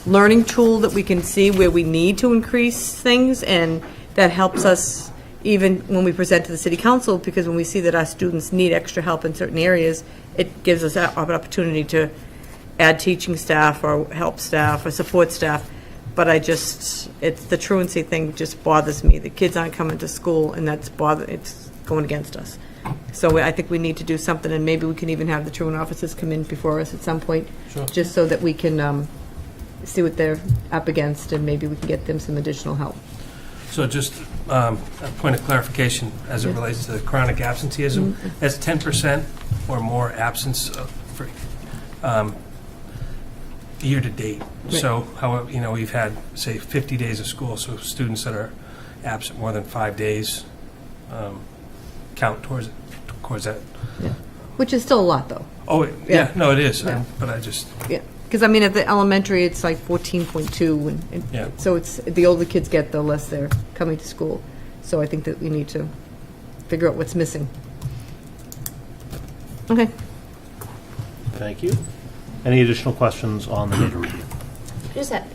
Speaker 7: learning tool that we can see where we need to increase things, and that helps us even when we present to the city council, because when we see that our students need extra help in certain areas, it gives us an opportunity to add teaching staff or help staff or support staff. But it's the truancy thing just bothers me. The kids aren't coming to school, and it's going against us. So I think we need to do something, and maybe we can even have the truant officers come in before us at some point, just so that we can see what they're up against, and maybe we can get them some additional help.
Speaker 2: So just a point of clarification as it relates to the chronic absenteeism. That's 10% or more absence for year to date. Right. So, however, we've had, say, 50 days of school, so students that are absent more than 5 days count towards that. Yeah.
Speaker 7: Which is still a lot, though.
Speaker 2: Oh, yeah. No, it is. Yeah. But I just...
Speaker 7: Yeah. Because, I mean, at the elementary, it's like 14.2. And so it's the older kids get, the less they're coming to school. So I think that we need to figure out what's missing. Okay.
Speaker 1: Thank you. Any additional questions on the data review?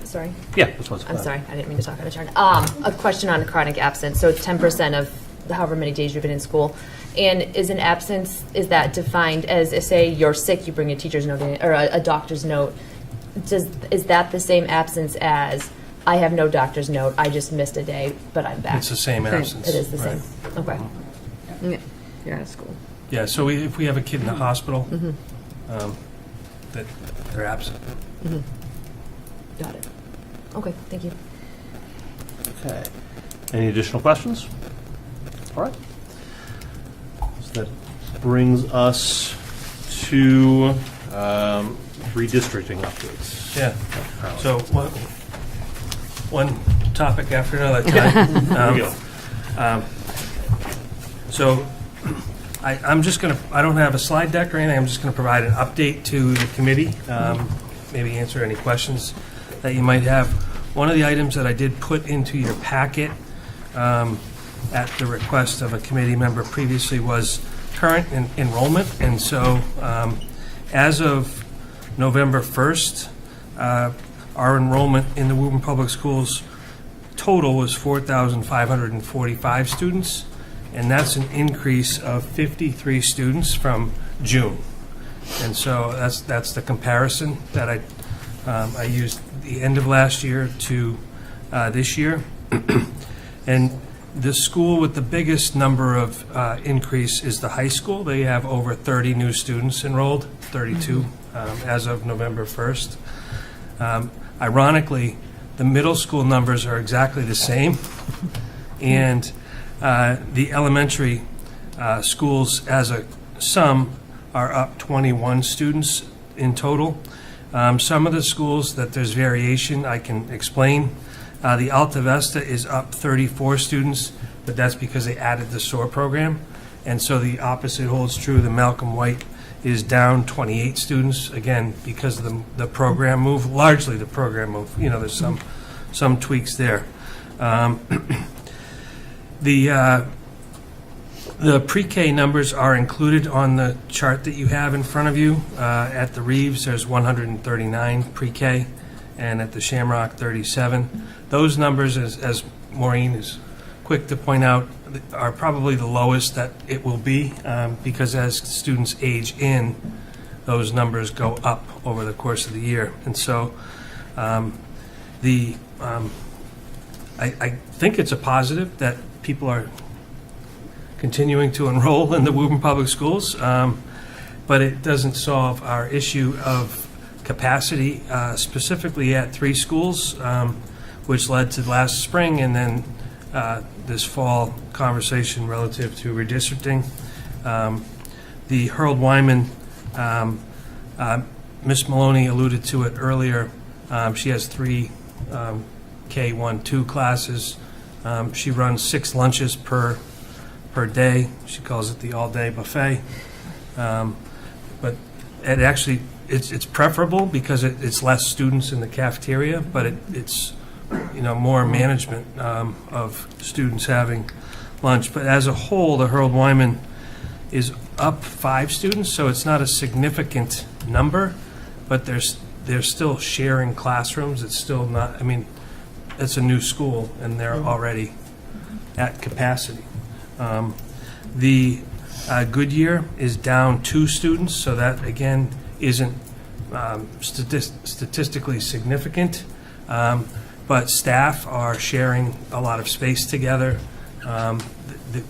Speaker 9: Sorry.
Speaker 1: Yeah, this one's
Speaker 9: I'm sorry. I didn't mean to talk out of turn. A question on chronic absence. So it's 10% of however many days you've been in school. And is an absence, is that defined as, say, you're sick, you bring a teacher's note in, or a doctor's note? Is that the same absence as, I have no doctor's note, I just missed a day, but I'm back?
Speaker 2: It's the same absence.
Speaker 9: It is the same. Okay.
Speaker 7: Yeah, you're out of school.
Speaker 2: Yeah, so if we have a kid in the hospital, that they're absent.
Speaker 9: Got it. Okay, thank you.
Speaker 1: Okay. Any additional questions? All right. So that brings us to redistricting updates.
Speaker 2: Yeah. So one topic after another time.
Speaker 1: Here we go.
Speaker 2: So I'm just going to, I don't have a slide deck or anything. I'm just going to provide an update to the committee, maybe answer any questions that you might have. One of the items that I did put into your packet at the request of a committee member previously was current enrollment. And so as of November 1st, our enrollment in the Woburn Public Schools total was 4,545 students, and that's an increase of 53 students from June. And so that's the comparison that I used the end of last year to this year. And the school with the biggest number of increase is the high school. They have over 30 new students enrolled, 32 as of November 1st. Ironically, the middle school numbers are exactly the same, and the elementary schools as a sum are up 21 students in total. Some of the schools that there's variation, I can explain. The Alta Vista is up 34 students, but that's because they added the SOAR program. And so the opposite holds true. The Malcolm White is down 28 students, again, because of the program move, largely the program move. There's some tweaks there. The pre-K numbers are included on the chart that you have in front of you. At the Reeves, there's 139 pre-K, and at the Shamrock, 37. Those numbers, as Maureen is quick to point out, are probably the lowest that it will be, because as students age in, those numbers go up over the course of the year. And so the I think it's a positive that people are continuing to enroll in the Woburn Public Schools, but it doesn't solve our issue of capacity, specifically at 3 schools, which led to last spring and then this fall conversation relative to redistricting. The Harold Wyman, Ms. Maloney alluded to it earlier. She has 3 K-1-2 classes. She runs 6 lunches per day. She calls it the all-day buffet. But it actually, it's preferable because it's less students in the cafeteria, but it's more management of students having lunch. But as a whole, the Harold Wyman is up 5 students, so it's not a significant number, but they're still sharing classrooms. It's still not, it's a new school, and they're already at capacity. The Goodyear is down 2 students, so that, again, isn't statistically significant, but staff are sharing a lot of space together. The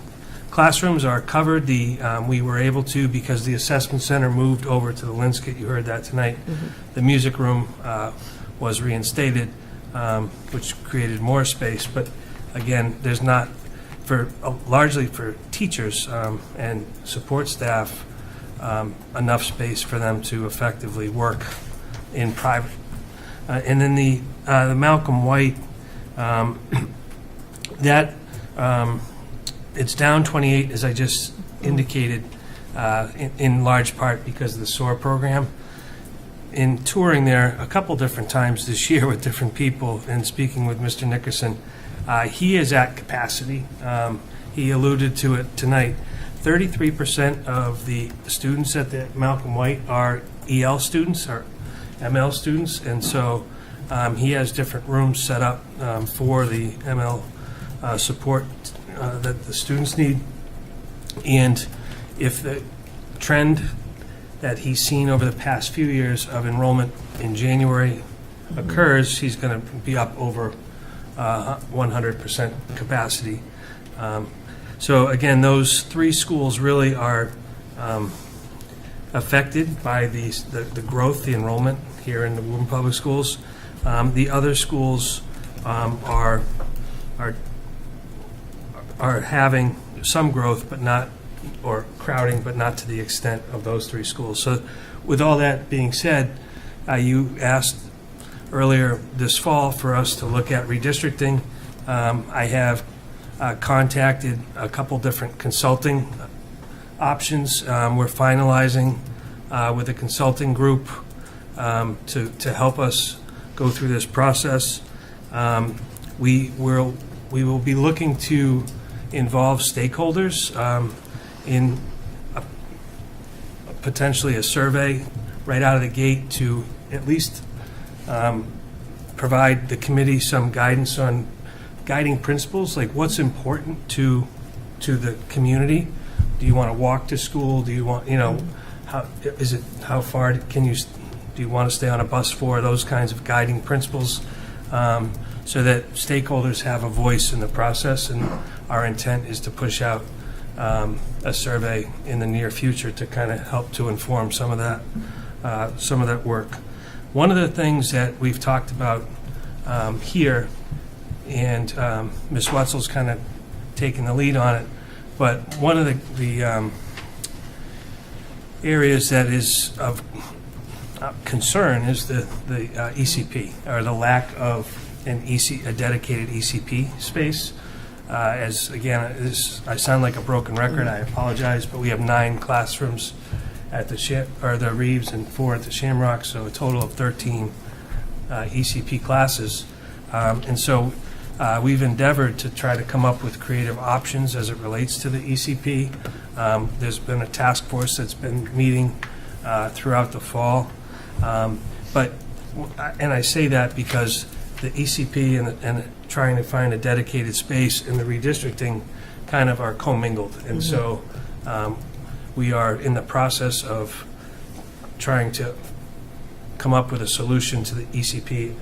Speaker 2: classrooms are covered. We were able to, because the assessment center moved over to the Linscott, you heard that tonight. The music room was reinstated, which created more space, but again, there's not, largely for teachers and support staff, enough space for them to effectively work in private. And then the Malcolm White, it's down 28, as I just indicated, in large part because of the SOAR program. In touring there a couple different times this year with different people and speaking with Mr. Nickerson, he is at capacity. He alluded to it tonight. 33% of the students at the Malcolm White are EL students or ML students, and so he has different rooms set up for the ML support that the students need. And if the trend that he's seen over the past few years of enrollment in January occurs, he's going to be up over 100% capacity. So again, those 3 schools really are affected by the growth, the enrollment here in the Woburn Public Schools. The other schools are having some growth, but not, or crowding, but not to the extent of those 3 schools. So with all that being said, you asked earlier this fall for us to look at redistricting. I have contacted a couple different consulting options. We're finalizing with a consulting group to help us go through this process. We will be looking to involve stakeholders in potentially a survey right out of the gate to at least provide the committee some guidance on guiding principles, like what's important to the community. Do you want to walk to school? Do you want, how far do you want to stay on a bus for? Those kinds of guiding principles, so that stakeholders have a voice in the process. And our intent is to push out a survey in the near future to kind of help to inform some of that work. One of the things that we've talked about here, and Ms. Wetzel's kind of taken the lead on it, but one of the areas that is of concern is the ECP, or the lack of a dedicated ECP space. As again, I sound like a broken record. I apologize, but we have 9 classrooms at the Reeves and 4 at the Shamrock, so a total of 13 ECP classes. And so we've endeavored to try to come up with creative options as it relates to the ECP. There's been a task force that's been meeting throughout the fall. And I say that because the ECP and trying to find a dedicated space in the redistricting kind of are commingled. And so we are in the process of trying to come up with a solution to the ECP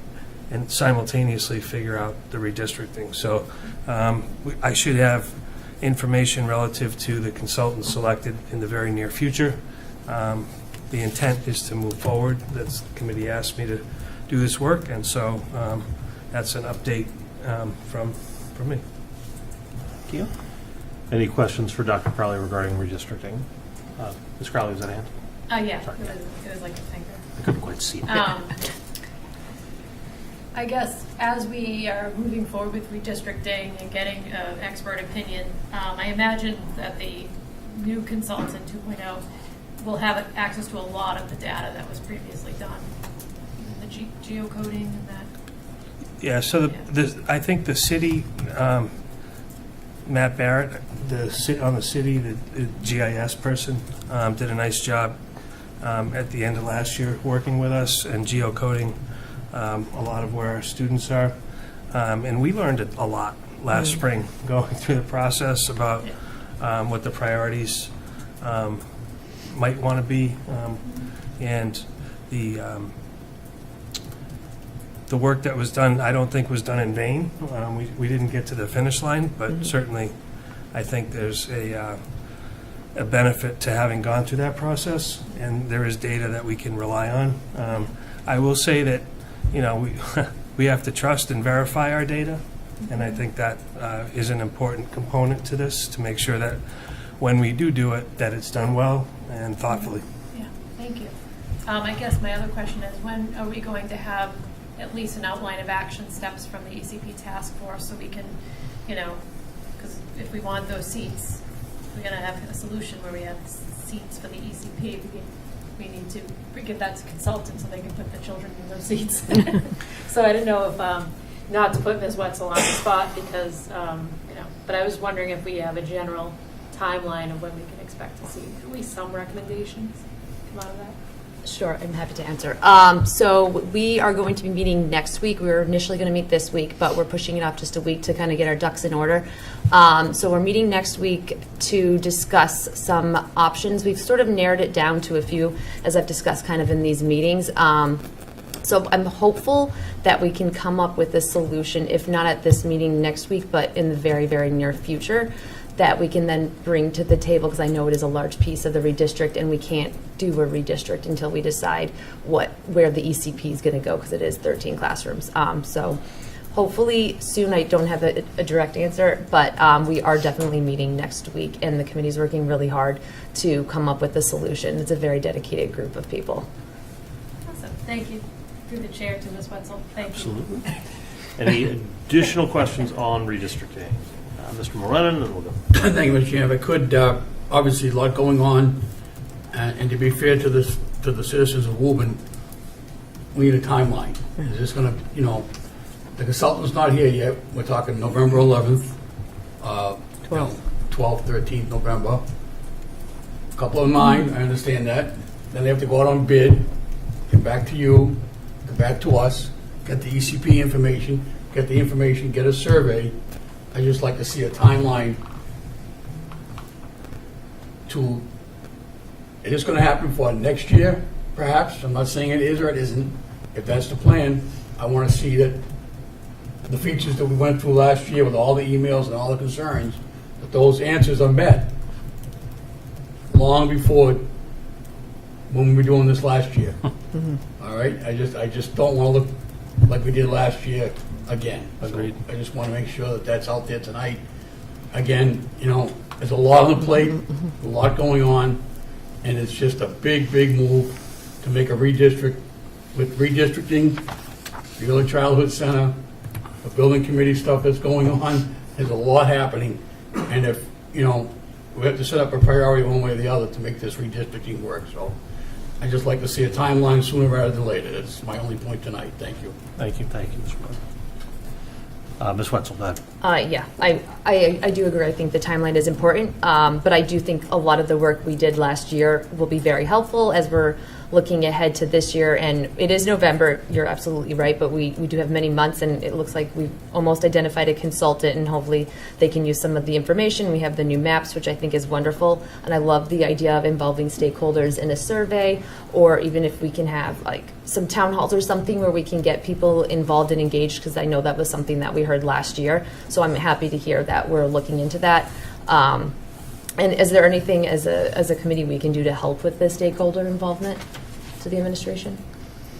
Speaker 2: and simultaneously figure out the redistricting. So I should have information relative to the consultant selected in the very near future. The intent is to move forward. That's, the committee asked me to do this work, and so that's an update from me.
Speaker 1: Thank you. Any questions for Dr. Crowley regarding redistricting? Ms. Crowley, was that a hand?
Speaker 8: Yeah,
Speaker 1: Sorry.
Speaker 8: it was like a finger.
Speaker 1: I couldn't quite see it.
Speaker 8: I guess as we are moving forward with redistricting and getting an expert opinion, I imagine that the new consultant 2.0 will have access to a lot of the data that was previously done, the geocoding and that.
Speaker 2: Yeah, so I think the city, Matt Barrett, on the city, the GIS person, did a nice job at the end of last year working with us and geocoding a lot of where our students are. And we learned a lot last spring going through the process about what the priorities might want to be, and the work that was done, I don't think was done in vain. We didn't get to the finish line, but certainly I think there's a benefit to having gone through that process, and there is data that we can rely on. I will say that, we have to trust and verify our data, and I think that is an important component to this, to make sure that when we do it, that it's done well and thoughtfully.
Speaker 8: Yeah, thank you. I guess my other question is, when are we going to have at least an outline of action steps from the ECP task force so we can, because if we want those seats, we're going to have a solution where we have seats for the ECP. We need to give that to consultants so they can put the children in those seats. So I didn't know if, not to put Ms. Wetzel on the spot because, but I was wondering if we have a general timeline of when we can expect to see at least some recommendations come out of that.
Speaker 9: Sure, I'm happy to answer. So we are going to be meeting next week. We were initially going to meet this week, but we're pushing it off just a week to kind of get our ducks in order. So we're meeting next week to discuss some options. We've sort of narrowed it down to a few, as I've discussed kind of in these meetings. So I'm hopeful that we can come up with a solution, if not at this meeting next week, but in the very, very near future, that we can then bring to the table, because I know it is a large piece of the redistrict, and we can't do a redistrict until we decide where the ECP is going to go, because it is 13 classrooms. So hopefully soon. I don't have a direct answer, but we are definitely meeting next week, and the committee's working really hard to come up with a solution. It's a very dedicated group of people.
Speaker 8: Awesome. Thank you. Through the chair to Ms. Wetzel. Thank you.
Speaker 1: Absolutely. Any additional questions on redistricting? Mr. Morenin, and we'll go.
Speaker 18: Thank you, Mr. Chairman. If I could, obviously a lot going on, and to be fair to the citizens of Woburn, we need a timeline. Is this going to, the consultant's not here yet. We're talking November 11th, 12th, 13th November. A couple of mine, I understand that. Then they have to go out on bid, get back to you, get back to us, get the ECP information, get the information, get a survey. I just like to see a timeline to, it is going to happen for next year, perhaps. I'm not saying it is or it isn't. If that's the plan, I want to see that the features that we went through last year with all the emails and all the concerns, that those answers are met long before when we were doing this last year. All right? I just don't want to look like we did last year again.
Speaker 2: Agreed.
Speaker 18: So I just want to make sure that that's out there tonight. Again, there's a lot on the plate, a lot going on, and it's just a big, big move to make a redistrict. With redistricting, the early childhood center, the building committee stuff that's going on, there's a lot happening. And if, we have to set up a priority one way or the other to make this redistricting work. So I just like to see a timeline sooner rather than later. That's my only point tonight. Thank you.
Speaker 1: Thank you, Mr. Morenin. Ms. Wetzel, go ahead.
Speaker 9: Yeah, I do agree. I think the timeline is important, but I do think a lot of the work we did last year will be very helpful as we're looking ahead to this year. And it is November, you're absolutely right, but we do have many months, and it looks like we've almost identified a consultant, and hopefully they can use some of the information. We have the new maps, which I think is wonderful, and I love the idea of involving stakeholders in a survey, or even if we can have like some town halls or something where we can get people involved and engaged, because I know that was something that we heard last year. So I'm happy to hear that we're looking into that. And is there anything as a committee we can do to help with the stakeholder involvement to the administration?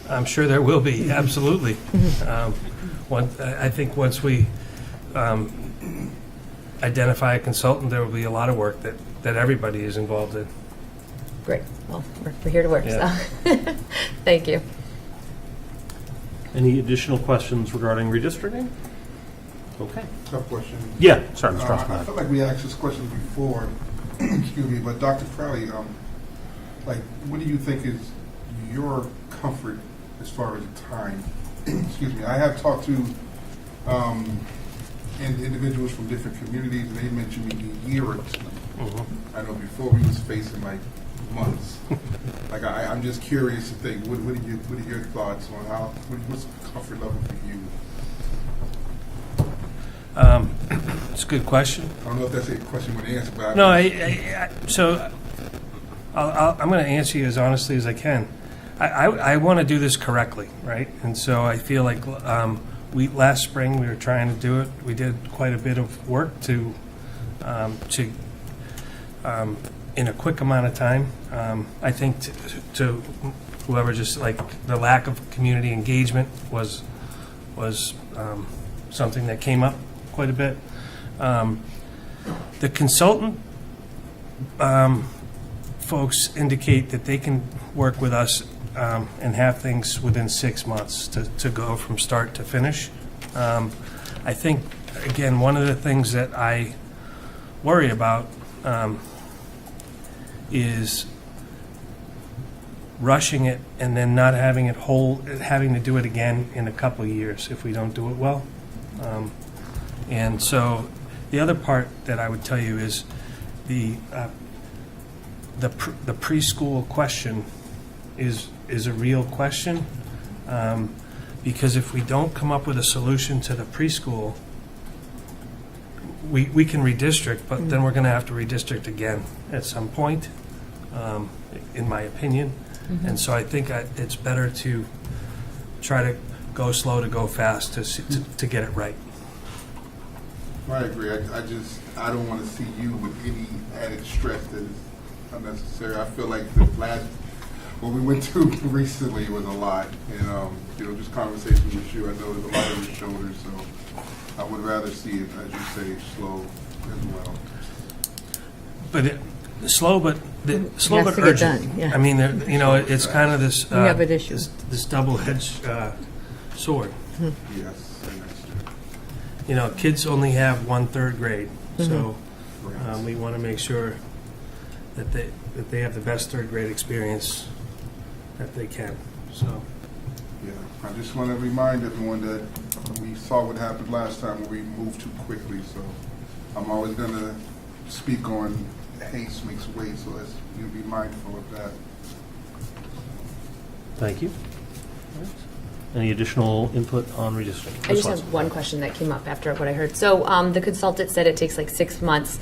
Speaker 2: I'm sure there will be, absolutely. I think once we identify a consultant, there will be a lot of work that everybody is involved in.
Speaker 9: Great. Well, we're here to work,
Speaker 2: Yeah.
Speaker 9: so thank you.
Speaker 1: Any additional questions regarding redistricting? Okay.
Speaker 19: Tough question.
Speaker 1: Yeah, sorry, Mr. Ross.
Speaker 19: I feel like we asked this question before, excuse me, but Dr. Crowley, like, what do you think is your comfort as far as time? Excuse me. I have talked to individuals from different communities, and they mentioned maybe a year or two. I know before we was facing like months. Like I'm just curious to think, what are your thoughts on what's the comfort level for you?
Speaker 2: It's a good question.
Speaker 19: I don't know if that's a question you want to answer, but
Speaker 2: No, so I'm going to answer you as honestly as I can. I want to do this correctly, right? And so I feel like last spring we were trying to do it. We did quite a bit of work to in a quick amount of time. I think to whoever, just like the lack of community engagement was something that came up quite a bit. The consultant folks indicate that they can work with us and have things within 6 months to go from start to finish. I think, again, one of the things that I worry about is rushing it and then not having having to do it again in a couple of years if we don't do it well. And so the other part that I would tell you is the preschool question is a real question, because if we don't come up with a solution to the preschool, we can redistrict, but then we're going to have to redistrict again at some point, in my opinion. And so I think it's better to try to go slow to go fast to get it right.
Speaker 19: I agree. I don't want to see you with any added stress that is unnecessary. I feel like what we went through recently was a lot, and just conversation with you. I know there's a lot on your shoulders, so I would rather see it, as you say, slow as well.
Speaker 2: But slow but
Speaker 7: Has to get
Speaker 2: urgent.
Speaker 7: done, yeah.
Speaker 2: I mean, it's kind of this
Speaker 7: We have an issue.
Speaker 2: this double-edged sword.
Speaker 19: Yes.
Speaker 2: Kids only have 1/3 grade, so we want to make sure that they have the best third grade experience that they can. So,
Speaker 19: Yeah, I just want to remind everyone that we saw what happened last time when we moved too quickly. So I'm always going to speak on haste makes waste, so let's be mindful of that.
Speaker 1: Thank you. Any additional input on redistricting?
Speaker 9: I just have one question that came up after what I heard. So the consultant said it takes like 6 months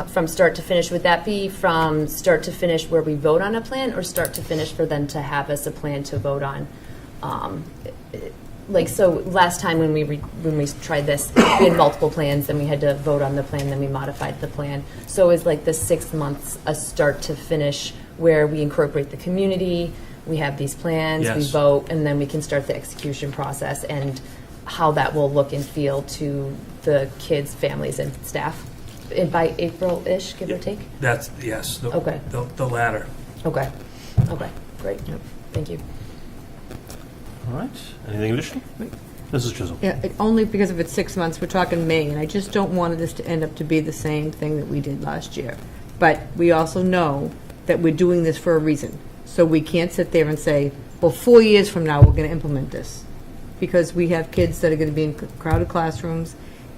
Speaker 9: from start to finish. Would that be from start to finish where we vote on a plan, or start to finish for them to have us a plan to vote on? So last time when we tried this, we had multiple plans, and we had to vote on the plan, then we modified the plan. So is like the 6 months a start to finish where we incorporate the community, we have these plans, we
Speaker 2: Yes.
Speaker 9: vote, and then we can start the execution process, and how that will look and feel to the kids, families, and staff by April-ish, give or take?
Speaker 2: that's, yes,
Speaker 9: Okay.
Speaker 2: the latter.
Speaker 9: Okay, great, thank you.
Speaker 1: All right. Anything additional? Mrs. Chisholm.
Speaker 7: Yeah, only because if it's 6 months, we're talking May, and I just don't want this to end up to be the same thing that we did last year. But we also know that we're doing this for a reason. So we can't sit there and say, well, 4 years from now, we're going to implement this. Because we have kids that are going to be in crowded classrooms,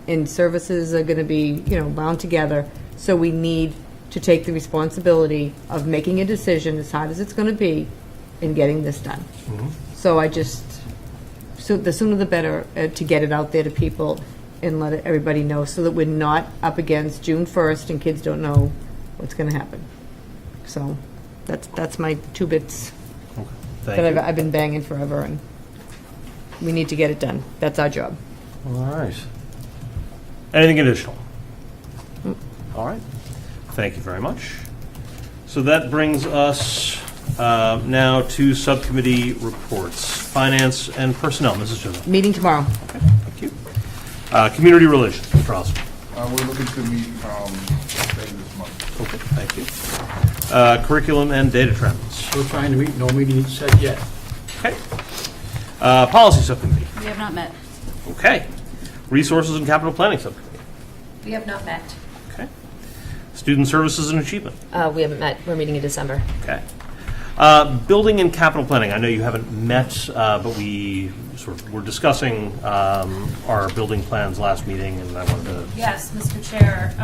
Speaker 7: and services are going to be, bound together. So we need to take the responsibility of making a decision, as hard as it's going to be, in getting this done. So I just, the sooner the better, to get it out there to people and let everybody know, so that we're not up against June 1st and kids don't know what's going to happen. So that's my 2 bits that I've been banging forever, and we need to get it done. That's our job.
Speaker 1: All right. Anything additional? All right. Thank you very much. So that brings us now to subcommittee reports. Finance and Personnel, Mrs. Chisholm.
Speaker 7: Meeting tomorrow.
Speaker 1: Okay, thank you. Community Relations, Mr. Osborne.
Speaker 19: We're looking to meet later this month.
Speaker 1: Okay, thank you. Curriculum and data trends.
Speaker 18: We're trying to meet, no meeting set yet.
Speaker 1: Okay. Policy Subcommittee.
Speaker 3: We have not met.
Speaker 1: Okay. Resources and Capital Planning Subcommittee.
Speaker 8: We have not met.
Speaker 1: Okay. Student Services and Achievement.
Speaker 9: We haven't met. We're meeting in December.
Speaker 1: Okay. Building and Capital Planning. I know you haven't met, but we sort of were discussing our building plans last meeting, and I wanted to...
Speaker 8: Yes, Mr. Chair.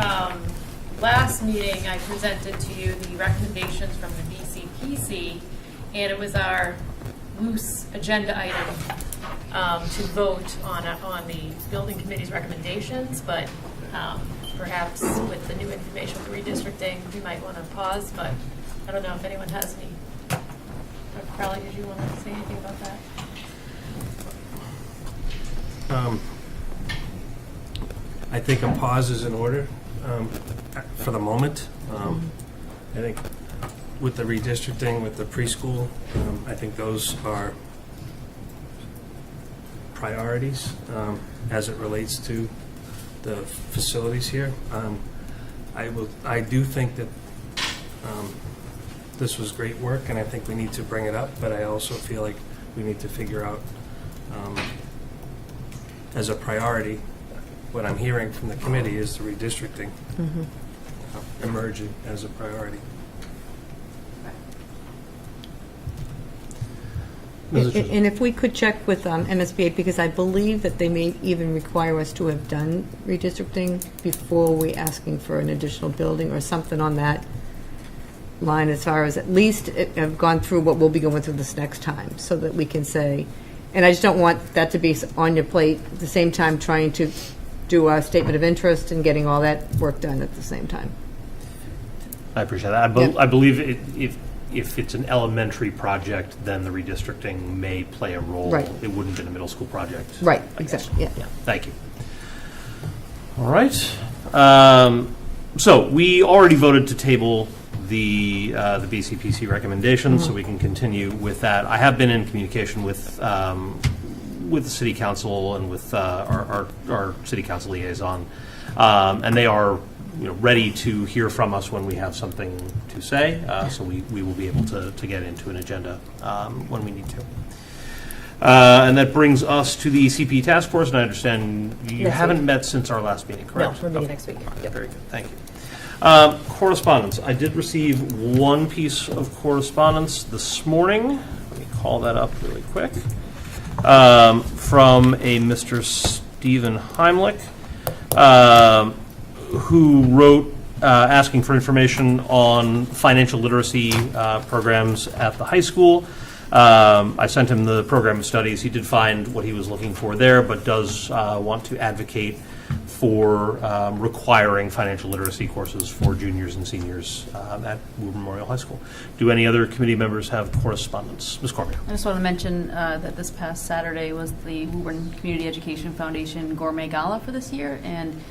Speaker 8: Last meeting, I presented to you the recommendations from the BCPC, and it was our loose agenda item to vote on the building committee's recommendations, but perhaps with the new information for redistricting, we might want to pause, but I don't know if anyone has any. Crowley, did you want to say anything about that?
Speaker 2: I think a pause is in order for the moment. I think with the redistricting, with the preschool, I think those are priorities as it relates to the facilities here. I do think that this was great work, and I think we need to bring it up, but I also feel like we need to figure out as a priority, what I'm hearing from the committee is the redistricting emerging as a priority.
Speaker 7: And if we could check with MSBA, because I believe that they may even require us to have done redistricting before we asking for an additional building or something on that line, as far as at least have gone through what we'll be going through this next time, so that we can say, and I just don't want that to be on your plate at the same time trying to do a statement of interest and getting all that work done at the same time.
Speaker 1: I appreciate that. I believe if it's an elementary project, then the redistricting may play a role.
Speaker 7: Right.
Speaker 1: It wouldn't be a middle school project.
Speaker 7: Right, exactly, yeah.
Speaker 1: Thank you. All right. So we already voted to table the BCPC recommendations, so we can continue with that. I have been in communication with the City Council and with our City Council liaison, and they are ready to hear from us when we have something to say, so we will be able to get into an agenda when we need to. And that brings us to the CP Task Force, and I understand you haven't met since our last meeting, correct?
Speaker 9: No, we're meeting next week. Yep.
Speaker 1: Very good, thank you. Correspondence. I did receive one piece of correspondence this morning. Let me call that up really quick. From a Mr. Stephen Heimlich, who wrote asking for information on financial literacy programs at the high school. I sent him the program of studies. He did find what he was looking for there, but does want to advocate for requiring financial literacy courses for juniors and seniors at Woburn Memorial High School. Do any other committee members have correspondence? Ms. Cormier.
Speaker 3: I just want to mention that this past Saturday was the Woburn Community Education Foundation Gourmet Gala for this year, and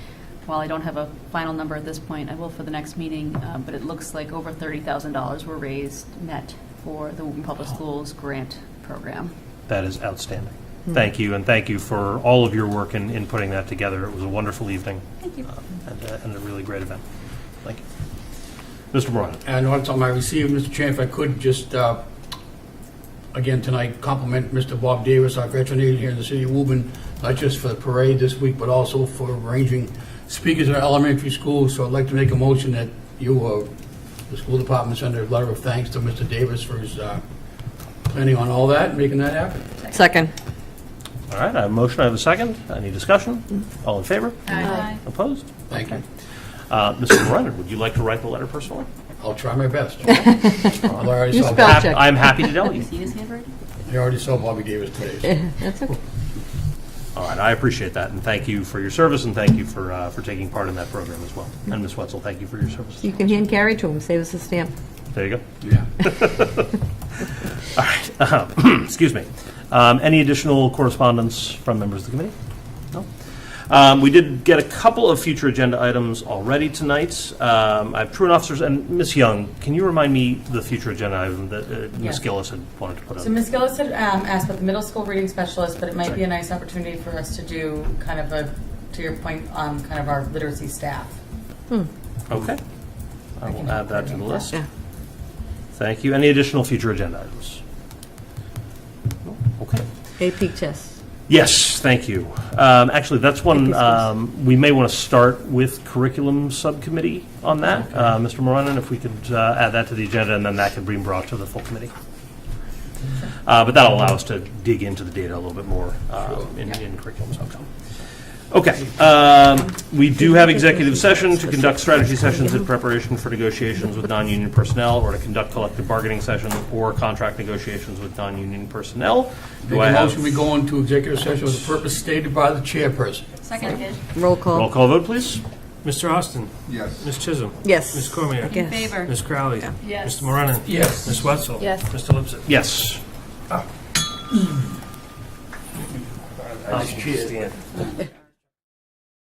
Speaker 3: while I don't have a final number at this point, I will for the next meeting, but it looks like over $30,000 were raised net for the Woburn Public Schools grant program.
Speaker 1: That is outstanding. Thank you, and thank you for all of your work in putting that together. It was a wonderful evening.
Speaker 3: Thank you.
Speaker 1: And a really great event. Thank you. Mr. Moran.
Speaker 18: And one time I received, Mr. Chair, if I could just, again tonight, compliment Mr. Bob Davis, our veteran aide here in the city of Woburn, not just for the parade this week, but also for arranging speakers in our elementary schools. So I'd like to make a motion that you, the school department, send a letter of thanks to Mr. Davis for his planning on all that and making that happen.
Speaker 7: Second.
Speaker 1: All right, I have a motion, I have a second. Any discussion? All in favor?
Speaker 3: Aye.
Speaker 1: Opposed?
Speaker 18: Thank you.
Speaker 1: Mr. Moran, would you like to write the letter personally?
Speaker 18: I'll try my best. I already
Speaker 7: You
Speaker 18: saw
Speaker 7: spell
Speaker 18: Bob-
Speaker 7: check.
Speaker 1: I'm happy to tell
Speaker 3: Have
Speaker 1: you.
Speaker 3: you seen his handwriting?
Speaker 18: I already saw Bobby gave us today.
Speaker 7: That's okay.
Speaker 1: All right, I appreciate that, and thank you for your service, and thank you for taking part in that program as well. And Ms. Wetzel, thank you for your service.
Speaker 7: You can hand carry to him, save us a stamp.
Speaker 1: There you go.
Speaker 18: Yeah.
Speaker 1: All right, excuse me. Any additional correspondence from members of the committee? No? We did get a couple of future agenda items already tonight. I have truant officers, and Ms. Young, can you remind me the future agenda item that Ms.
Speaker 10: Yes.
Speaker 1: Gillis had wanted to put
Speaker 10: So
Speaker 1: on?
Speaker 10: Ms. Gillis had asked about the middle school reading specialist, but it might be a nice opportunity for us to do kind of a, to your point, kind of our literacy staff.
Speaker 1: Okay. I will add that to the list.
Speaker 7: Yeah.
Speaker 1: Thank you. Any additional future agenda items? No? Okay.
Speaker 7: AP test.
Speaker 1: Yes, thank you. Actually, that's one, we may want to start with curriculum subcommittee on that. Mr. Moranen, if we could add that to the agenda, and then that could be brought to the full committee. But that'll allow us to dig into the data a little bit more in curriculum subcom. Okay, we do have executive session to conduct strategy sessions in preparation for negotiations with non-union personnel, or to conduct collective bargaining sessions or contract negotiations with non-union personnel.
Speaker 18: Make a motion, we go into executive session with the purpose stated by the chairperson.
Speaker 3: Second.
Speaker 7: Roll call.
Speaker 1: Roll call vote, please.
Speaker 2: Mr. Austin?
Speaker 19: Yes.
Speaker 2: Ms. Chisholm?
Speaker 7: Yes.
Speaker 2: Ms. Cormier?
Speaker 7: Yes.
Speaker 3: Favor.
Speaker 2: Ms. Crowley?
Speaker 3: Yes.
Speaker 2: Mr. Moranen?
Speaker 18: Yes.
Speaker 2: Ms. Wetzel?
Speaker 9: Yes.
Speaker 2: Mr. Lipset?
Speaker 1: Yes.
Speaker 2: I just can't.